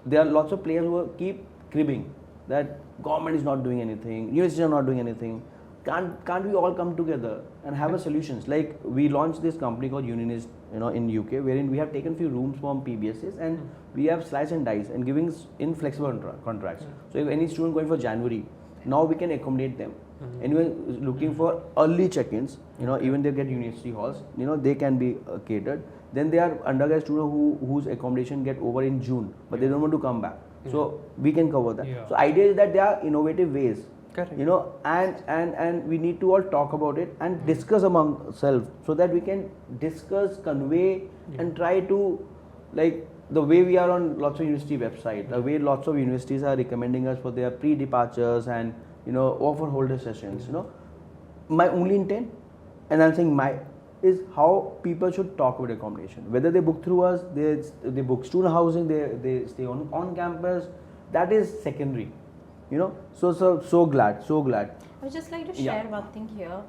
Speaker 1: there are lots of players who keep cribbing that government is not doing anything, universities are not doing anything. Can't we all come together and have a solutions? Like we launched this company called Unireps, in UK, wherein we have taken few rooms from PBSs and we have slice and dice and giving in flexible contracts. So if any student going for January, now we can accommodate them. Anyone looking for early check-ins, even they get university halls, they can be catered. Then there are undergrad students whose accommodation get over in June, but they don't want to come back. So we can cover that. So idea is that there are innovative ways
Speaker 5: Correct.
Speaker 1: You know, and we need to all talk about it and discuss among ourselves so that we can discuss, convey, and try to, like the way we are on lots of university websites, the way lots of universities are recommending us for their pre-departures and, you know, offer holder sessions. You know, my only intent, and I'm saying my, is how people should talk about accommodation. Whether they book through us, they book student housing, they stay on campus, that is secondary. You know, so glad.
Speaker 3: I would just like to share
Speaker 1: Yeah.
Speaker 3: one thing here.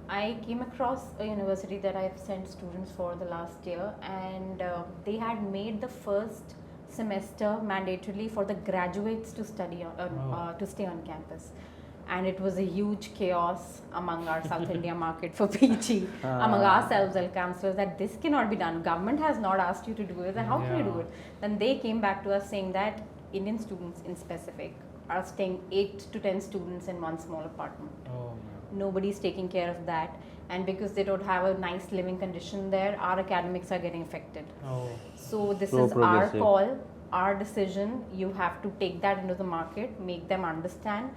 Speaker 3: I came across a university that I've sent students for the last year, and they had made the first semester mandatorily for the graduates to study to stay on campus. And it was a huge chaos among our South India market for PG, among ourselves, counselors, that this cannot be done. Government has not asked you to do it, then how can you do it? Then they came back to us saying that Indian students in specific are staying 8 to 10 students in one small apartment.
Speaker 4: Oh,
Speaker 3: Nobody's taking care of that, and because they don't have a nice living condition there, our academics are getting affected.
Speaker 4: oh.
Speaker 3: So this
Speaker 1: So
Speaker 3: is our
Speaker 1: progressive.
Speaker 3: call, our decision. You have to take that into the market, make them understand,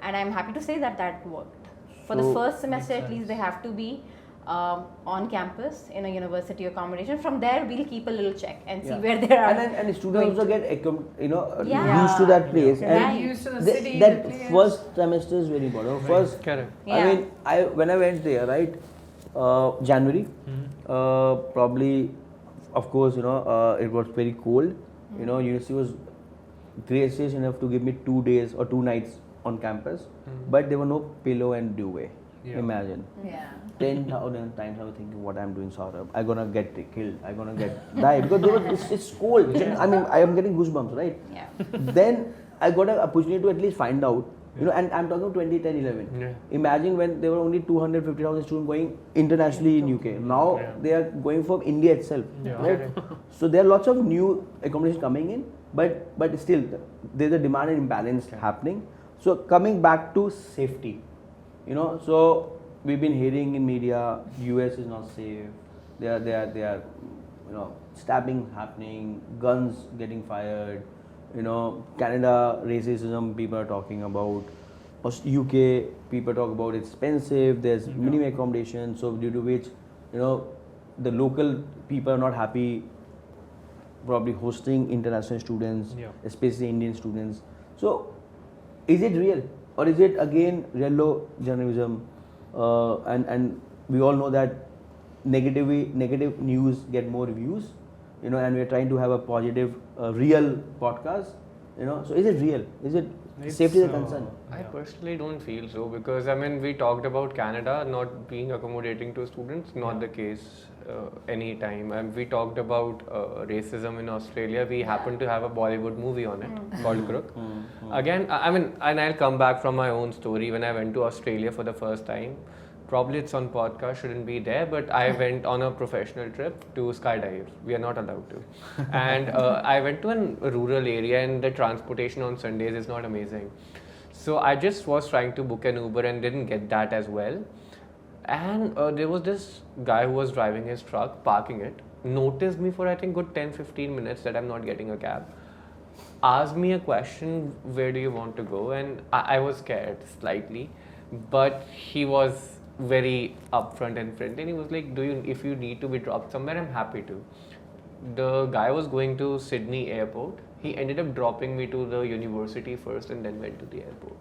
Speaker 3: and I'm happy to say that that worked. For the
Speaker 1: So-
Speaker 3: first semester,
Speaker 4: Makes
Speaker 3: at least
Speaker 4: sense.
Speaker 3: they have to be on campus in a university accommodation. From there, we'll keep a little check and see
Speaker 1: Yeah.
Speaker 3: where they are.
Speaker 1: And students also get
Speaker 3: Yeah.
Speaker 1: used to that place.
Speaker 3: Yeah.
Speaker 1: And
Speaker 3: Right.
Speaker 2: Used to the
Speaker 1: Th-
Speaker 2: city,
Speaker 1: that
Speaker 2: the place.
Speaker 1: first semester is very important. First,
Speaker 5: Correct.
Speaker 3: Yeah.
Speaker 1: I mean, when I went there, right, January, probably, of course, you know, it was very cold. You know, university was gracious enough to give me 2 days or 2 nights on campus, but there were no pillow and duvet.
Speaker 4: Yeah.
Speaker 1: Imagine.
Speaker 2: Yeah.
Speaker 1: 10,000 times I was thinking, what I'm doing, Saurabh. I'm gonna get killed. I'm gonna get die because it's cold. I mean, I am getting goosebumps, right?
Speaker 3: Yeah.
Speaker 1: Then I got an opportunity to at least find out. You know, and I'm talking 2010, 11.
Speaker 5: Yeah.
Speaker 1: Imagine when there were only 250,000 students going internationally in UK. Now
Speaker 5: Yeah.
Speaker 1: they are going from India itself,
Speaker 4: Yeah.
Speaker 1: right? So there are lots of new accommodation coming in, but still there's a demand and imbalance happening. So coming back to safety, you know, so we've been hearing in media, US is not safe. They are, you know, stabbing happening, guns getting fired. You know, Canada racism people are talking about. UK people talk about it's expensive. There's minimum accommodation, so due to which, you know, the local people are not happy. Probably hosting international students,
Speaker 4: Yeah.
Speaker 1: especially Indian students. So, is it real or is it again yellow journalism? And we all know that negative news get more views, you know, and we're trying to have a positive, real podcast, you know. So is it real? Is it safety is a concern?
Speaker 5: I personally don't feel so because I mean we talked about Canada not being accommodating to students, not the case any time. And we talked about racism in Australia. We happen to have a Bollywood movie on it called Crook. Again, I mean, and I'll come back from my own story when I went to Australia for the first time. Probably it's on podcast, shouldn't be there, but I went on a professional trip to skydive. We are not allowed to. And I went to a rural area and the transportation on Sundays is not amazing. So I just was trying to book an Uber and didn't get that as well. And there was this guy who was driving his truck, parking it, noticed me for I think good 10-15 minutes that I'm not getting a cab. Asked me a question, where do you want to go? And I was scared slightly, but he was very upfront and friendly. And he was like, if you need to be dropped somewhere, I'm happy to. The guy was going to Sydney airport. He ended up dropping me to the university first and then went to the airport.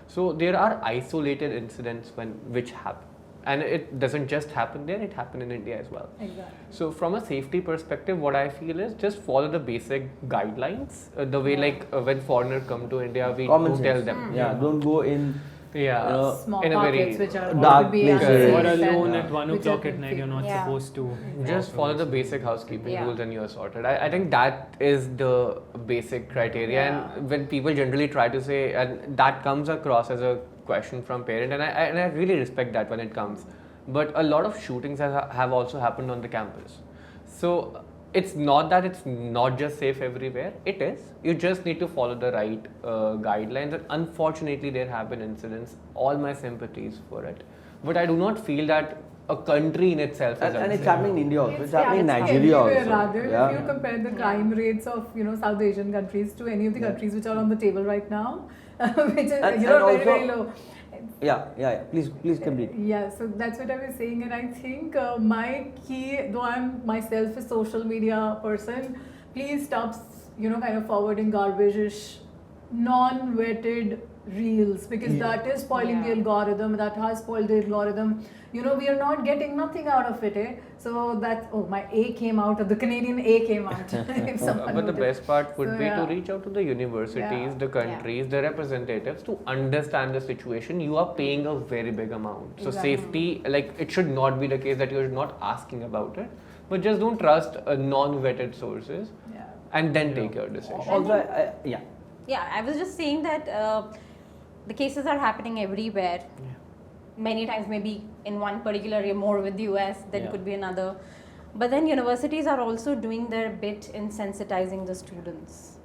Speaker 5: So there are isolated incidents which happen. And it doesn't just happen there, it happened in India as well.
Speaker 2: Exactly.
Speaker 5: So from a safety perspective, what I feel is just follow the basic guidelines. The way when foreigners come to India, we
Speaker 1: Common
Speaker 5: do tell
Speaker 1: sense.
Speaker 5: them.
Speaker 1: Yeah, don't go in.
Speaker 5: Yeah.
Speaker 1: You know,
Speaker 2: Small
Speaker 5: in a very
Speaker 2: pockets which are
Speaker 1: dark
Speaker 2: could be
Speaker 1: places.
Speaker 2: unsafe
Speaker 4: Or
Speaker 2: and
Speaker 4: alone at 1
Speaker 2: which
Speaker 4: o'clock
Speaker 2: are
Speaker 4: at night, you're not
Speaker 3: Yeah.
Speaker 4: supposed to.
Speaker 5: Just follow the basic housekeeping
Speaker 3: Yeah.
Speaker 5: rules and you're sorted. I think that is the basic criteria.
Speaker 2: Yeah.
Speaker 5: And when people generally try to say, and that comes across as a question from parent, and I really respect that when it comes. But a lot of shootings have also happened on the campus. So it's not that it's not just safe everywhere. It is. You just need to follow the right guidelines. And unfortunately, there have been incidents. All my sympathies for it. But I do not feel that a country in itself is
Speaker 1: and it's
Speaker 5: unsafe.
Speaker 1: happening in India also. It's happening in
Speaker 2: it's
Speaker 1: Nigeria
Speaker 2: everywhere
Speaker 1: also.
Speaker 2: rather.
Speaker 1: Yeah.
Speaker 2: If you compare the crime rates of South Asian countries to any of the countries which are on the table right now, which is
Speaker 1: And
Speaker 2: very
Speaker 1: also-
Speaker 2: very low.
Speaker 1: Yeah. Please complete.
Speaker 2: Yeah, so that's what I was saying, and I think my key, though I'm myself a social media person, please stop, kind of forwarding garbage-ish, non-vetted reels, because
Speaker 1: Yeah.
Speaker 2: that is spoiling the
Speaker 3: Yeah.
Speaker 2: algorithm. That has spoiled the algorithm. We are not getting nothing out of it, eh? So that's my A came out, the Canadian A came out. If someone
Speaker 5: But the
Speaker 2: noticed.
Speaker 5: best part would
Speaker 2: So,
Speaker 5: be
Speaker 2: yeah.
Speaker 5: to reach out to the universities,
Speaker 2: Yeah.
Speaker 5: the countries, the representatives to understand the situation. You are paying a very big amount. So
Speaker 2: Exactly.
Speaker 5: safety, like it should not be the case that you're not asking about it, but just don't trust non-vetted sources
Speaker 2: Yeah.
Speaker 5: and then
Speaker 4: Yeah.
Speaker 5: take your decision.
Speaker 1: Also, yeah.
Speaker 3: Yeah, I was just saying that the cases are happening everywhere. Many times, maybe in one particular area more with the US, then
Speaker 1: Yeah.
Speaker 3: could be another. But then universities are also doing their bit in sensitizing the students.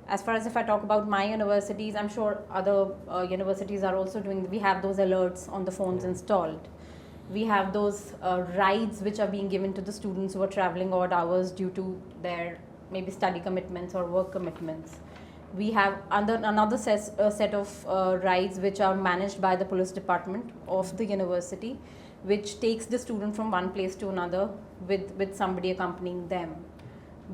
Speaker 3: As far as if I talk about my universities, I'm sure other universities are also doing. We have those alerts on the phones installed. We have those rides which are being given to the students who are traveling odd hours due to their maybe study commitments or work commitments. We have another set of rides which are managed by the police department of the university, which takes the student from one place to another with somebody accompanying them.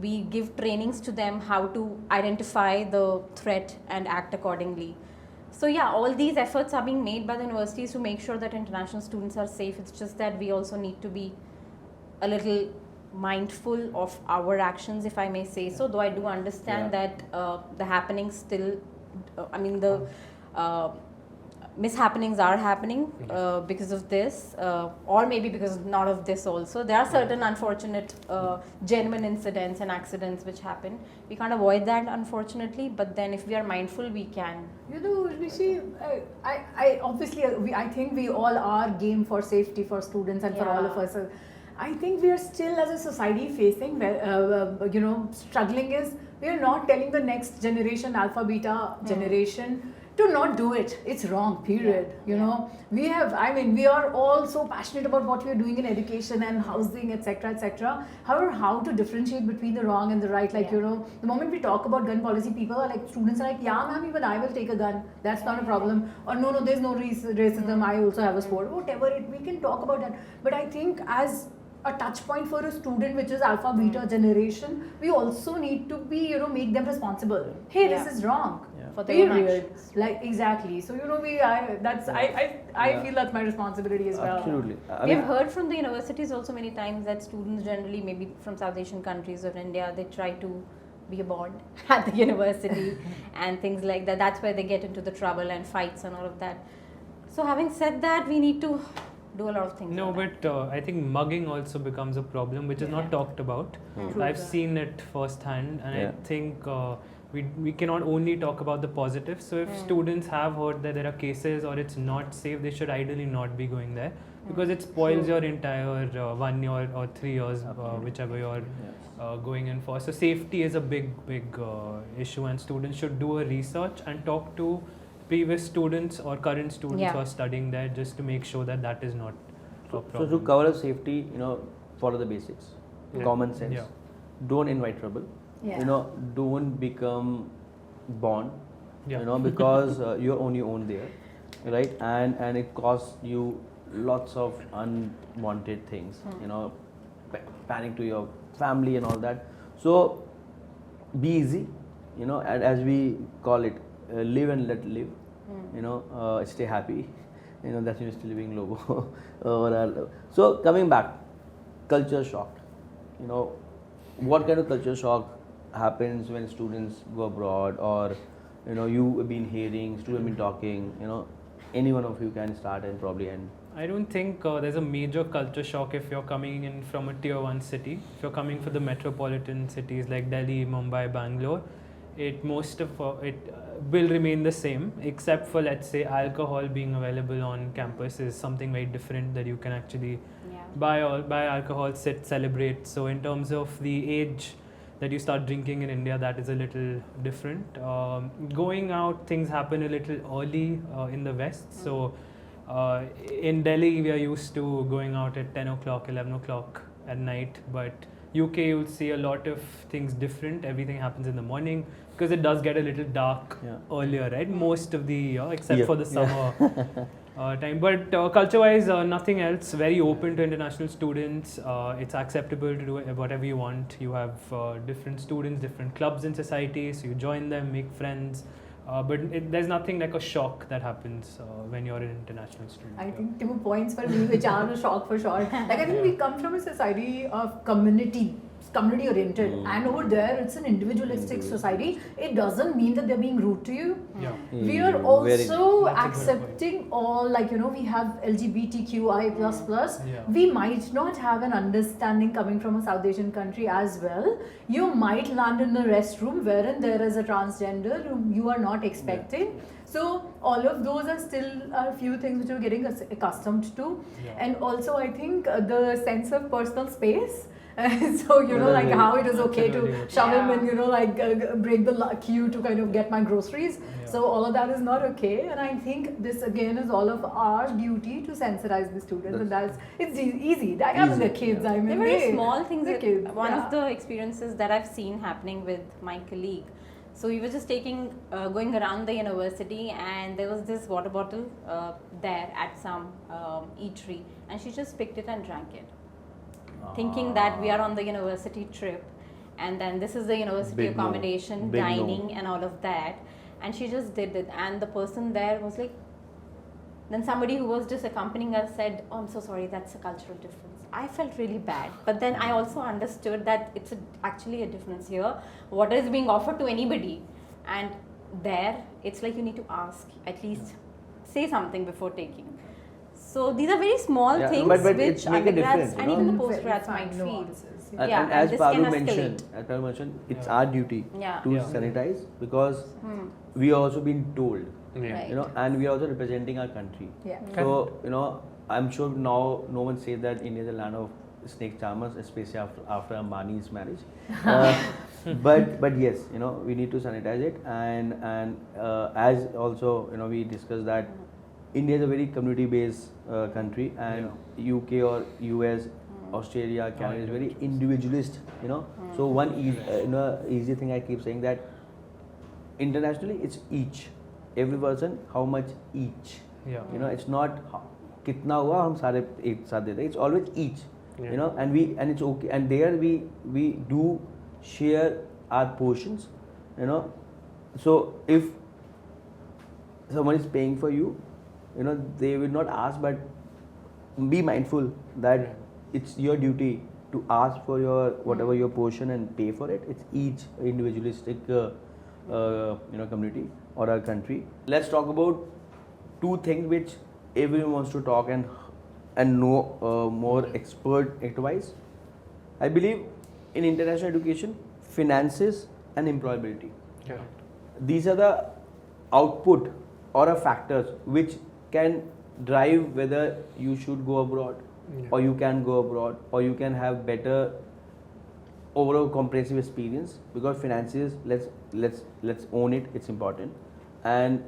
Speaker 3: We give trainings to them how to identify the threat and act accordingly. So yeah, all these efforts are being made by the universities to make sure that international students are safe. It's just that we also need to be a little mindful of our actions, if I may say so, though I do understand that the happenings still, the mishappenings are happening because of this, or maybe because not of this also. There are certain unfortunate genuine incidents and accidents which happen. We can't avoid that, unfortunately, but then if we are mindful, we can.
Speaker 2: Rishi, I obviously, I think we all are game for safety for students and for all of
Speaker 3: Yeah.
Speaker 2: us. I think we are still as a society facing, struggling is we are not telling the next generation, alpha, beta generation to not do it. It's wrong, period. We are all so passionate about what we are doing in education and housing, etc., etc. However, how to differentiate between the wrong and the right, the moment we talk about gun policy, people are like, students are like, yeah, ma'am, even I will take a gun. That's not a problem. Or no, there's no racism. I also have a sport. Whatever, we can talk about that. But I think as a touch point for a student, which is alpha beta generation, we also need to be, make them responsible. Hey, this is wrong.
Speaker 3: For their own
Speaker 2: Period.
Speaker 3: actions.
Speaker 2: Like exactly. So I feel that's my responsibility as well.
Speaker 1: Absolutely.
Speaker 3: We have heard from the universities also many times that students generally, maybe from South Asian countries or India, they try to be a bond at the university and things like that. That's where they get into the trouble and fights and all of that. So having said that, we need to do a lot of things.
Speaker 4: No,
Speaker 3: like
Speaker 4: but I think mugging also becomes a problem, which is not talked about.
Speaker 2: True.
Speaker 4: I've seen it firsthand, and
Speaker 1: Yeah.
Speaker 4: I think we cannot only talk about the positives. So if students have heard that there are cases or it's not safe, they should ideally not be going there, because it spoils your entire 1 year or 3 years, whichever you're going in for. So safety is a big issue, and students should do a research and talk to previous students or current students who are studying there, just to make sure that that is not a
Speaker 1: So
Speaker 4: problem.
Speaker 1: to cover up safety, follow the basics, common sense.
Speaker 4: Yeah.
Speaker 1: Don't invite trouble.
Speaker 2: Yeah.
Speaker 1: Don't become Bond.
Speaker 4: Yeah.
Speaker 1: Because you're on your own there, right? And it costs you lots of unwanted things. Panic to your family and all that. So be easy. And as we call it, live and let live. Stay happy. That's University Living logo. So coming back, culture shock. What kind of culture shock happens when students go abroad, or you have been hearing, students have been talking. Any one of you can start and probably end.
Speaker 4: I don't think there's a major culture shock if you're coming in from a tier 1 city. If you're coming for the metropolitan cities like Delhi, Mumbai, Bangalore, it will remain the same, except for, let's say, alcohol being available on campus is something very different, that you can actually buy alcohol, sit, celebrate. So in terms of the age that you start drinking in India, that is a little different. Going out, things happen a little early in the West. So in Delhi, we are used to going out at 10 o'clock, 11 o'clock at night, but UK, you'll see a lot of things different. Everything happens in the morning because it does get a little dark earlier, right? Most of the year, except for the summer time. But culture-wise, nothing else. Very open to international students. It's acceptable to do whatever you want. You have different students, different clubs in society, so you join them, make friends. But there's nothing like a shock that happens when you're an international student.
Speaker 2: I think 2 points for me which are a shock for sure. Like I think we come from a society of community oriented, and over there it's an individualistic society. It doesn't mean that they're being rude to you. We are also accepting all, like, you know, we have LGBTQI++. We might not have an understanding coming from a South Asian country as well. You might land in a restroom wherein there is a transgender whom you are not expecting. So all of those are still a few things which we're getting accustomed to. And also I think the sense of personal space. So, you know, like how it is okay to shove him and, you know, like break the queue to kind of get my groceries. So all of that is not okay. And I think this again is all of our duty to sensitize the students. And it's easy. I mean, the kids, I mean,
Speaker 3: they're very small things. One
Speaker 2: of
Speaker 3: of the experiences that I've seen happening with my colleague. So we were just going around the university, and there was this water bottle there at some eatery, and she just picked it and drank it. Thinking that we are on the university trip, and then this is the university accommodation, dining and all of that, and she just did it, and the person there was like, then somebody who was just accompanying us said, "Oh, I'm so sorry, that's a cultural difference." I felt really bad, but then I also understood that it's actually a difference here. Water is being offered to anybody, and there it's like you need to ask, at least say something before taking. So these are very small things
Speaker 1: but
Speaker 3: which undergrads and even the postgrads might feel.
Speaker 1: And as Paru mentioned, it's our duty to sanitize, because we are also being told, you know, and we are also representing our country. So, you know, I'm sure now no one says that India is a land of snake charmers, especially after Ambani's marriage. But yes, you know, we need to sanitize it, and as also, you know, we discussed that India is a very community-based country, and UK or US, Australia, Canada is very individualist, you know. So one easy thing I keep saying that internationally it's each, every person how much each. You know, it's not kitna hua hum sare ek saath dete. It's always each. You know, and it's okay. And there we do share our portions. You know, so if someone is paying for you, you know, they will not ask, but be mindful that it's your duty to ask for your whatever your portion and pay for it. It's each individualistic you know, community or a country. Let's talk about 2 things which everyone wants to talk and know more expert advice. I believe in international education, finances and employability. These are the output or factors which can drive whether you should go abroad or you can go abroad, or you can have better overall comprehensive experience, because finances, let's own it, it's important. And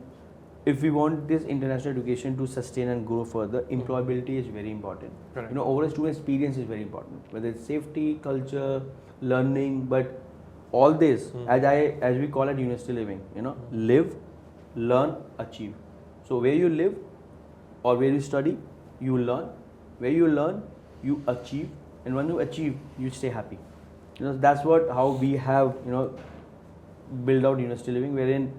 Speaker 1: if we want this international education to sustain and grow further, employability is very important. You know, overall student experience is very important, whether it's safety, culture, learning, but all this, as we call it, university living, you know, live, learn, achieve. So where you live or where you study, you learn. Where you learn, you achieve, and when you achieve, you stay happy. You know, that's how we have, you know, build out university living, wherein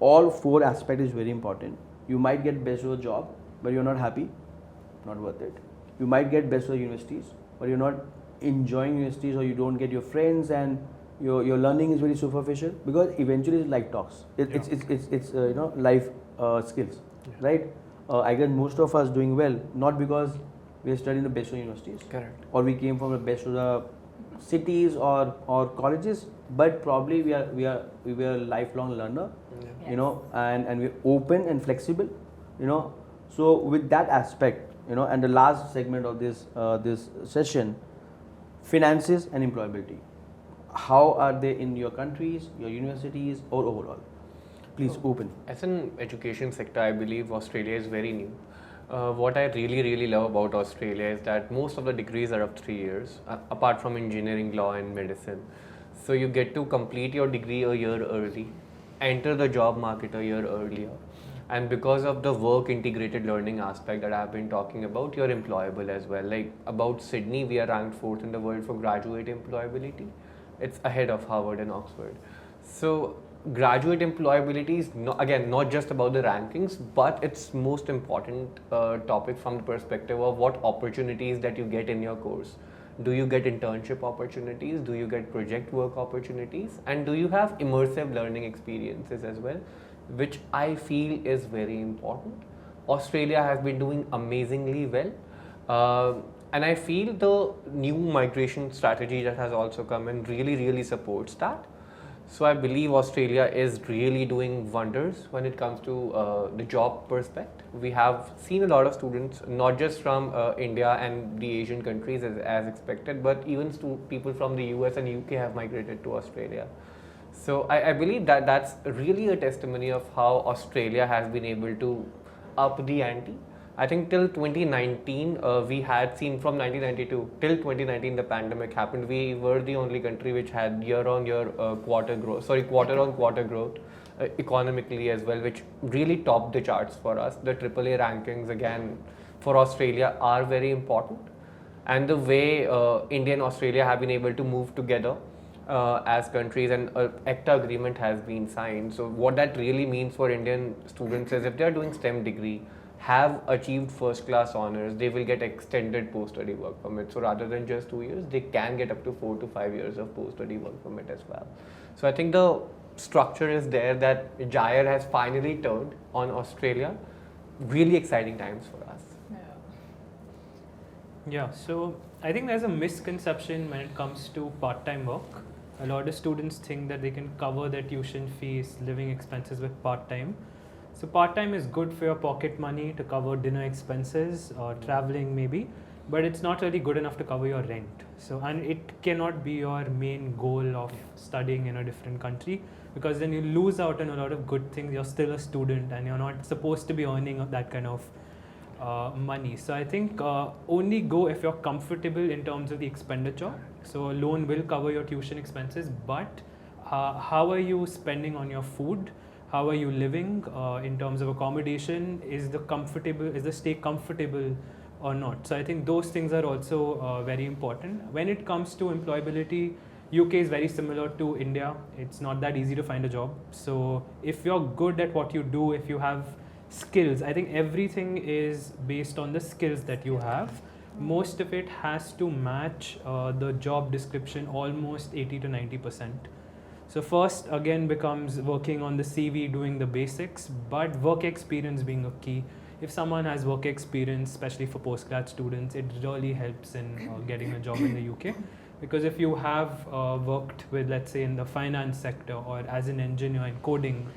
Speaker 1: all 4 aspects is very important. You might get best of a job, but you're not happy, not worth it. You might get best of universities, but you're not enjoying universities, or you don't get your friends, and your learning is very superficial, because eventually it's like talks. It's you know, life skills, right? I guess most of us doing well, not because we are studying the best of universities, or we came from the best of the cities or colleges, but probably we are a lifelong learner, you know, and we're open and flexible, you know. So with that aspect, you know, and the last segment of this session, finances and employability. How are they in your countries, your universities, or overall? Please open.
Speaker 5: As an education sector, I believe Australia is very new. What I really love about Australia is that most of the degrees are of 3 years, apart from engineering, law, and medicine. So you get to complete your degree a year early, enter the job market a year earlier, and because of the work integrated learning aspect that I've been talking about, you're employable as well. Like about Sydney, we are ranked 4th in the world for graduate employability. It's ahead of Harvard and Oxford. So graduate employability is again not just about the rankings, but it's most important topic from the perspective of what opportunities that you get in your course. Do you get internship opportunities? Do you get project work opportunities? And do you have immersive learning experiences as well, which I feel is very important. Australia has been doing amazingly well. And I feel the new migration strategy that has also come in really supports that. So I believe Australia is really doing wonders when it comes to the job perspective. We have seen a lot of students, not just from India and the Asian countries as expected, but even people from the US and UK have migrated to Australia. So I believe that that's really a testimony of how Australia has been able to up the ante. I think till 2019, we had seen from 1992 till 2019 the pandemic happened. We were the only country which had year-on-year quarter-on-quarter growth economically as well, which really topped the charts for us. The AAA rankings again for Australia are very important, and the way India and Australia have been able to move together as countries, and an ACTA agreement has been signed. So what that really means for Indian students is if they are doing STEM degree, have achieved first class honors, they will get extended post-study work permit. So rather than just 2 years, they can get up to 4 to 5 years of post-study work permit as well. So I think the structure is there that Jair has finally turned on Australia. Really exciting times for us.
Speaker 4: Yeah, so I think there's a misconception when it comes to part-time work. A lot of students think that they can cover their tuition fees, living expenses with part-time. So part-time is good for your pocket money to cover dinner expenses or traveling maybe, but it's not really good enough to cover your rent. So, and it cannot be your main goal of studying in a different country, because then you lose out on a lot of good things. You're still a student and you're not supposed to be earning that kind of money. So I think only go if you're comfortable in terms of the expenditure. So a loan will cover your tuition expenses, but how are you spending on your food? How are you living in terms of accommodation? Is the stay comfortable or not? So I think those things are also very important. When it comes to employability, UK is very similar to India. It's not that easy to find a job. So if you're good at what you do, if you have skills, I think everything is based on the skills that you have. Most of it has to match the job description almost 80 to 90%. So first again becomes working on the CV, doing the basics, but work experience being a key. If someone has work experience, especially for postgrad students, it really helps in getting a job in the UK. Because if you have worked with, let's say, in the finance sector or as an engineer in coding,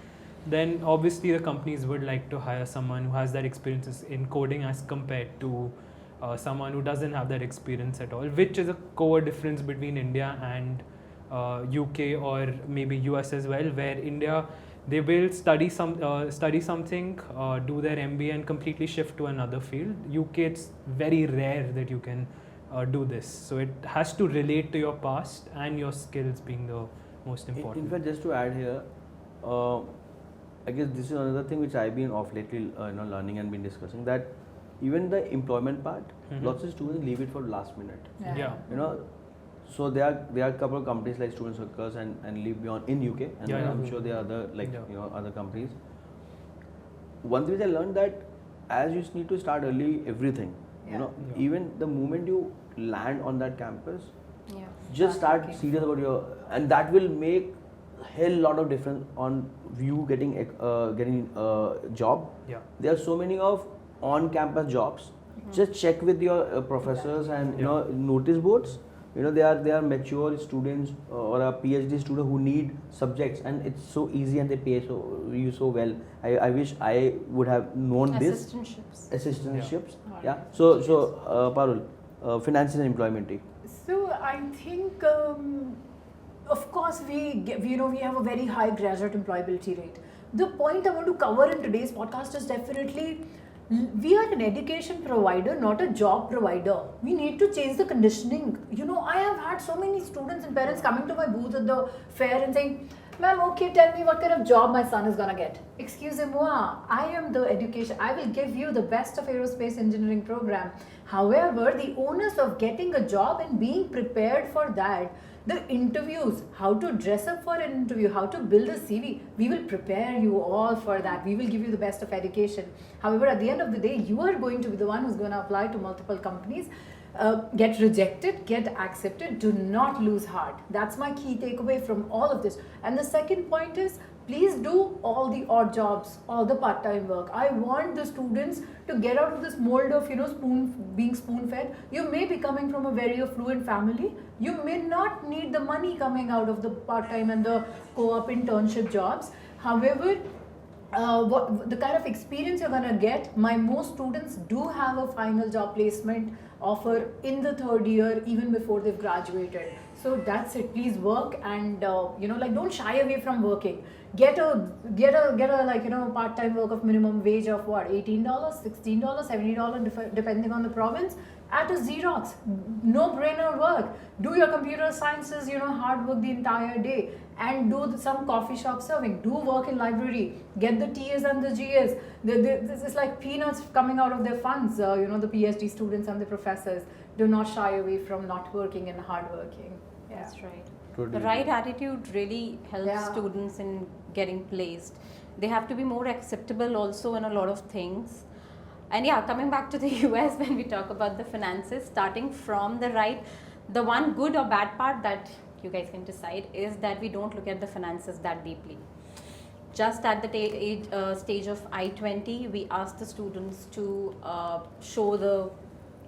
Speaker 4: then obviously the companies would like to hire someone who has that experience in coding as compared to someone who doesn't have that experience at all, which is a core difference between India and UK or maybe US as well, where India, they will study something, do their MBA and completely shift to another field. UK, it's very rare that you can do this. So it has to relate to your past and your skills being the most important.
Speaker 1: In fact, just to add here, I guess this is another thing which I've been of lately learning and been discussing, that even the employment part, lots of students leave it for last minute.
Speaker 4: Yeah.
Speaker 1: So there are a couple of companies like Student Circles and Leave Beyond in UK, and I'm sure there are other other companies. One thing which I learned, that as you need to start early everything, even the moment you land on that campus, just start serious about and that will make a hell lot of difference on you getting a job. There are so many of on-campus jobs. Just check with your professors and notice boards. They are mature students or a PhD student who need subjects, and it's so easy and they pay you so well. I wish I would have known this. Assistantships. Yeah. So Parul, finance and employment.
Speaker 2: So I think, of course, we have a very high graduate employability rate. The point I want to cover in today's podcast is definitely We are an education provider, not a job provider. We need to change the conditioning. You know, I have had so many students and parents coming to my booth at the fair and saying, ma'am, okay, tell me what kind of job my son is gonna get. Excusez-moi, I am the education, I will give you the best of aerospace engineering program. However, the onus of getting a job and being prepared for that, the interviews, how to dress up for an interview, how to build a CV, we will prepare you all for that. We will give you the best of education. However, at the end of the day, you are going to be the one who's going to apply to multiple companies, get rejected, get accepted. Do not lose heart. That's my key takeaway from all of this. And the second point is, please do all the odd jobs, all the part-time work. I want the students to get out of this mold of, you know, being spoon-fed. You may be coming from a very affluent family. You may not need the money coming out of the part-time and the co-op internship jobs. However, what the kind of experience you're gonna get, most students do have a final job placement offer in the third year, even before they've graduated. So that's it. Please work and you know, like, don't shy away from working. Get a like, you know, part-time work of minimum wage of what, $18, $16, $70, depending on the province, at a Xerox. No-brainer work. Do your computer sciences, you know, hard work the entire day, and do some coffee shop serving. Do work in library. Get the TAs and the GAs. This is like peanuts coming out of their funds. You know, the PhD students and the professors. Do not shy away from not working and hard working. Yeah.
Speaker 3: That's right.
Speaker 1: Totally.
Speaker 3: The right attitude really helps
Speaker 2: Yeah.
Speaker 3: students in getting placed. They have to be more acceptable also in a lot of things. And yeah, coming back to the US, when we talk about the finances, starting from the right, the one good or bad part that you guys can decide is that we don't look at the finances that deeply. Just at the stage of I-20, we ask the students to show the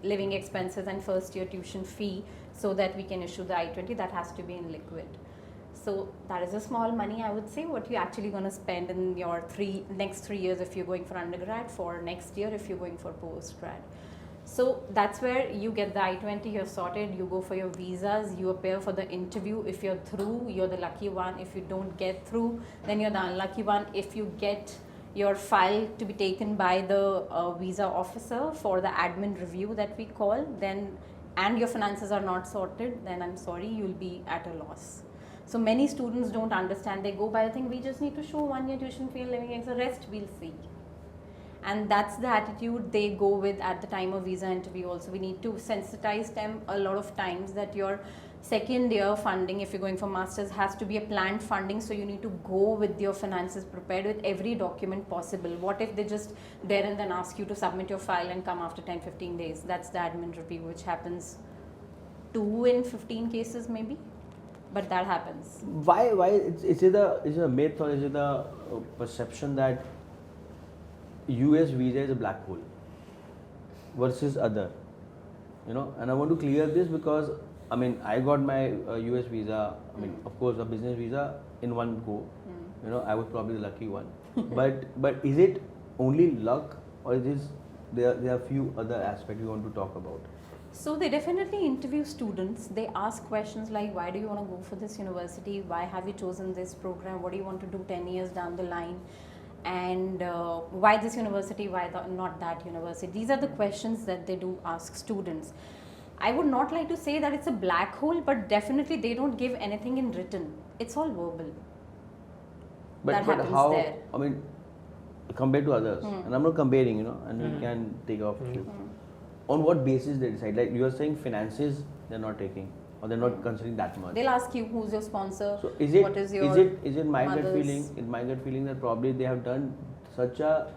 Speaker 3: living expenses and first year tuition fee so that we can issue the I-20. That has to be in liquid. So that is a small money, I would say, what you're actually going to spend in your next 3 years if you're going for undergrad, for next year if you're going for postgrad. So that's where you get the I-20, you're sorted, you go for your visas, you appear for the interview. If you're through, you're the lucky one. If you don't get through, then you're the unlucky one. If you get your file to be taken by the visa officer for the admin review that we call, then, and your finances are not sorted, then I'm sorry, you'll be at a loss. So many students don't understand. They go by the thing, we just need to show 1 year tuition fee and living expenses, the rest we'll see. And that's the attitude they go with at the time of visa interview also. We need to sensitize them a lot of times that your second year funding, if you're going for masters, has to be a planned funding. So you need to go with your finances prepared with every document possible. What if they just there and then ask you to submit your file and come after 10-15 days? That's the admin review, which happens 2 in 15 cases maybe. But that happens.
Speaker 1: Why is it a myth, or is it a perception that US visa is a black hole versus other? You know, and I want to clear this because I mean, I got my US visa, I mean, of course, a business visa in one go. You know, I was probably the lucky one. but is it only luck, or is there are few other aspects you want to talk about?
Speaker 3: So they definitely interview students. They ask questions like, why do you want to go for this university? Why have you chosen this program? What do you want to do 10 years down the line? And why this university? Why not that university? These are the questions that they do ask students. I would not like to say that it's a black hole, but definitely they don't give anything in written. It's all verbal.
Speaker 1: But
Speaker 3: happens
Speaker 1: how,
Speaker 3: there.
Speaker 1: I mean, compared to others, and I'm not comparing, you know, and we can take off. On what basis they decide? Like you are saying, finances they're not taking, or they're not considering that much.
Speaker 3: They'll ask you who's your sponsor.
Speaker 1: So is it
Speaker 3: what is your
Speaker 1: is it my gut feeling? Is my gut feeling that probably they have done such a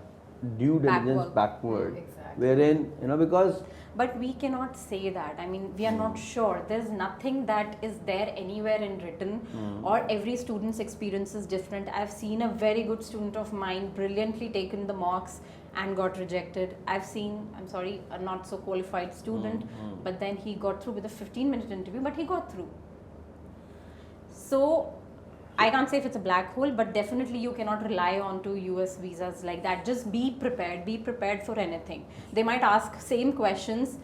Speaker 1: due diligence backward,
Speaker 2: Exactly.
Speaker 1: wherein, you know, because.
Speaker 3: But we cannot say that. I mean, we are not sure. There's nothing that is there anywhere in written, or every student's experience is different. I've seen a very good student of mine brilliantly taken the mocks and got rejected. I've seen, I'm sorry, a not so qualified student, but then he got through with a 15-minute interview, but he got through. So I can't say if it's a black hole, but definitely you cannot rely on to US visas like that. Just be prepared for anything. They might ask same questions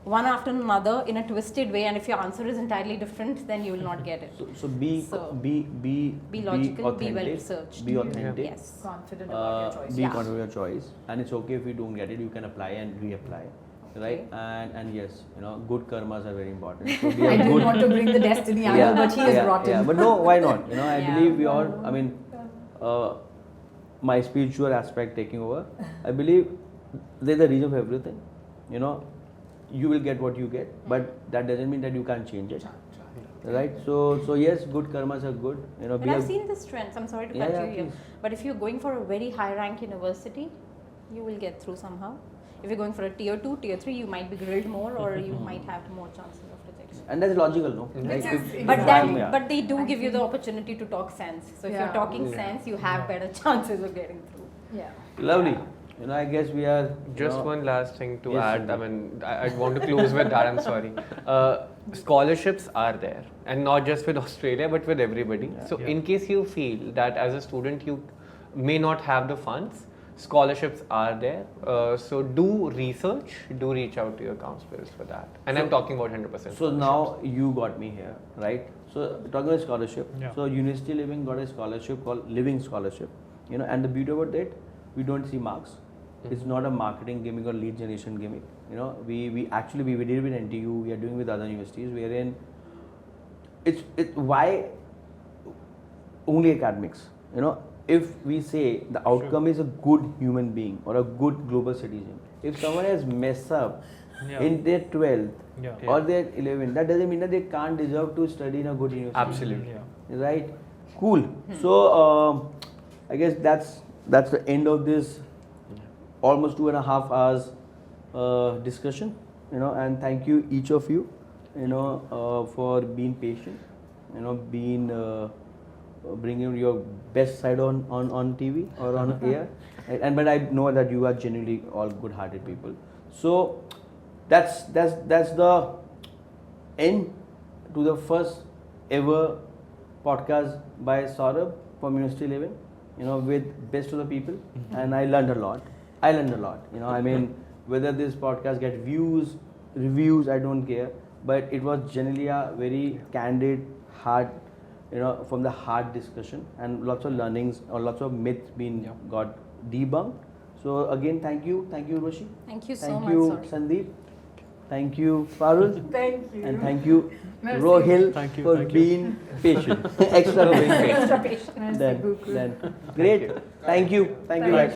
Speaker 3: one after another in a twisted way, and if your answer is entirely different, then you will not get it.
Speaker 1: So be
Speaker 3: Logical, be
Speaker 1: authentic,
Speaker 3: well researched.
Speaker 1: be authentic.
Speaker 3: Yes.
Speaker 2: Confident about your choice.
Speaker 1: Be
Speaker 3: Yeah.
Speaker 1: confident with your choice, and it's okay if you don't get it. You can apply and reapply, right? And yes, good karmas are very important. So be
Speaker 2: I
Speaker 1: a
Speaker 2: didn't
Speaker 1: good.
Speaker 2: want to bring the destiny angle, but he is rotten.
Speaker 1: Yeah, but no, why not? I
Speaker 3: Yeah.
Speaker 1: believe we all. I mean, my spiritual aspect taking over. I believe there's a reason for everything. You will get what you get, but that doesn't mean that you can't change it, right? So yes, good karmas are good.
Speaker 3: But I've seen this trend. I'm sorry to
Speaker 1: Yeah,
Speaker 3: cut
Speaker 1: yeah,
Speaker 3: you here.
Speaker 1: please.
Speaker 3: But if you're going for a very high rank university, you will get through somehow. If you're going for a tier 2, tier 3, you might be grilled more, or you might have more chances of rejection.
Speaker 1: And that's logical, no?
Speaker 2: Which is
Speaker 3: But
Speaker 2: exactly.
Speaker 3: then, but they do give you the opportunity to talk sense. So if
Speaker 2: Yeah.
Speaker 3: you're talking sense, you have better chances of getting through.
Speaker 2: Yeah.
Speaker 1: Lovely. I guess we are
Speaker 5: Just one last thing to
Speaker 1: Yes,
Speaker 5: add.
Speaker 1: Sandeep.
Speaker 5: I mean, I want to close with that. I'm sorry. Scholarships are there, and not just with Australia, but with everybody. So,
Speaker 4: Yeah.
Speaker 5: in case you feel that as a student you may not have the funds, scholarships are there. So, do research. Do reach out to your counselors for that. And I'm
Speaker 1: So-
Speaker 5: talking about 100%.
Speaker 1: So now you got me here, right? So talking about scholarship.
Speaker 4: Yeah.
Speaker 1: So University Living got a scholarship called Living Scholarship. And the beauty about that, we don't see marks. It's not a marketing gimmick or lead generation gimmick. We actually we did with NTU. We are doing with other universities. We are in. It's why only academics. If we say the outcome is a good human being or a good global citizen, if someone has messed up in their 12th
Speaker 4: Yeah.
Speaker 1: or their 11th, that doesn't mean that they can't deserve to study in a good university.
Speaker 5: Absolutely.
Speaker 4: Yeah.
Speaker 1: Right? Cool. So I guess that's the end of this almost 2.5 hours discussion. And thank you each of you. For being patient. Being bringing your best side on TV or on air. But I know that you are genuinely all good-hearted people. So that's the end to the first ever podcast by Saurabh from University Living, with best of the people. And I learned a lot. I mean, whether this podcast get views, reviews, I don't care. But it was generally a very candid, hard, from the hard discussion, and lots of learnings or lots of myths being got debunked. So again, thank you, Urvashi.
Speaker 3: Thank you so
Speaker 1: Thank
Speaker 3: much.
Speaker 1: you,
Speaker 3: Sorry.
Speaker 1: Sandeep. Thank you, Farul.
Speaker 2: Thank you.
Speaker 1: And thank you,
Speaker 2: Merci.
Speaker 1: Rohil,
Speaker 4: Thank you,
Speaker 1: for
Speaker 4: thank you.
Speaker 1: being patient. Extra being patient.
Speaker 2: Merci
Speaker 1: Then,
Speaker 2: beaucoup.
Speaker 1: great. Thank you.
Speaker 2: Thank you.